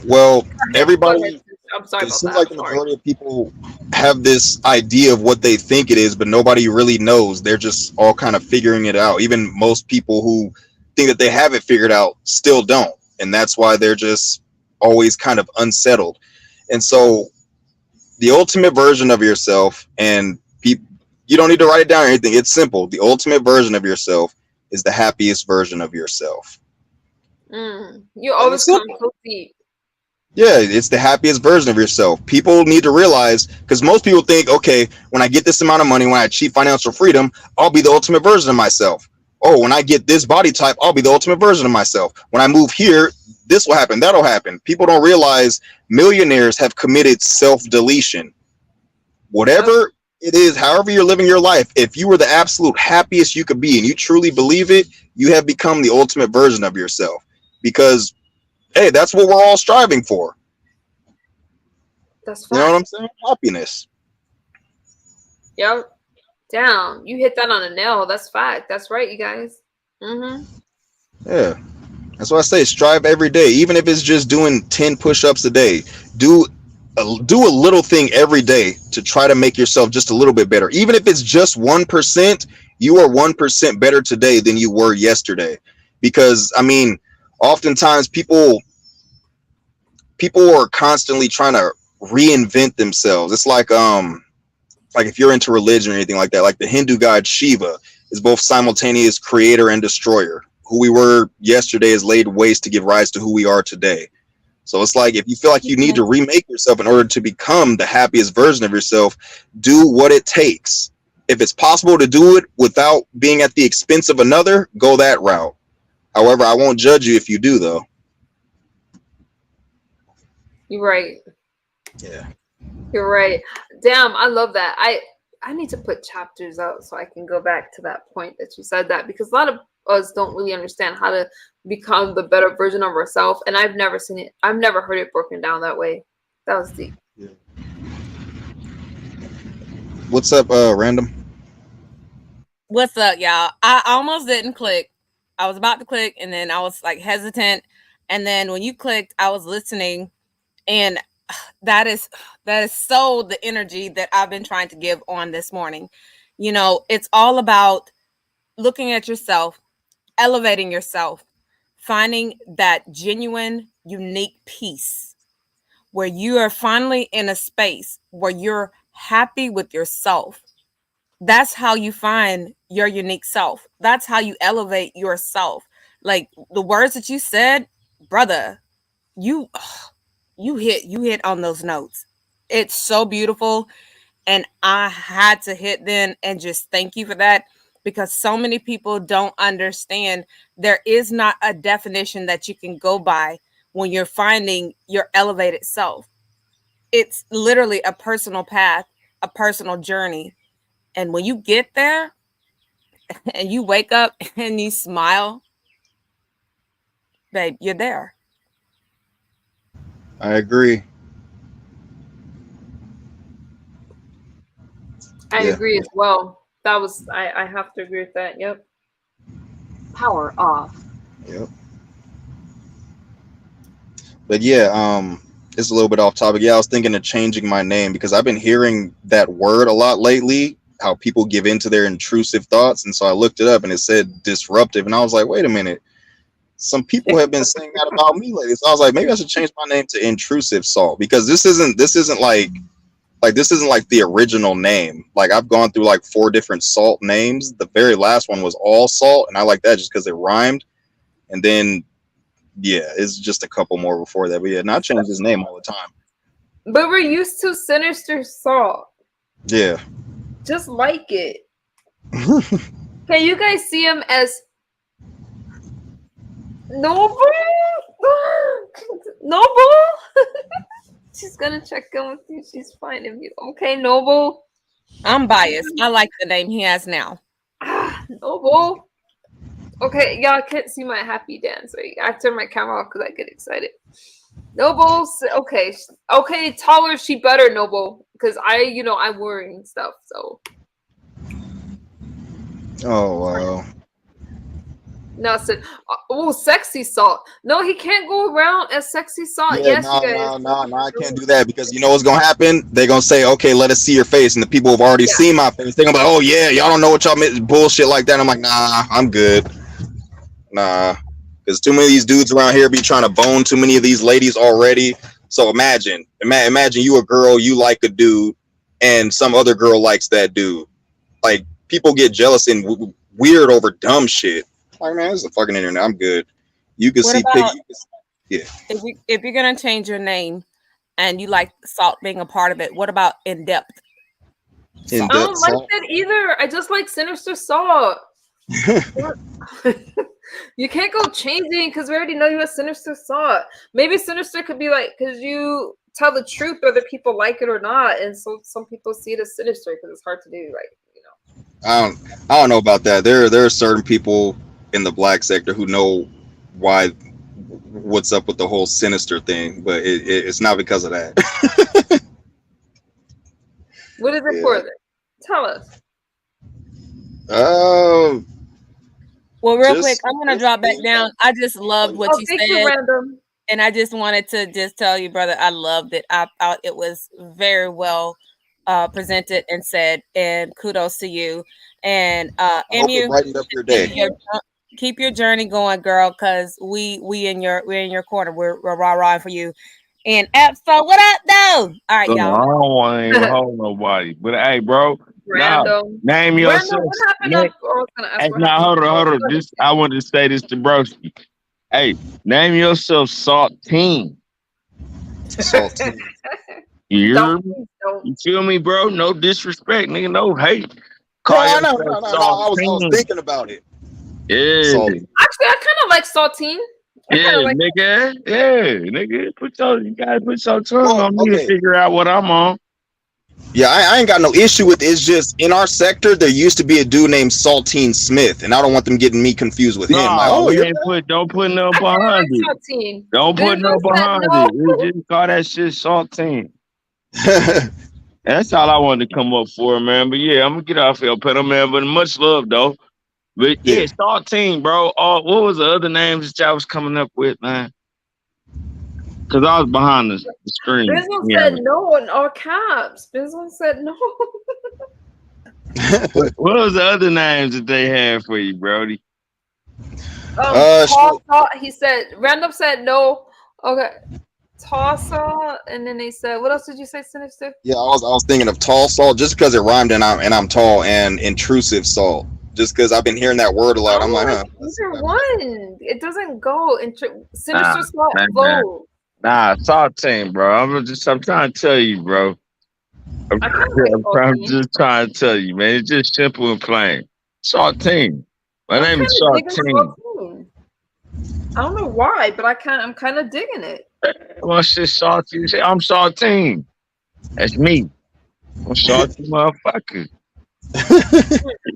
Well, everybody. I'm sorry It about seems that. like the majority of people have this idea of what they think it is, but nobody really knows. They're just all kind of figuring it out. Even most people who think that they have it figured out still don't. And that's why they're just always kind of unsettled. And so the ultimate version of yourself, and you don't need to write it down or anything. It's simple. The ultimate version of yourself is the happiest version of yourself. You always come so deep. Yeah, it's the happiest version of yourself. People need to realize, because most people think, okay, when I get this amount of money, when I achieve financial freedom, I'll be the ultimate version of myself. Oh, when I get this body type, I'll be the ultimate version of myself. When I move here, this will happen, that'll happen. People don't realize millionaires have committed self-deletion. Whatever it is, however you're living your life, if you were the absolute happiest you could be and you truly believe it, you have become the ultimate version of yourself. Because hey, that's what we're all striving for. That's fine. You know what I'm saying? Happiness. Yep. Damn, you hit that on a nail. That's fact. That's right, you guys. Yeah. That's why I say strive every day. Even if it's just doing 10 push-ups a day. Do a little thing every day to try to make yourself just a little bit better. Even if it's just 1%, you are 1% better today than you were yesterday. Because, I mean, oftentimes people are constantly trying to reinvent themselves. It's like if you're into religion or anything like that, like the Hindu god Shiva is both simultaneous creator and destroyer. Who we were yesterday is laid waste to give rise to who we are today. So it's like, if you feel like you need to remake yourself in order to become the happiest version of yourself, do what it takes. If it's possible to do it without being at the expense of another, go that route. However, I won't judge you if you do, though. You're right. Yeah. You're right. Damn, I love that. I need to put chapters out so I can go back to that point that you said that, because a lot of us don't really understand how to become the better version of ourselves, and I've never seen it. I've never heard it broken down that way. That was deep. Yeah. What's up, Random? What's up, y'all? I almost didn't click. I was about to click, and then I was like hesitant. And then when you clicked, I was listening, and that is so the energy that I've been trying to give on this morning. You know, it's all about looking at yourself, elevating yourself, finding that genuine, unique peace where you are finally in a space where you're happy with yourself. That's how you find your unique self. That's how you elevate yourself. Like the words that you said, brother, you you hit on those notes. It's so beautiful. And I had to hit then and just thank you for that, because so many people don't understand there is not a definition that you can go by when you're finding your elevated self. It's literally a personal path, a personal journey. And when you get there and you wake up and you smile, babe, you're there. I agree. I Yeah. agree as well. That was I have to agree with that. Yep. Power off. Yep. But yeah, it's a little bit off topic. Yeah, I was thinking of changing my name because I've been hearing that word a lot lately, how people give in to their intrusive thoughts. And so I looked it up and it said disruptive. And I was like, wait a minute. Some people have been saying that about me lately. So I was like, maybe I should change my name to Intrusive Salt, because this isn't like this isn't like the original name. Like I've gone through like 4 different salt names. The very last one was All Salt, and I like that just because it rhymed. And then yeah, it's just a couple more before that. But yeah, not change his name all the time. But we're used to Sinister Salt. Yeah. Just like it. Can you guys see him as Noble? Noble? She's gonna check in with you. She's finding you. Okay, Noble. I'm biased. I like the name he has now. Noble. Okay, y'all can't see my happy dance. I turn my camera off because I get excited. Noble. Okay. Taller, she better, Noble. Because I'm worrying stuff. So. Oh wow. No, Sexy Salt. No, he can't go around as Sexy Salt. Yeah, no, I can't do that, because you know what's gonna happen? They're gonna say, okay, let us see your face, and the people have already seen my face. They're gonna be like, oh yeah, y'all don't know what y'all meant, bullshit like that. And I'm like, nah, I'm good. Nah, because too many of these dudes around here be trying to bone too many of these ladies already. So imagine you a girl, you like a dude, and some other girl likes that dude. Like, people get jealous and weird over dumb shit. Like, man, this is the fucking internet. I'm good. You can see pictures. Yeah. If you're gonna change your name and you like salt being a part of it, what about in depth? I don't like that either. I just like Sinister Salt. You can't go changing because we already know you as Sinister Salt. Maybe Sinister could be like, because you tell the truth whether people like it or not, and so some people see it as sinister because it's hard to do. I don't know about that. There are certain people in the black sector who know what's up with the whole sinister thing, but it's not because of that. What is it for then? Tell us. Well, real quick, I'm gonna drop back down. I just loved what you said, random. And I just wanted to just tell you, brother, I loved it. It was very well presented and said, and kudos to you. And MU, brightened up your day. Keep your journey going, girl, because we're in your corner. We're rah-rah for you. And so what up, though? All right, y'all. I don't want to even hold nobody, but hey, bro, random. Name yourself. Random, what happened? Now hold on. I wanted to say this to Broski. Hey, name yourself Saltine. Saltine. You feel me, bro? No disrespect, nigga. No hate. No, I was thinking about it. Yeah. Saltine. Actually, I kind of like Saltine. Nigga. You gotta put your tongue on me to figure out what I'm on. Yeah, I ain't got no issue with it. It's just in our sector there used to be a dude named Saltine Smith, and I don't want them getting me confused with him. Don't put no behind it. Don't put no behind it. We just call that shit Saltine. That's all I wanted to come up for, man. But yeah, I'm gonna get off here, pedal, man. But much love though. But yeah, Saltine, bro. What was the other names that y'all was coming up with, man? Because I was behind the screen. Benzo said no in all caps. Benzo said no. What was the other names that they had for you, Brody? He said, Random said no. Okay. Tall, and then they said, what else did you say, Sinister? Yeah, I was thinking of tall salt just because it rhymed and I'm tall, and intrusive salt just because I've been hearing that word a lot. I'm like, either one. It doesn't go. Sinister salt goes. Nah, saltine, bro. I'm trying to tell you, bro. I'm, I kind of like I'm saltine. just trying to tell you, man. It's just simple and plain. Saltine. My I'm name kind is of digging Saltine. saltine. I don't know why, but I'm kind of digging it. Well, shit salty. You say I'm Saltine. That's me. I'm salty motherfucker.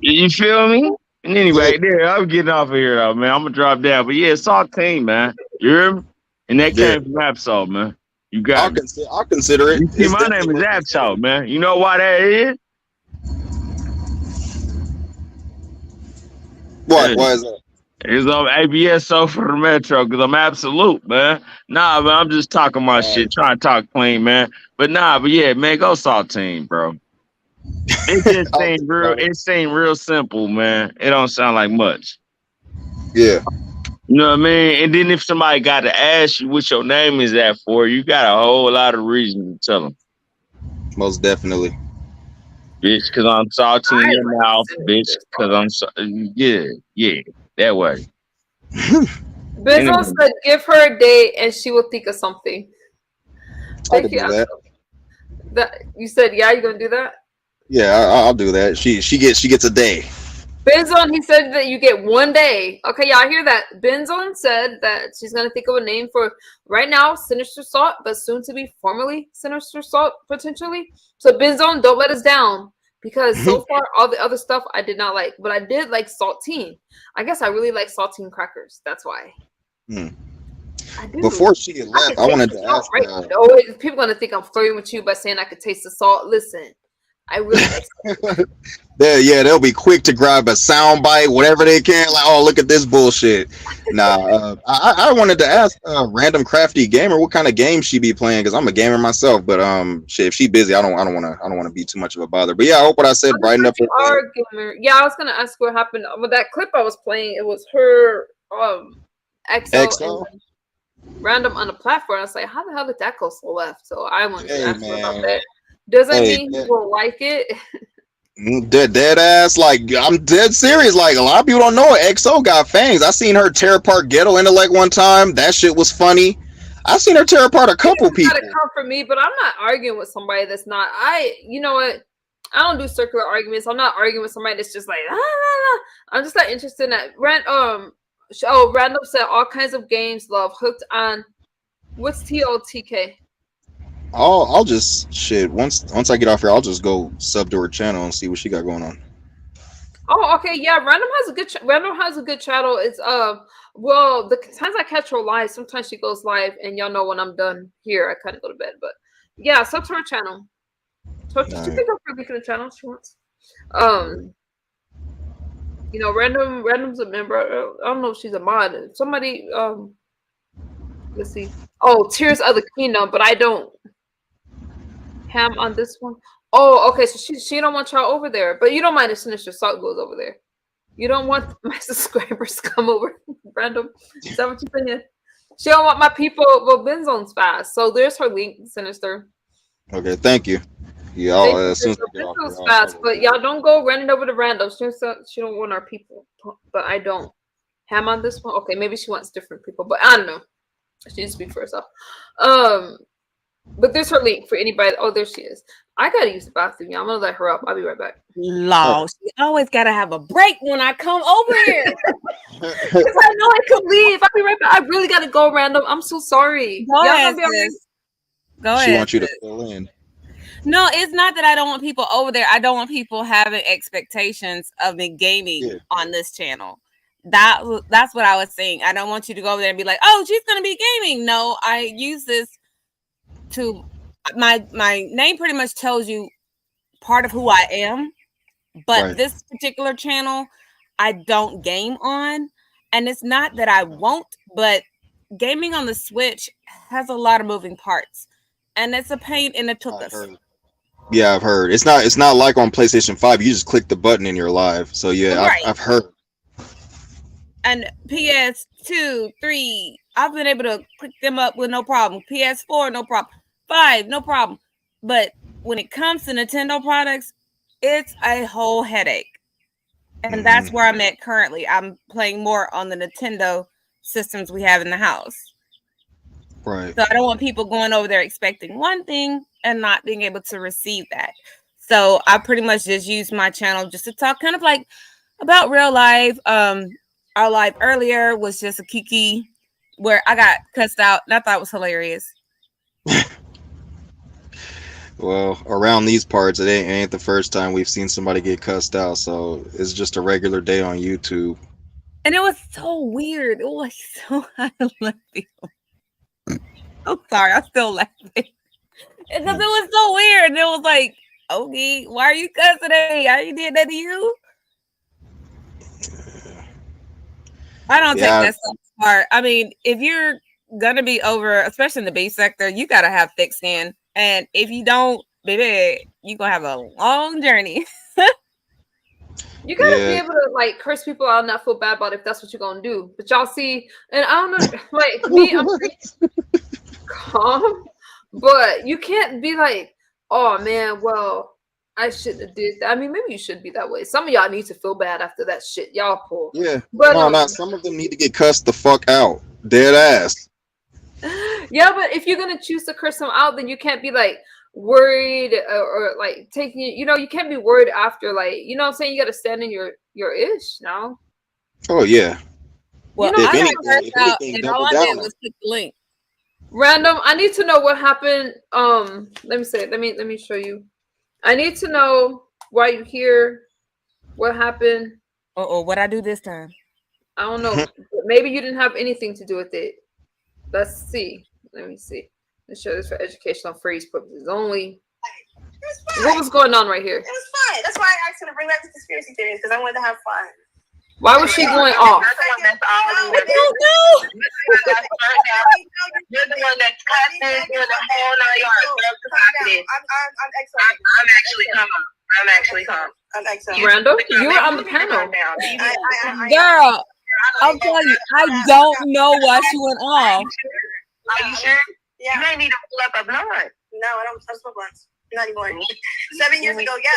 You feel me? And Yeah, anyway, there, I'm getting off of here though, man. I'm gonna drop down. But yeah, Saltine, man. You hear me? And that yeah. came from Absol, man. You got me. I'll consider it. You see, It's my name definitely is worth considering. Absol, man. You know why that is? What? Hey, Why is that? it's on ABSO for the Metro because I'm absolute, man. Nah, man, I'm just talking my shit, trying to talk clean, man. But nah, but yeah, man, go Saltine, bro. It just I'll seemed think real. about it. It seemed real simple, man. It don't sound like much. Yeah, You know what I mean? And then if somebody got to ask you what your name is that for, you got a whole lot of reason to tell them, most definitely. bitch, because I'm salty in I your like mouth, bitch, sinister because salt. I'm yeah, that way. Bizzle Anyway, said, "Give her a day, and she will think of something." I Thank could you. do that. That you said, yeah, you're gonna do that. Yeah, I'll do that. She gets a day. Benzone, he said that you get 1 day. Okay, yeah, I hear that. Benzone said that she's gonna think of a name for right now, Sinister Salt, but soon to be formerly Sinister Salt, potentially. So Benzone, don't let us down. Because so far all the other stuff I did not like. But I did like saltine. I guess I really like saltine crackers. That's why. Hmm. I do. Before she had I left, can I taste wanted the to salt, ask. right? No, people gonna think I'm flirting with you by saying I could taste the salt. Listen, I really like salt. They'll be quick to grab a sound bite, whatever they can. Like, oh, look at this bullshit. Nah, I wanted to ask random crafty gamer what kind of game she be playing because I'm a gamer myself. But shit, if she busy, I don't want to be too much of a bother. But yeah, I hope what I said I'm brightened sure up you her day. are a gamer. Yeah, I was gonna ask what happened with that clip I was playing. It was her XO and XO, random on the platform. I was like, how the hell did that go so left? So I wanted to hey ask her about man, that. Doesn't hey, mean he will like it. dead ass. Like I'm dead serious. Like a lot of people don't know it. XO got fangs. I seen her tear apart Ghetto Intellect one time. That shit was funny. I seen her tear apart a You couple gotta people. come for me, but I'm not arguing with somebody that's not. You know what? I don't do circular arguments. I'm not arguing with somebody that's just like, ah, ah, ah. I'm just not interested in that. Random said all kinds of games. Love hooked on. What's TOTK? I'll just shit once I get off here. I'll just go sub to her channel and see what she got going on. Oh, okay, yeah. Random has a good channel. It's well, the times I catch her live, sometimes she goes live, and y'all know when I'm done here, I kind of go to bed. But yeah, sub to her channel. So she can go for a week in the channel if she wants. Random's a member. I don't know if she's a mod. Somebody, let's see. Oh, Tears of the Kingdom, but I don't. Ham on this one. Oh, okay. So she don't want y'all over there, but you don't mind if Sinister Salt goes over there. You don't want my subscribers to come over. Random. Is that what you're saying? She don't want my people. Well, Benzone's fast, so there's her link, Sinister. Okay, thank you. Yeah, as soon as I get off here, Benzone's fast, but y'all don't go running over to random. She don't want our people, but I don't. Ham on this one. Okay, maybe she wants different people, but I don't know. She needs to speak for herself. But there's her link for anybody. Oh, there she is. I gotta use the bathroom. Yeah, I'm gonna let her up. I'll be right back. Law, she always gotta have a break when I come over here. Because I know I could leave. I'll be right back. I really gotta go random. I'm so sorry. Go Y'all ahead, gonna be all right? sis. Go She ahead. wants you to fill in. No, it's not that I don't want people over there. I don't want people having expectations of me gaming on this channel. That's what I was saying. I don't want you to go over there and be like, oh, she's gonna be gaming. No, I use this to my name pretty much tells you part of who I am, but this particular channel I don't game on, and it's not that I won't, but gaming on the Switch has a lot of moving parts, and it's a pain in the tuchus. Yeah, I've heard. It's not like on PlayStation 5. You just click the button and you're live. So yeah, Right. I've heard. And PS2, 3, I've been able to pick them up with no problem. PS4, no problem. 5, no problem. But when it comes to Nintendo products, it's a whole headache. And that's where I'm at currently. I'm playing more on the Nintendo systems we have in the house. Right. So I don't want people going over there expecting one thing and not being able to receive that. So I pretty much just use my channel just to talk kind of like about real life. Our live earlier was just a kiki where I got cussed out and I thought it was hilarious. Well, around these parts, it ain't the first time we've seen somebody get cussed out, so it's just a regular day on YouTube. And it was so weird. It was so I love you. I'm sorry, I'm still laughing. Because it was so weird. And it was like, okay, why are you cussing at me? I did that to you. I don't take that stuff apart. I mean, if you're gonna be over, especially in the base sector, you gotta have thick skin. And if you don't, baby, you're gonna have a long journey. You gotta be able to like curse people out and not feel bad about it if that's what you're gonna do. But y'all see, and I don't know, like me, I'm pretty calm, but you can't be like, oh man, well, I shouldn't have did that. I mean, maybe you should be that way. Some of y'all need to feel bad after that shit y'all pull. Yeah, but no, not some of them need to get cussed the fuck out, dead ass. Yeah, but if you're gonna choose to curse them out, then you can't be like worried or like taking it. You know, you can't be worried after, like, you know what I'm saying. You got to stand in your ish now. Oh yeah. Well, you know, I got cursed out, and all I did was click the link. Random. I need to know what happened. Let me say. Let me show you. I need to know why you here. What happened? What I do this time? I don't know. Maybe you didn't have anything to do with it. Let's see. Let me see. Let's show this for educational phrase purposes only. What was going on right here? It was fun. That's why I asked her to bring back the conspiracy theories, because I wanted to have fun. Why was she going off? I don't know. You're the one that's cussing, you're the whole 9 yards. I'm actually calm. Randall, you were on the panel. Girl, I'm telling you, I don't know why she went off. Are you sure? Yeah. You may need to pull up a blunt. No, I don't smoke blunts. Not anymore. 7 years ago, yeah.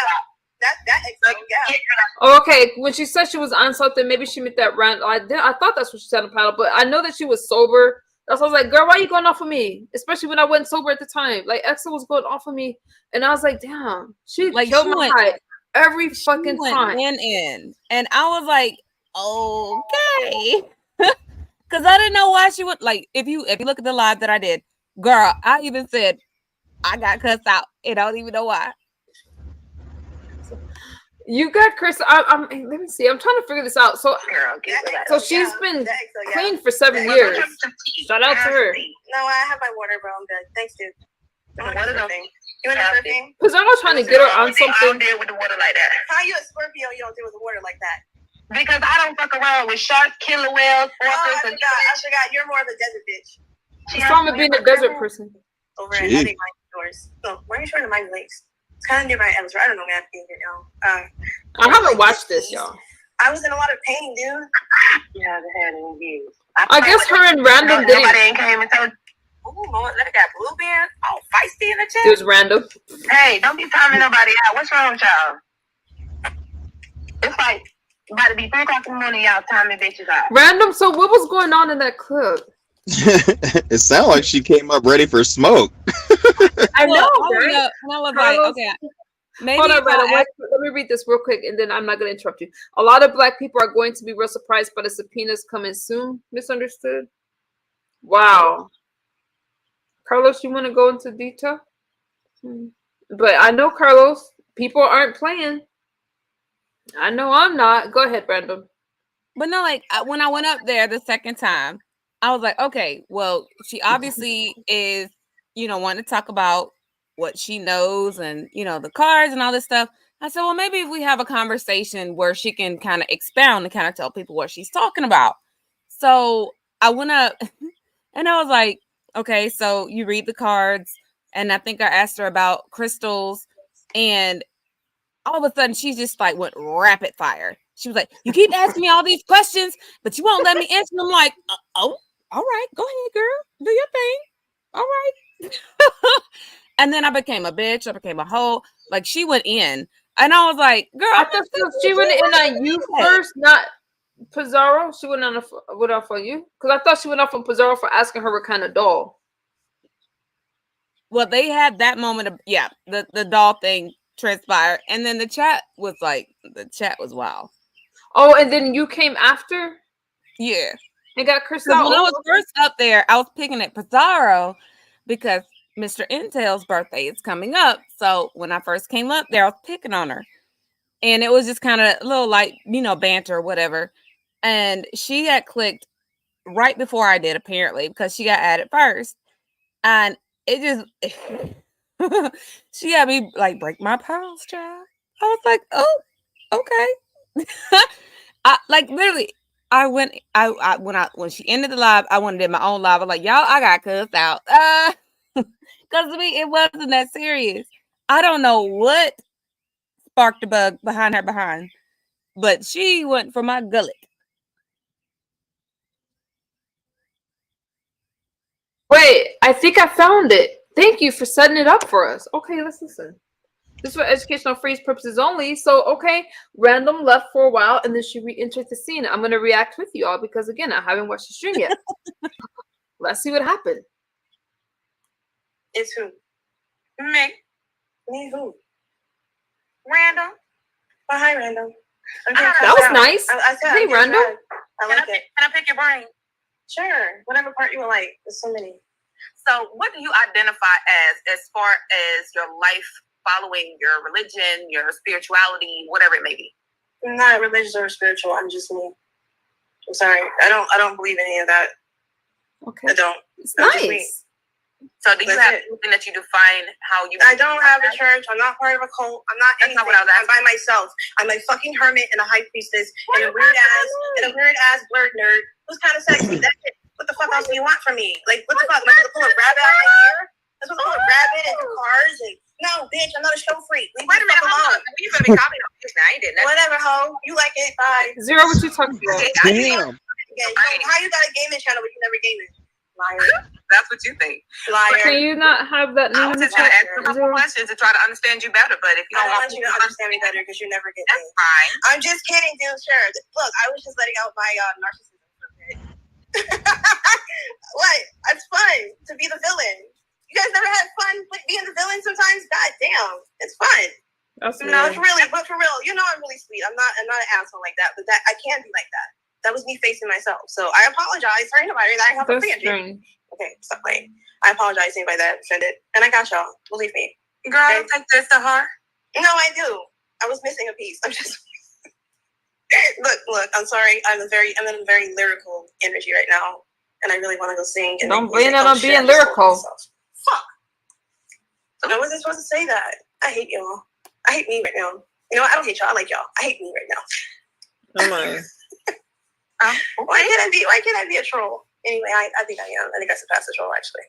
Oh, okay. When she said she was on something, maybe she meant that rant. I thought that's what she said on the panel, but I know that she was sober. That's why I was like, girl, why are you going off of me? Especially when I wasn't sober at the time. Like, Exa was going off of me, and I was like, damn, she like killed my height every fucking time. And I was like, okay, because I didn't know why she would. Like, if you look at the live that I did, girl, I even said I got cussed out, and I don't even know why. You got Chris. Let me see. I'm trying to figure this out. So, she's been clean for 7 years. Shout out to her. No, I have my water, bro. I'm good. Thanks, dude. What is thing? You want another thing? Because I was trying to get her on something. I don't deal with the water like that. How you a Scorpio? You don't deal with the water like that? Because I don't fuck around with sharks, killer whales, I forgot. You're more of a desert bitch. She's from being a desert person. Over at I think my doors. So where are you trying to mind lakes? It's kind of near my Evans. I don't know, man. I haven't watched this, y'all. I was in a lot of pain, dude. Yeah, they had any views. I guess her and Random didn't. Nobody came and told. Ooh, Lord, let it got blue band. Oh, feisty in the chat. It was Random. Hey, don't be timing nobody out. What's wrong with y'all? It's like about to be 3 o'clock in the morning. Y'all timing bitches out. Random. So what was going on in that clip? It sounded like she came up ready for smoke. I know. Right? And I was like, okay, maybe. Hold on, let me read this real quick, and then I'm not going to interrupt you. A lot of Black people are going to be real surprised by the subpoenas coming soon. Misunderstood. Wow. Carlos, you want to go into detail? But I know, Carlos, people aren't playing. I know I'm not. Go ahead, Brandon. But no, like when I went up there the second time, I was like, okay, well, she obviously is, wanting to talk about what she knows and, the cards and all this stuff. I said, well, maybe if we have a conversation where she can kind of expound and kind of tell people what she's talking about. So I went up and I was like, okay, so you read the cards. And I think I asked her about crystals, and all of a sudden she just like went rapid fire. She was like, you keep asking me all these questions, but you won't let me answer them. Like, oh, all right, go ahead, girl, do your thing. All right. And then I became a bitch. I became a hoe. Like, she went in, and I was like, girl, I thought she went in on you first, not Pizarro. She went off on you, because I thought she went off on Pizarro for asking her what kind of doll. Well, they had that moment of the doll thing transpired, and then the chat was wild. Oh, and then you came after? Yeah. And got cursed Because out. when I was first up there, I was picking at Pizarro because Mr. Intel's birthday is coming up. So when I first came up there, I was picking on her. And it was just kind of a little like, banter or whatever. And she had clicked right before I did, apparently, because she got added first. And it just, she had me like break my pals, child. I was like, oh, okay. I like literally. I went. When she ended the live, I went and did my own live. I was like, y'all, I got cussed out. Because to me, it wasn't that serious. I don't know what sparked the bug behind her behind, but she went for my gullet. Wait, I think I found it. Thank you for setting it up for us. Okay, let's listen. This is for educational freeze purposes only. So, okay, random left for a while, and then she re-enters the scene. I'm gonna react with you all because again, I haven't watched the stream yet. Let's see what happened. It's who? Me. Me who? Random. Oh, hi, Random. That was nice. I said, hey, Random. I like it. Can I pick your brain? Sure. Whatever part you would like. There's so many. So, what do you identify as far as your life following your religion, your spirituality, whatever it may be? I'm not religious or spiritual. I'm just me. I'm sorry. I don't believe in any of that. Okay. I don't. It's nice. So do you have something that you define how you? I don't have a church. I'm not part of a cult. I'm not anything. I'm by myself. I'm a fucking hermit and a high priestess and a weird ass blurred nerd who's kind of sexy. That's it. What the fuck else do you want from me? Like, what the fuck? Am I supposed to pull a rabbit out of my hair? I'm supposed to pull a rabbit and do cars and no, bitch. I'm not a show freak. Wait a minute, hold on. You better be copying on this now. I ain't did that. Whatever, ho. You like it? Bye. Zero, what you talking about? Damn. How you got a gaming channel but you never gaming? Liar. That's what you think. Liar. Can you not have that name I was in the just trying to chat? ask a couple questions to try to understand you better, but if you don't want you to understand me better because you never get that's me. fine. I'm just kidding, dude. Sure. Look, I was just letting out my narcissism for a bit. What? It's fun to be the villain. You guys never had fun being the villain sometimes? God damn. It's fun. That's no, it's really, but for real, I'm really sweet. I'm not an asshole like that, but that I can be like that. That was me facing myself. So I apologize for anybody that I have offended. Okay, stop playing. I apologize to anybody that offended. And I got y'all. Believe me. Girl, I don't take this to heart. No, I do. I was missing a piece. I'm just look, I'm sorry. I'm in a very lyrical energy right now. And I really want to go sing. And don't blame that on being lyrical. Fuck. I wasn't supposed to say that. I hate y'all. I hate me right now. You know what? I don't hate y'all. I like y'all. I hate me right now. Come on. Why can't I be a troll? Anyway, I think I am. I think I surpassed the troll, actually.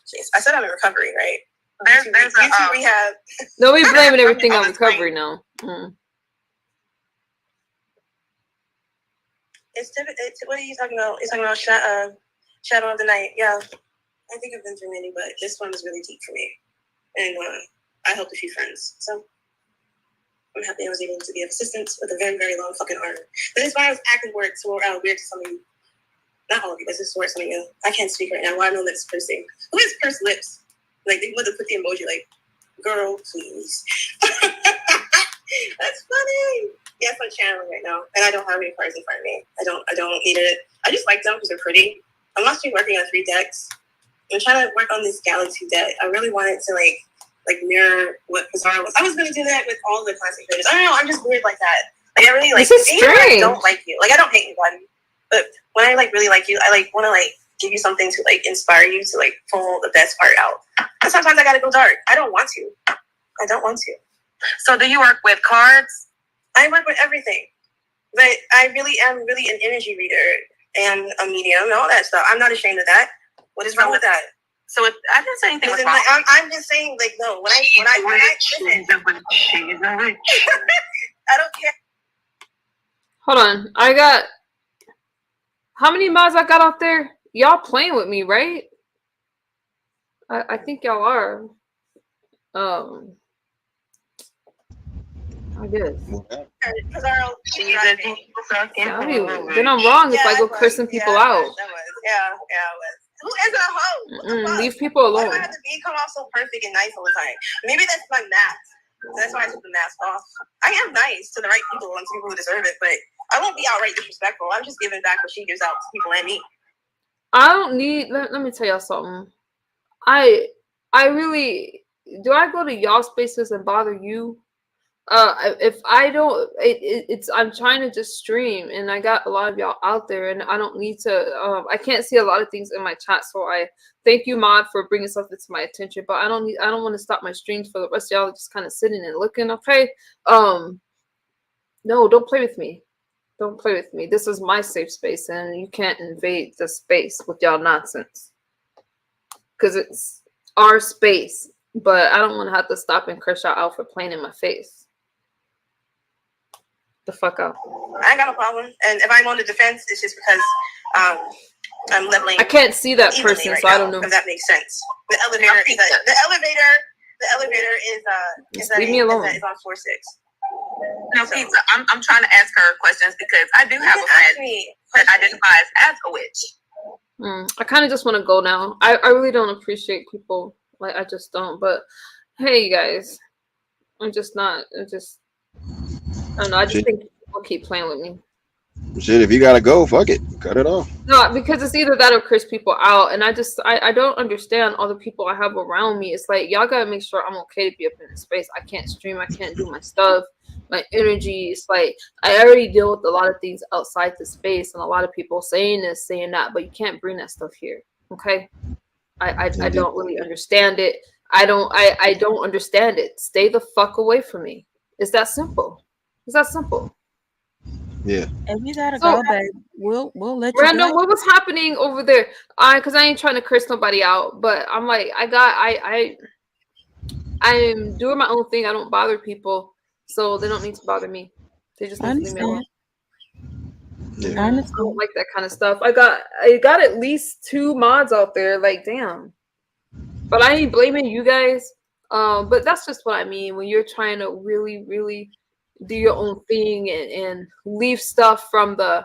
Jeez. I said I'm in recovery, right? There's YouTube rehab. No, we blaming everything on recovery now. Mm. What are you talking about? You're talking about Shadow of the Night. Yeah. I think I've been through many, but this one was really deep for me. And I helped a few friends. So I'm happy I was able to be of assistance with a very, very long fucking arm. But as far as acting weird to some of you, not all of you, but just for some of you, I can't speak right now. Why are no lips pursing? Who has pursed lips? Like, they would have put the emoji, like, girl, please. That's funny. Yeah, it's on channeling right now. And I don't have any cards in front of me. I don't need it. I just like them because they're pretty. I'm actually working on 3 decks. I'm trying to work on this Galaxy deck. I really wanted to, like mirror what Pizarro was. I was gonna do that with all the classic creators. I don't know. I'm just weird like that. Like I really like. This is strange. I don't like you. Like I don't hate anybody, but when I really like you, I want to give you something to inspire you to pull the best part out. And sometimes I gotta go dark. I don't want to. So do you work with cards? I work with everything, but I really am an energy reader and a medium and all that stuff. I'm not ashamed of that. What is wrong with that? So I didn't say anything was wrong. I'm just saying, no. When I listen, I don't care. Hold on. I got... How many mods I got out there? Y'all playing with me, right? I think y'all are. I guess. Pizarro, Then I'm wrong if I go cursing people out. That was. Yeah, it was. Who isn't a hoe? What the fuck? Leave people Why alone. do I have to come off so perfect and nice all the time? Maybe that's my mask. That's why I took the mask off. I am nice to the right people and to people who deserve it, but I won't be outright disrespectful. I'm just giving back what she gives out to people and me. I don't need. Let me tell y'all something. I really do. I go to y'all spaces and bother you. If I don't, it's I'm trying to just stream, and I got a lot of y'all out there, and I don't need to. I can't see a lot of things in my chat, so I thank you, Mod, for bringing something to my attention. But I don't want to stop my streams for the rest of y'all just kind of sitting and looking. Okay, no, don't play with me. Don't play with me. This is my safe space, and you can't invade the space with y'all nonsense because it's our space. But I don't want to have to stop and curse y'all out for playing in my face. The fuck out. I ain't got no problem. And if I'm on the defense, it's just because I'm leveling. I can't see that person, right so now, I don't know. If that makes sense. The elevator is leave me alone. Is on 4-6. No, Pizza. I'm trying to ask her questions because I do have a friend that identifies as a witch. I kind of just want to go now. I really don't appreciate people. Like, I just don't. But hey, you guys, I'm just not. I don't know. I just think people keep playing with me. Shit, if you gotta go, fuck it, cut it off. No, because it's either that or curse people out, and I don't understand all the people I have around me. It's like y'all gotta make sure I'm okay to be up in this space. I can't stream. I can't do my stuff. My energy. It's like I already deal with a lot of things outside the space, and a lot of people saying this, saying that, but you can't bring that stuff here. Okay. I don't really understand it. I don't understand it. Stay the fuck away from me. It's that simple. It's that simple. Yeah. If you gotta go, babe, we'll let you. Random, what was happening over there? Because I ain't trying to curse nobody out, but I'm like, I'm doing my own thing. I don't bother people, so they don't need to bother me. They just need to leave me alone. Yeah. I don't like that kind of stuff. I got at least 2 mods out there. Like, damn. But I ain't blaming you guys. But that's just what I mean when you're trying to really, really do your own thing and leave stuff from the,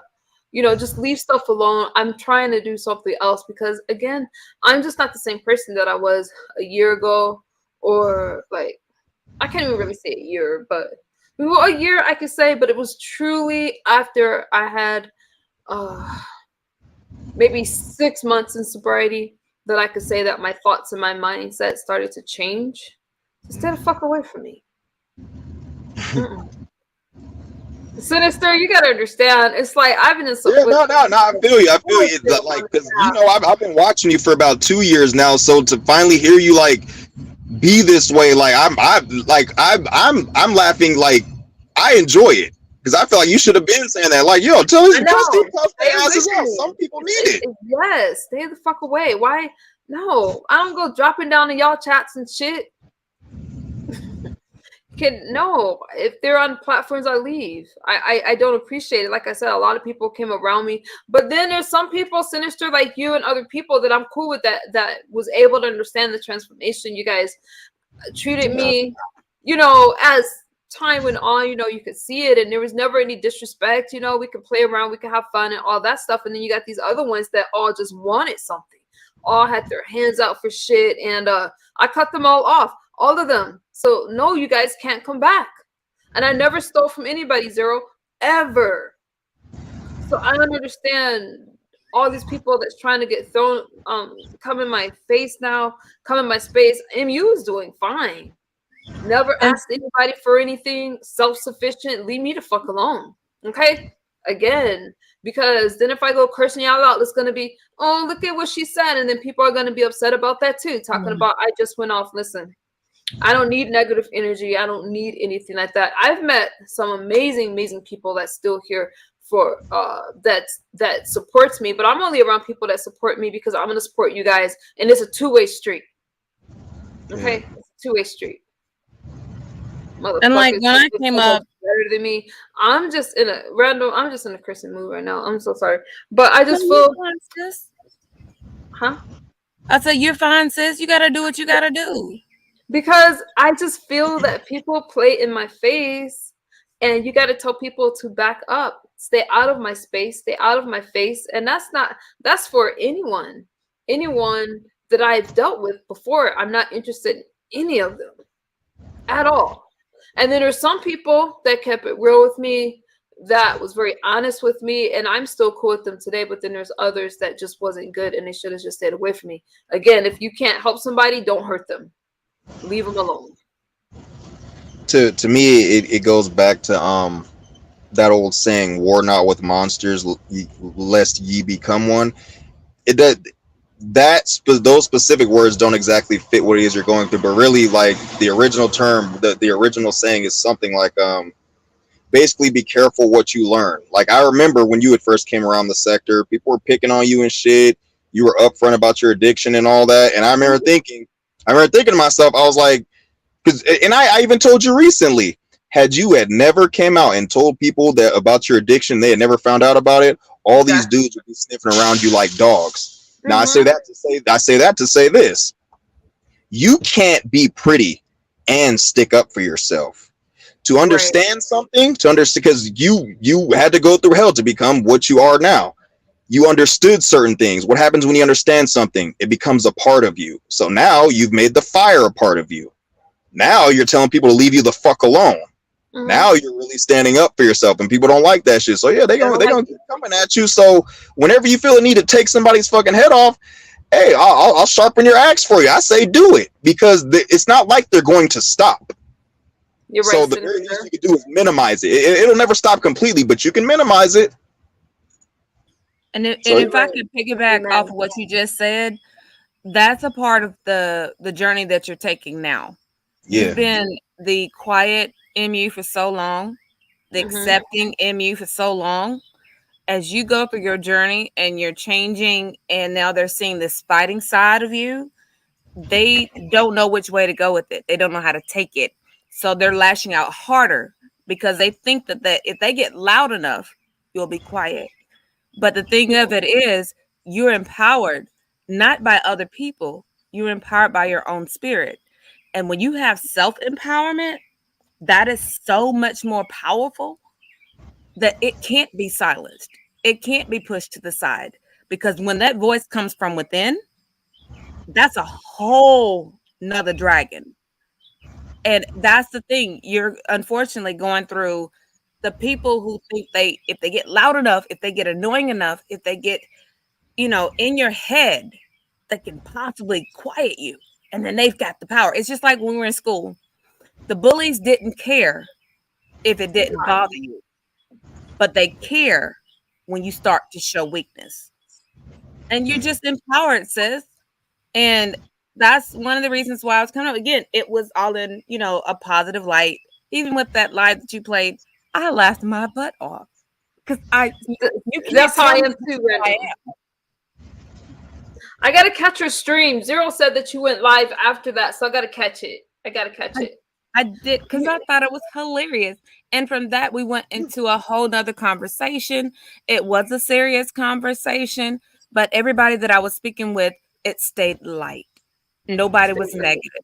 just leave stuff alone. I'm trying to do something else because, again, I'm just not the same person that I was a year ago, or like, I can't even really say a year, but a year I could say, but it was truly after I had maybe 6 months in sobriety that I could say that my thoughts and my mindset started to change. So stay the fuck away from me. Sinister, you gotta understand. It's like I've been in some. Yeah, no. I feel you. It's like, because I've been watching you for about 2 years now. So to finally hear you like be this way, like I'm laughing. Like I enjoy it because I feel like you should have been saying that. Like, yo, tell us, their asses out. Some people need it. Yes, stay the fuck away. Why? No, I don't go dropping down in y'all chats and shit. No, if they're on platforms, I leave. I don't appreciate it. Like I said, a lot of people came around me, but then there's some people, Sinister, like you and other people that I'm cool with that was able to understand the transformation. You guys treated me, as time went on, you could see it, and there was never any disrespect. We could play around, we could have fun and all that stuff. And then you got these other ones that all just wanted something, all had their hands out for shit, and I cut them all off. All of them. So no, you guys can't come back. And I never stole from anybody, Zero, ever. So I don't understand all these people that's trying to get thrown, come in my face now, come in my space. MU is doing fine. Never asked anybody for anything. Self-sufficient. Leave me the fuck alone. Okay? Again, because then if I go cursing y'all out, it's going to be, oh, look at what she said. And then people are going to be upset about that too. Talking about, I just went off. Listen. I don't need negative energy. I don't need anything like that. I've met some amazing people that's still here for that supports me, but I'm only around people that support me because I'm going to support you guys, and it's a two-way street. Okay, it's a two-way street. And like when I came up better than me, I'm just in a Christian mood right now. I'm so sorry, but I just feel, huh? I said you're fine, sis. You got to do what you got to do. Because I just feel that people play in my face, and you got to tell people to back up, stay out of my space, stay out of my face. And that's for anyone. anyone that I've dealt with before, I'm not interested in any of them at all. And then there's some people that kept it real with me, that was very honest with me, and I'm still cool with them today. But then there's others that just wasn't good, and they should have just stayed away from me. Again, if you can't help somebody, don't hurt them. Leave them alone. To me, it goes back to that old saying, "War not with monsters, lest ye become one." It those specific words don't exactly fit what it is you're going through, but really, like the original term, the original saying is something like basically be careful what you learn. Like I remember when you had first came around the sector, people were picking on you and shit. You were upfront about your addiction and all that, and I remember thinking to myself, I was like, because, and I even told you recently, had you had never came out and told people that about your addiction, they had never found out about it, all these dudes would be sniffing around you like dogs. Now I say that to say this: you can't be pretty and stick up for yourself. To understand something, to understand, because you had to go through hell to become what you are now. You understood certain things. What happens when you understand something? It becomes a part of you. So now you've made the fire a part of you. Now you're telling people to leave you the fuck alone. Now you're really standing up for yourself, and people don't like that shit. So yeah, they're gonna keep coming at you. So whenever you feel a need to take somebody's fucking head off, hey, I'll sharpen your axe for you. I say do it, because it's not like they're going to stop. You're right. So the very least you can do is minimize it. It'll never stop completely, but you can minimize it. And if I could piggyback off of what you just said, that's a part of the journey that you're taking now. Yeah. You've been the quiet MU for so long, the accepting MU for so long. As you go through your journey and you're changing, and now they're seeing this fighting side of you, they don't know which way to go with it. They don't know how to take it. So they're lashing out harder because they think that if they get loud enough, you'll be quiet. But the thing of it is, you're empowered not by other people. You're empowered by your own spirit. And when you have self-empowerment, that is so much more powerful that it can't be silenced. It can't be pushed to the side, because when that voice comes from within, that's a whole nother dragon. And that's the thing. You're unfortunately going through the people who think if they get loud enough, if they get annoying enough, if they get, in your head, that can possibly quiet you. And then they've got the power. It's just like when we were in school. The bullies didn't care if it didn't bother you, but they care when you start to show weakness. And you're just empowered, sis. And that's one of the reasons why I was coming up. Again, it was all in, a positive light. Even with that live that you played, I laughed my butt off. Because that's how I am too, I gotta catch your stream. Zero said that you went live after that, so I gotta catch it. I did, because I thought it was hilarious. And from that, we went into a whole nother conversation. It was a serious conversation, but everybody that I was speaking with, it stayed light. Nobody was negative.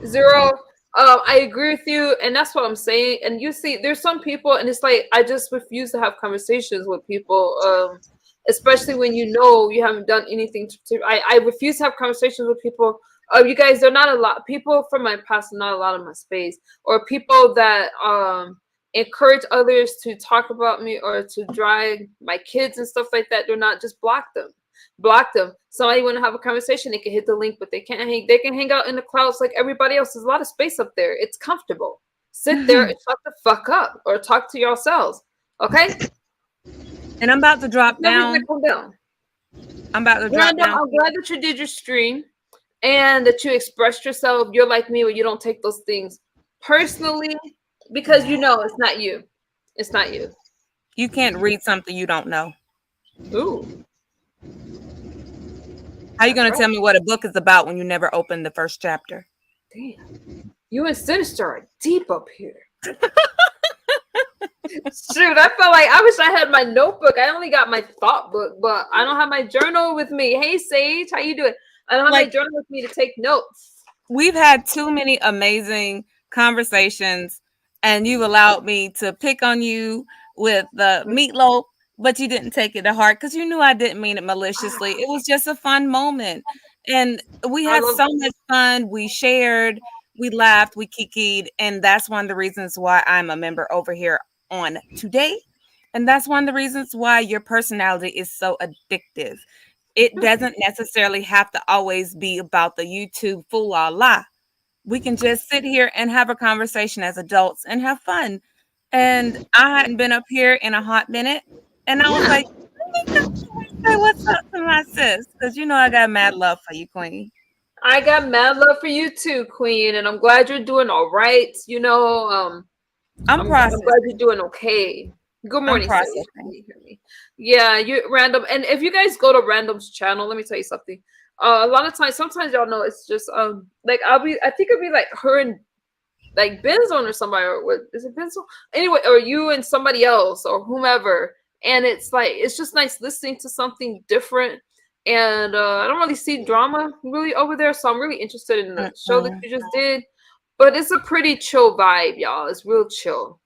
Zero, I agree with you, and that's what I'm saying. And you see, there's some people, and it's like I just refuse to have conversations with people, especially when you haven't done anything I refuse to have conversations with people. You guys, they're not a lot. People from my past are not a lot of my space, or people that encourage others to talk about me or to drag my kids and stuff like that. They're not. Just block them. Somebody want to have a conversation, they can hit the link, but they can't hang. They can hang out in the clouds like everybody else. There's a lot of space up there. It's comfortable. Sit there and shut the fuck up, or talk to yourselves. Okay. And I'm about to drop down. I'm about to drop down. I'm glad that you did your stream and that you expressed yourself. You're like me, where you don't take those things personally, because it's not you. It's not you. You can't read something you don't know. Ooh. How are you going to tell me what a book is about when you never opened the first chapter? Damn. You and Sinister are deep up here. Shoot, I felt like I wish I had my notebook. I only got my thought book, but I don't have my journal with me. Hey, Sage, how you doing? I don't have my journal with me to take notes. We've had too many amazing conversations, and you've allowed me to pick on you with the meatloaf but you didn't take it to heart because you knew I didn't mean it maliciously. It was just a fun moment. And we had so much fun. We shared, we laughed, we kikied. And that's one of the reasons why I'm a member over here on today. And that's one of the reasons why your personality is so addictive. It doesn't necessarily have to always be about the YouTube fool la la. We can just sit here and have a conversation as adults and have fun. And I hadn't been up here in a hot minute. And I was like, let me say what's up to my sis. Because you know I got mad love for you, Queen. I got mad love for you too, Queen. And I'm glad you're doing all right. You know, I'm glad you're doing okay. Good morning, Sage. Yeah, you random. And if you guys go to Random's channel, let me tell you something. A lot of times, sometimes y'all know it's just like I think it'd be like her and like Benzone or somebody, or what is it, Benzone? Anyway, or you and somebody else or whomever. And it's like it's just nice listening to something different. And I don't really see drama really over there, so I'm really interested in the show that you just did. But it's a pretty chill vibe, y'all. It's real chill.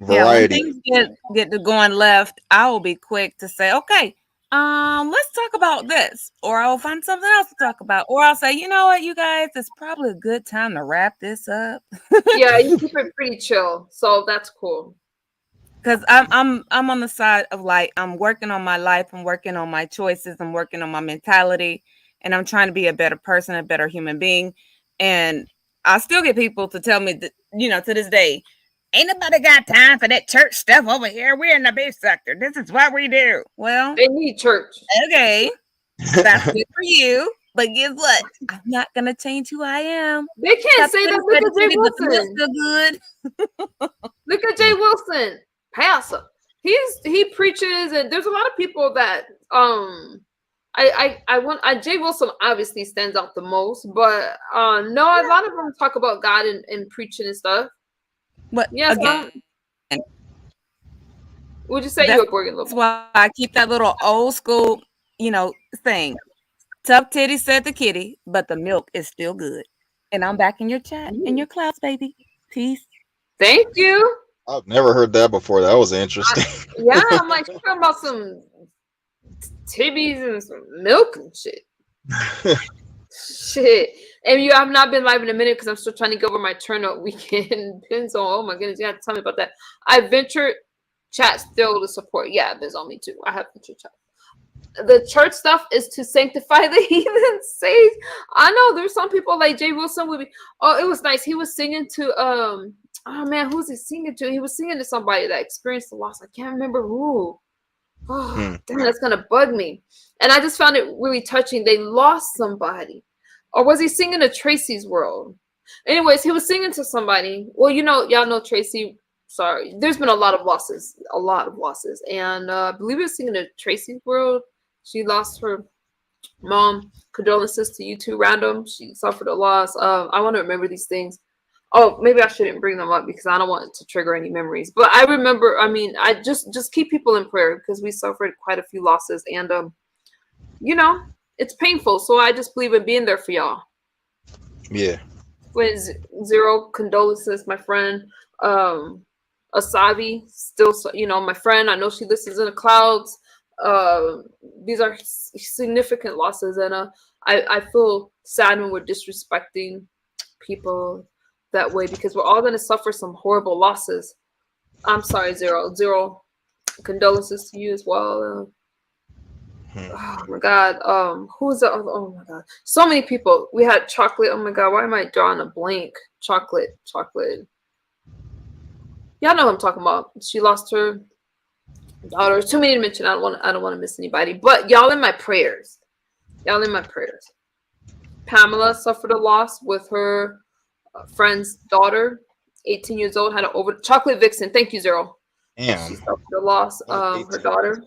Variety. Yeah, when things get to going left, I will be quick to say, okay, let's talk about this, or I'll find something else to talk about, or I'll say, you know what, you guys, it's probably a good time to wrap this up. Yeah, you keep it pretty chill, so that's cool. Because I'm on the side of like I'm working on my life, I'm working on my choices, I'm working on my mentality, and I'm trying to be a better person, a better human being, and I still get people to tell me that, you know, to this day, ain't nobody got time for that church stuff over here. We're in the beef sector. This is what we do. Well, they need church. Okay. That's good for you. But guess what? I'm not gonna change who I am. They can't say that. Look at Jay Wilson. Look at Jay Wilson. Pastor. He preaches, and there's a lot of people that Jay Wilson obviously stands out the most, but no, a lot of them talk about God and preaching and stuff. But yes, again, would you say you were working a little? That's why I keep that little old school, you know, thing. Tough titty said the kitty, but the milk is still good. And I'm back in your chat, in your clouds, baby. Peace. Thank you. I've never heard that before. That was interesting. Yeah, I'm like talking about some tibbies and some milk and shit. Shit. And I've not been live in a minute because I'm still trying to go over my turnout weekend. Benzone, oh my goodness, you have to tell me about that. I ventured chat still to support. Yeah, Benzone, me too. I have ventured chat. The church stuff is to sanctify the heathen saints. I know there's some people like Jay Wilson would be. Oh, it was nice. He was singing to oh man, who's he singing to? He was singing to somebody that experienced the loss. I can't remember who. Oh, damn, that's gonna bug me. And I just found it really touching. They lost somebody. Or was he singing to Tracy's World? Anyways, he was singing to somebody. Well, you know, y'all know Tracy. Sorry. There's been a lot of losses. And I believe he was singing to Tracy's World. She lost her mom. Condolences to you too, Random. She suffered a loss. I want to remember these things. Oh, maybe I shouldn't bring them up because I don't want it to trigger any memories. But I remember, I mean, I just keep people in prayer because we suffered quite a few losses. And, you know, it's painful. So I just believe in being there for y'all. Yeah. With Zero, condolences, my friend. Asabi, still, you know, my friend. I know she listens in the clouds. These are significant losses. And I feel sad when we're disrespecting people that way because we're all going to suffer some horrible losses. I'm sorry, Zero. Condolences to you as well. Oh my God. Who's the? Oh my God. So many people. We had Chocolate. Oh my God. Why am I drawing a blank? Chocolate. Y'all know what I'm talking about. She lost her daughter. Too many to mention. I don't want to miss anybody. But y'all in my prayers. Pamela suffered a loss with her friend's daughter, 18 years old, had an over. Chocolate Vixen. Thank you, Zero. Damn. She suffered a loss. Her daughter.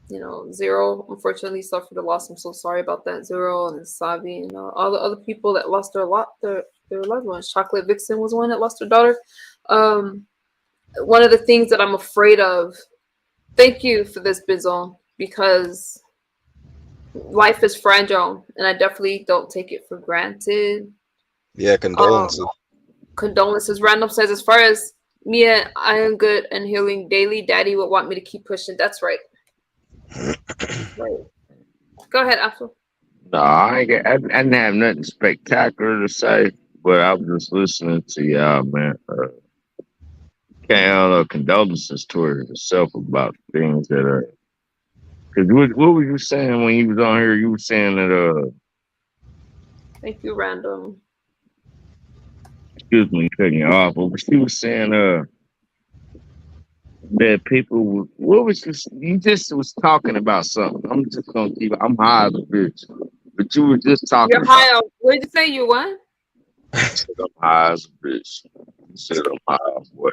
You know, Zero unfortunately suffered a loss. I'm so sorry about that, Zero, and Savi, and all the other people that lost their loved ones. Chocolate Vixen was one that lost her daughter. One of the things that I'm afraid of. Thank you for this, Bizon, because life is fragile, and I definitely don't take it for granted. Yeah, condolences. Condolences. Random says, as far as Mia, I am good and healing daily. Daddy would want me to keep pushing. That's right. Right. Go ahead, Apple. No, I didn't have nothing spectacular to say, but I was just listening to y'all, man. Can't condolences toward yourself about things that are. Cause what were you saying when you was on here? You were saying that Thank you, Random. excuse me, cutting you off, but she was saying that people. What was this? You just was talking about something. I'm just gonna keep. I'm high as a bitch, but you were just talking You're about. high. What did you say? You what? I said I'm high as a bitch. You said I'm high as what?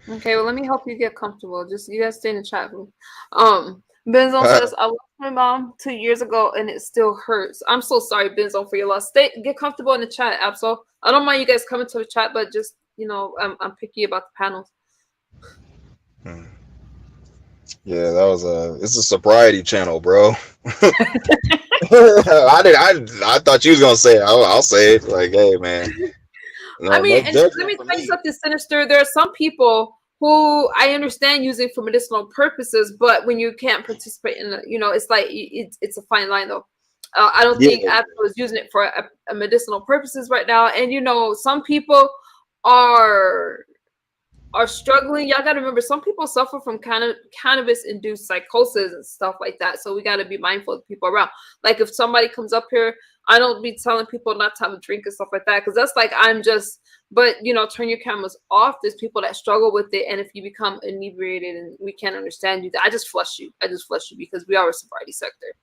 Okay, well, let me help you get comfortable. Just you guys stay in the chat room. Benzone says, I lost my mom 2 years ago and it still hurts. I'm so sorry, Benzone, for your loss. Get comfortable in the chat, Absol. I don't mind you guys coming to the chat, but just, I'm picky about the panels. Yeah, that was it's a sobriety channel, bro. I thought you was gonna say it. I'll say it. Like, hey, man. No, I mean, no and let judgment me for tell you me. something sinister. There are some people who I understand using for medicinal purposes, but when you can't participate in it, it's like it's a fine line, though. I don't think Yeah, Apple is using it for a medicinal purposes right now. And some people are struggling. Y'all got to remember, some people suffer from cannabis-induced psychosis and stuff like that. So we got to be mindful of the people around. Like if somebody comes up here, I don't be telling people not to have a drink and stuff like that, because that's like but turn your cameras off. There's people that struggle with it, and if you become inebriated and we can't understand you, I just flush you. Because we are a sobriety sector.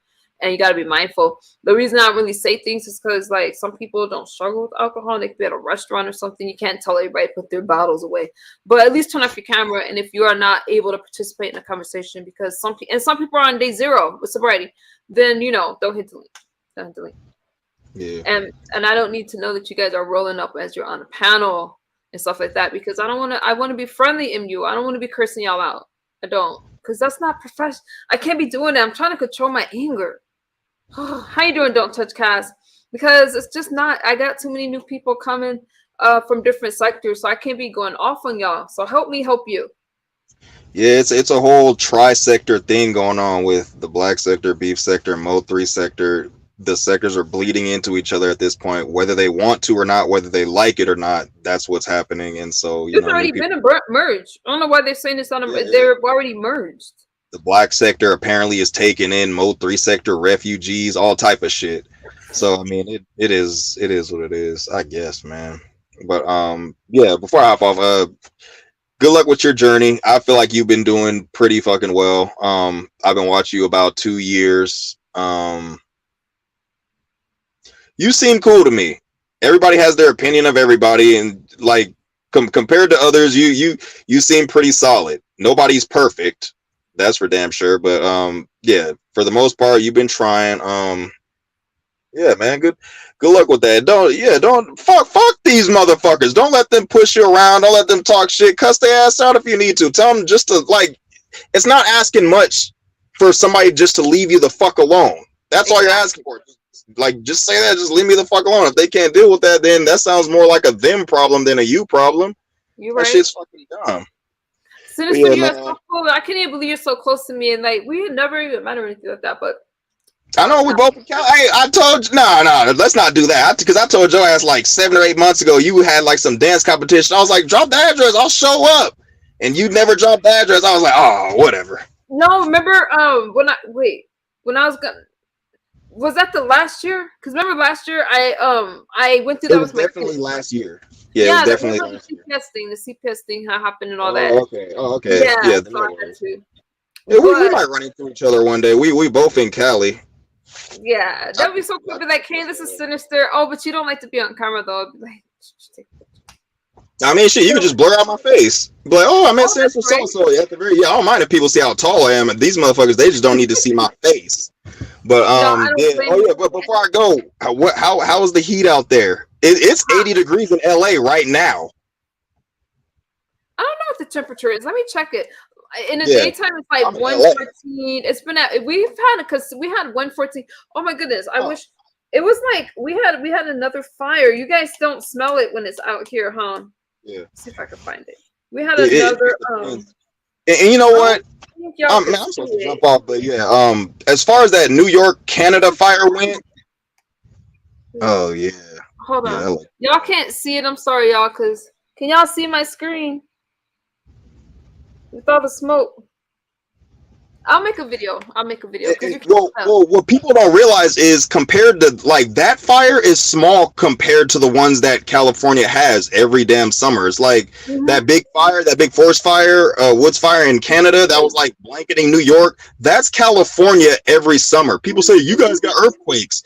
And you got to be mindful. The reason I really say things is because, like, some people don't struggle with alcohol. They could be at a restaurant or something. You can't tell everybody to put their bottles away. But at least turn off your camera. And if you are not able to participate in a conversation, because some people are on day 0 with sobriety, then don't hit the link. Don't hit the link. yeah. And I don't need to know that you guys are rolling up as you're on a panel and stuff like that, because I want to be friendly in you. I don't want to be cursing y'all out. I don't, because that's not professional. I can't be doing that. I'm trying to control my anger. How you doing, Don't Touch Cast? Because it's just not, I got too many new people coming from different sectors, so I can't be going off on y'all. So help me help you. Yeah, it's a whole tri-sector thing going on with the black sector, beef sector, Mo 3 sector. The sectors are bleeding into each other at this point, whether they want to or not, whether they like it or not. That's what's happening. And so, It's new already people. been a merge. I don't know why they're saying it's on they're already merged. The black sector apparently is taking in Mo 3 sector refugees, all type of shit. So I mean, it is what it is, I guess, man. But yeah, before I hop off, good luck with your journey. I feel like you've been doing pretty fucking well. I've been watching you about 2 years. You seem cool to me. Everybody has their opinion of everybody, and like compared to others, you seem pretty solid. Nobody's perfect, that's for damn sure. But yeah, for the most part, you've been trying. Yeah, man, good luck with that. Don't fuck these motherfuckers. Don't let them push you around. Don't let them talk shit. Cuss their ass out if you need to. Tell them just to, like, it's not asking much for somebody just to leave you the fuck alone. That's all you're asking for. Just say that. Just leave me the fuck alone. If they can't deal with that, then that sounds more like a them problem than a you problem. You're that right. Shit's fucking dumb. Sinister, yeah, you're so cool. I can't even believe you're so close to me, and like we had never even met or anything like that. But I know we both. Hey, I told you, no, let's not do that. Because I told your ass like 7 or 8 months ago you had like some dance competition. I was like, drop the address, I'll show up. And you never dropped the address. I was like, oh, whatever. No, remember when I was that the last year? Because remember last year I went through that with my definitely kids. Last year. Yeah, it was definitely last year. The CPS thing happened and all that. Okay. Oh, okay. Yeah, so I had to. Yeah, we might run into each other one day. We both in Cali. Yeah, that'd be so cool. Be like, hey, this is Sinister. Oh, but you don't like to be on camera though. I'd be like, I mean, shit, you could just blur out my face. Be like, oh, I'm at Sinister so at the very. Yeah, I don't mind if people see how tall I am. These motherfuckers, they just don't need to see my face. But but before I go, how is the heat out there? It's 80 degrees in LA right now. I don't know what the temperature is. Let me check it. In the daytime, it's like 114. It's been we had 114. Oh my goodness! I wish it was like we had another fire. You guys don't smell it when it's out here, huh? Yeah. Let's see if I can find it. We had It another. depends. And you know what? I'm supposed to jump off, but yeah. As far as that New York Canada fire went, oh yeah. Hold Yeah, on. Y'all can't see it. I'm sorry, y'all. Cause can y'all see my screen with all the smoke? I'll make a video. Well, what people don't realize is compared to like that fire is small compared to the ones that California has every damn summer. It's like that big fire, that big forest fire, woods fire in Canada that was like blanketing New York. That's California every summer. People say you guys got earthquakes.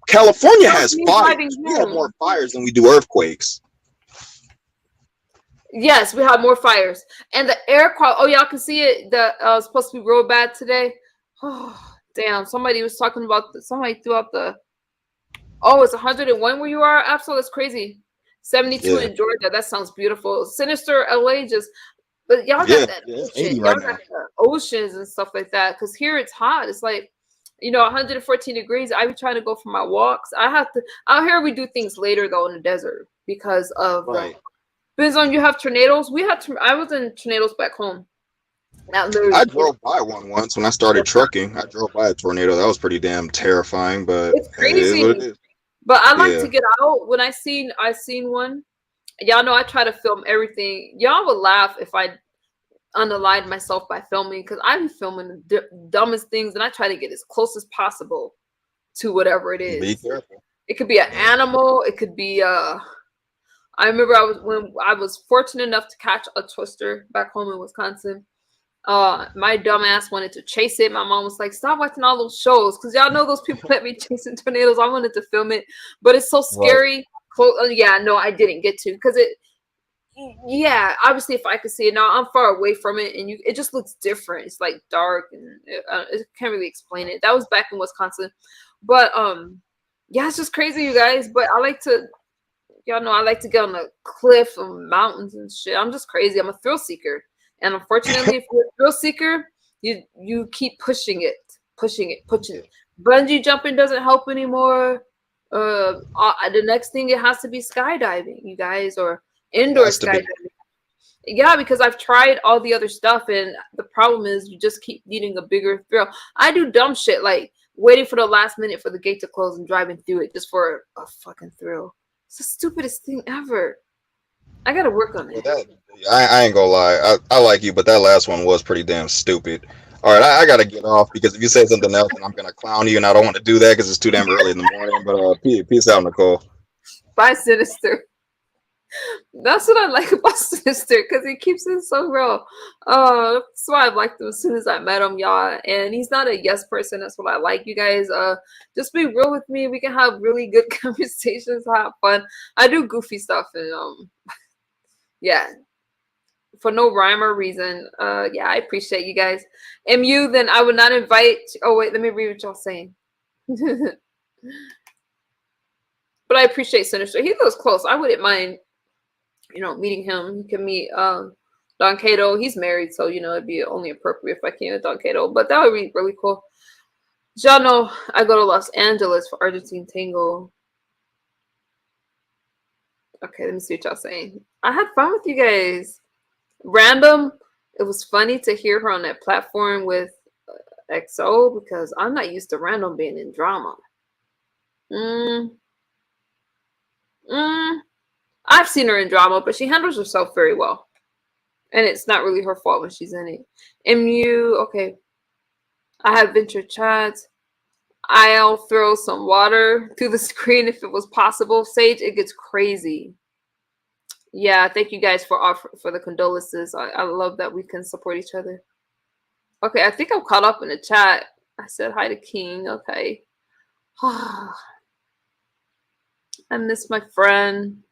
California has fires. We have more fires than we do earthquakes. Yes, we have more fires, and the air quality. Oh, y'all can see it. The was supposed to be real bad today. Oh, damn! Somebody was talking about. Somebody threw out the. Oh, it's 101 where you are. Absolutely, that's crazy. 72 in Georgia. That sounds beautiful. Sinister LA just. But y'all got that ocean. Y'all got the oceans and stuff like that. Because here it's hot. It's like, 114 degrees. I be trying to go for my walks. I have to. Out here we do things later though in the desert because of. Depends on you have tornadoes. I was in tornadoes back home. I drove by one once when I started trucking. I drove by a tornado. That was pretty damn terrifying, but it's crazy. It is what it is. But I like to get out. When I seen one. Y'all know I try to film everything. Y'all would laugh if I unaligned myself by filming because I be filming the dumbest things and I try to get as close as possible to whatever it is. Be careful. It could be an animal. It could be I remember when I was fortunate enough to catch a twister back home in Wisconsin. My dumb ass wanted to chase it. My mom was like, "Stop watching all those shows," because y'all know those people that be chasing tornadoes. I wanted to film it, but it's so scary. Right. Yeah, no, I didn't get to because it. Yeah, obviously, if I could see it now, I'm far away from it, and it just looks different. It's like dark, and it can't really explain it. That was back in Wisconsin, but yeah, it's just crazy, you guys. But I like to. Y'all know I like to get on the cliff and mountains and shit. I'm just crazy. I'm a thrill seeker. And unfortunately, if you're a thrill seeker, you keep pushing it. Bungee jumping doesn't help anymore. The next thing, it has to be skydiving, you guys, or indoor skydiving. Yeah, because I've tried all the other stuff, and the problem is you just keep needing a bigger thrill. I do dumb shit like waiting for the last minute for the gate to close and driving through it just for a fucking thrill. It's the stupidest thing ever. I gotta work on it. I ain't gonna lie. I like you, but that last one was pretty damn stupid. All right, I gotta get off because if you say something else, then I'm gonna clown you, and I don't want to do that because it's too damn early in the morning. But peace out, Nicole. Bye, Sinister. That's what I like about Sinister because he keeps it so real. That's why I liked him as soon as I met him, y'all. And he's not a yes person. That's what I like, you guys. Just be real with me. We can have really good conversations, have fun. I do goofy stuff, and yeah, for no rhyme or reason. Yeah, I appreciate you guys. MU, then I would not invite. Oh wait, let me read what y'all saying. But I appreciate Sinister. He lives close. I wouldn't mind. Meeting him. You can meet Don Cato. He's married, so it'd be only appropriate if I came with Don Cato. But that would be really cool. Y'all know I go to Los Angeles for Argentine Tango. Okay, let me see what y'all saying. I had fun with you guys. Random. It was funny to hear her on that platform with XO because I'm not used to Random being in drama. I've seen her in drama, but she handles herself very well. And it's not really her fault when she's in it. MU, okay. I have venture chats. I'll throw some water through the screen if it was possible. Sage, it gets crazy. Yeah, thank you guys for the condolences. I love that we can support each other. Okay, I think I'm caught up in the chat. I said hi to King. Okay. I miss my friend.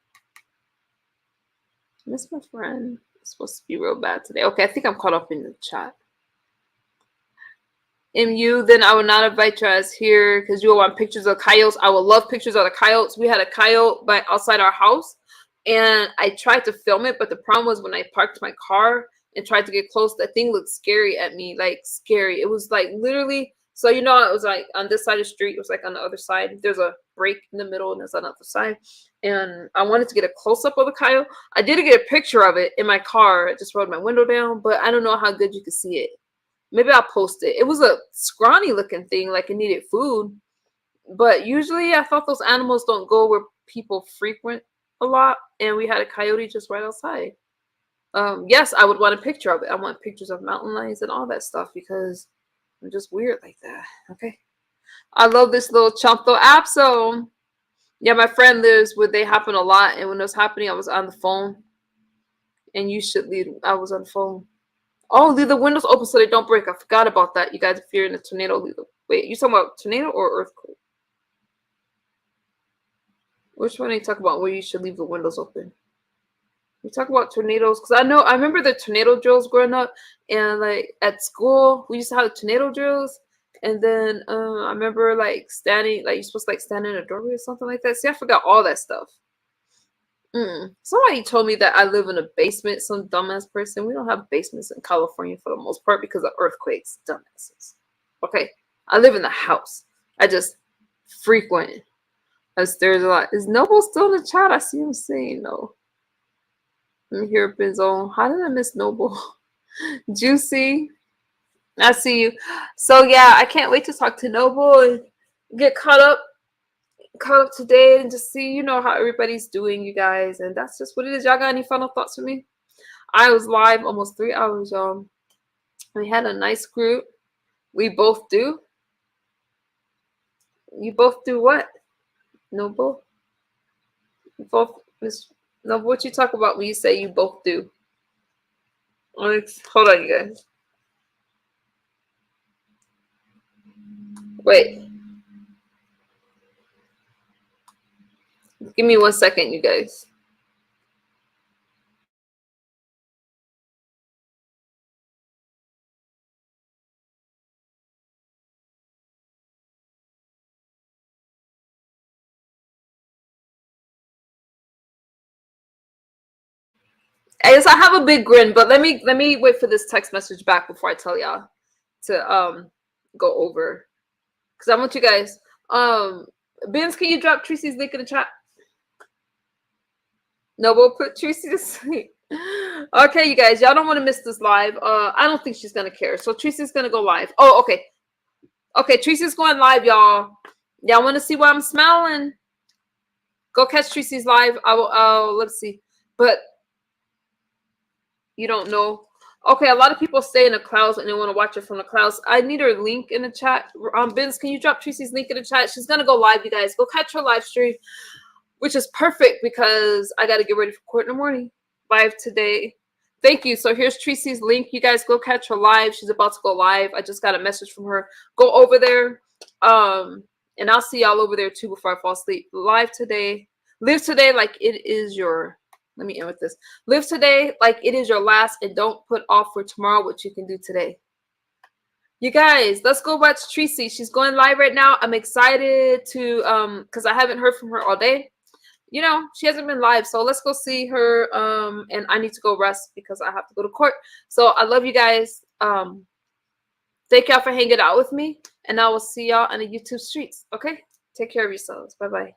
It's supposed to be real bad today. Okay, I think I'm caught up in the chat. MU, then I would not invite you guys here because you will want pictures of coyotes. I would love pictures of the coyotes. We had a coyote outside our house, and I tried to film it, but the problem was when I parked my car and tried to get close, that thing looked scary at me, like scary. It was like literally So you know, it was like on this side of the street. It was like on the other side. There's a break in the middle, and there's on the other side. And I wanted to get a close up of the coyote. I did get a picture of it in my car. I just rolled my window down, but I don't know how good you could see it. Maybe I'll post it. It was a scrawny looking thing, like it needed food. But usually, I thought those animals don't go where people frequent a lot, and we had a coyote just right outside. Yes, I would want a picture of it. I want pictures of mountain lions and all that stuff because I'm just weird like that. Okay. I love this little chump though. Abso. Yeah, my friend lives where they happen a lot, and when it was happening, I was on the phone. And you should leave. I was on the phone. Oh, leave the windows open so they don't break. I forgot about that. You guys, if you're in a tornado, leave the. Wait, you talking about tornado or earthquake? Which one are you talking about? Where you should leave the windows open? We talk about tornadoes because I remember the tornado drills growing up, and like at school we used to have tornado drills, and then I remember like standing, like you're supposed to like stand in a doorway or something like that. See, I forgot all that stuff. Somebody told me that I live in a basement. Some dumbass person. We don't have basements in California for the most part because of earthquakes. Dumbasses. Okay, I live in the house. I just frequent. As there's a lot. Is Noble still in the chat? I see him saying no. Let me hear Benzone. How did I miss Noble? Juicy. I see you. So yeah, I can't wait to talk to Noble and get caught up today and just see, how everybody's doing, you guys. And that's just what it is. Y'all got any final thoughts for me? I was live almost 3 hours, y'all. We had a nice group. We both do. You both do what? Noble? You both Noble, what you talk about when you say you both do? Hold on, you guys. Wait. Give me 1 second, you guys. I guess I have a big grin, but let me wait for this text message back before I tell y'all to go over, because I want you guys. Benz, can you drop Tracy's link in the chat? No, we'll put Tracy to sleep. Okay, you guys, y'all don't want to miss this live. I don't think she's gonna care, so Tracy's gonna go live. Oh, okay. Okay, Tracy's going live, y'all. Y'all want to see what I'm smelling? Go catch Tracy's live. I will. Let's see, but. You don't know. Okay, a lot of people stay in the clouds and they want to watch it from the clouds. I need her link in the chat. Benz, can you drop Tracy's link in the chat? She's going to go live, you guys. Go catch her live stream, which is perfect because I got to get ready for court in the morning. Live today. Thank you. So here's Tracy's link. You guys go catch her live. She's about to go live. I just got a message from her. Go over there. And I'll see y'all over there too before I fall asleep. Live today. Live today like it is your... Let me end with this. Live today like it is your last, and don't put off for tomorrow what you can do today. You guys, let's go watch Tracy. She's going live right now. I'm excited to because I haven't heard from her all day. She hasn't been live, so let's go see her. And I need to go rest because I have to go to court. So I love you guys. Thank y'all for hanging out with me, and I will see y'all on the YouTube streets. Okay, take care of yourselves. Bye bye.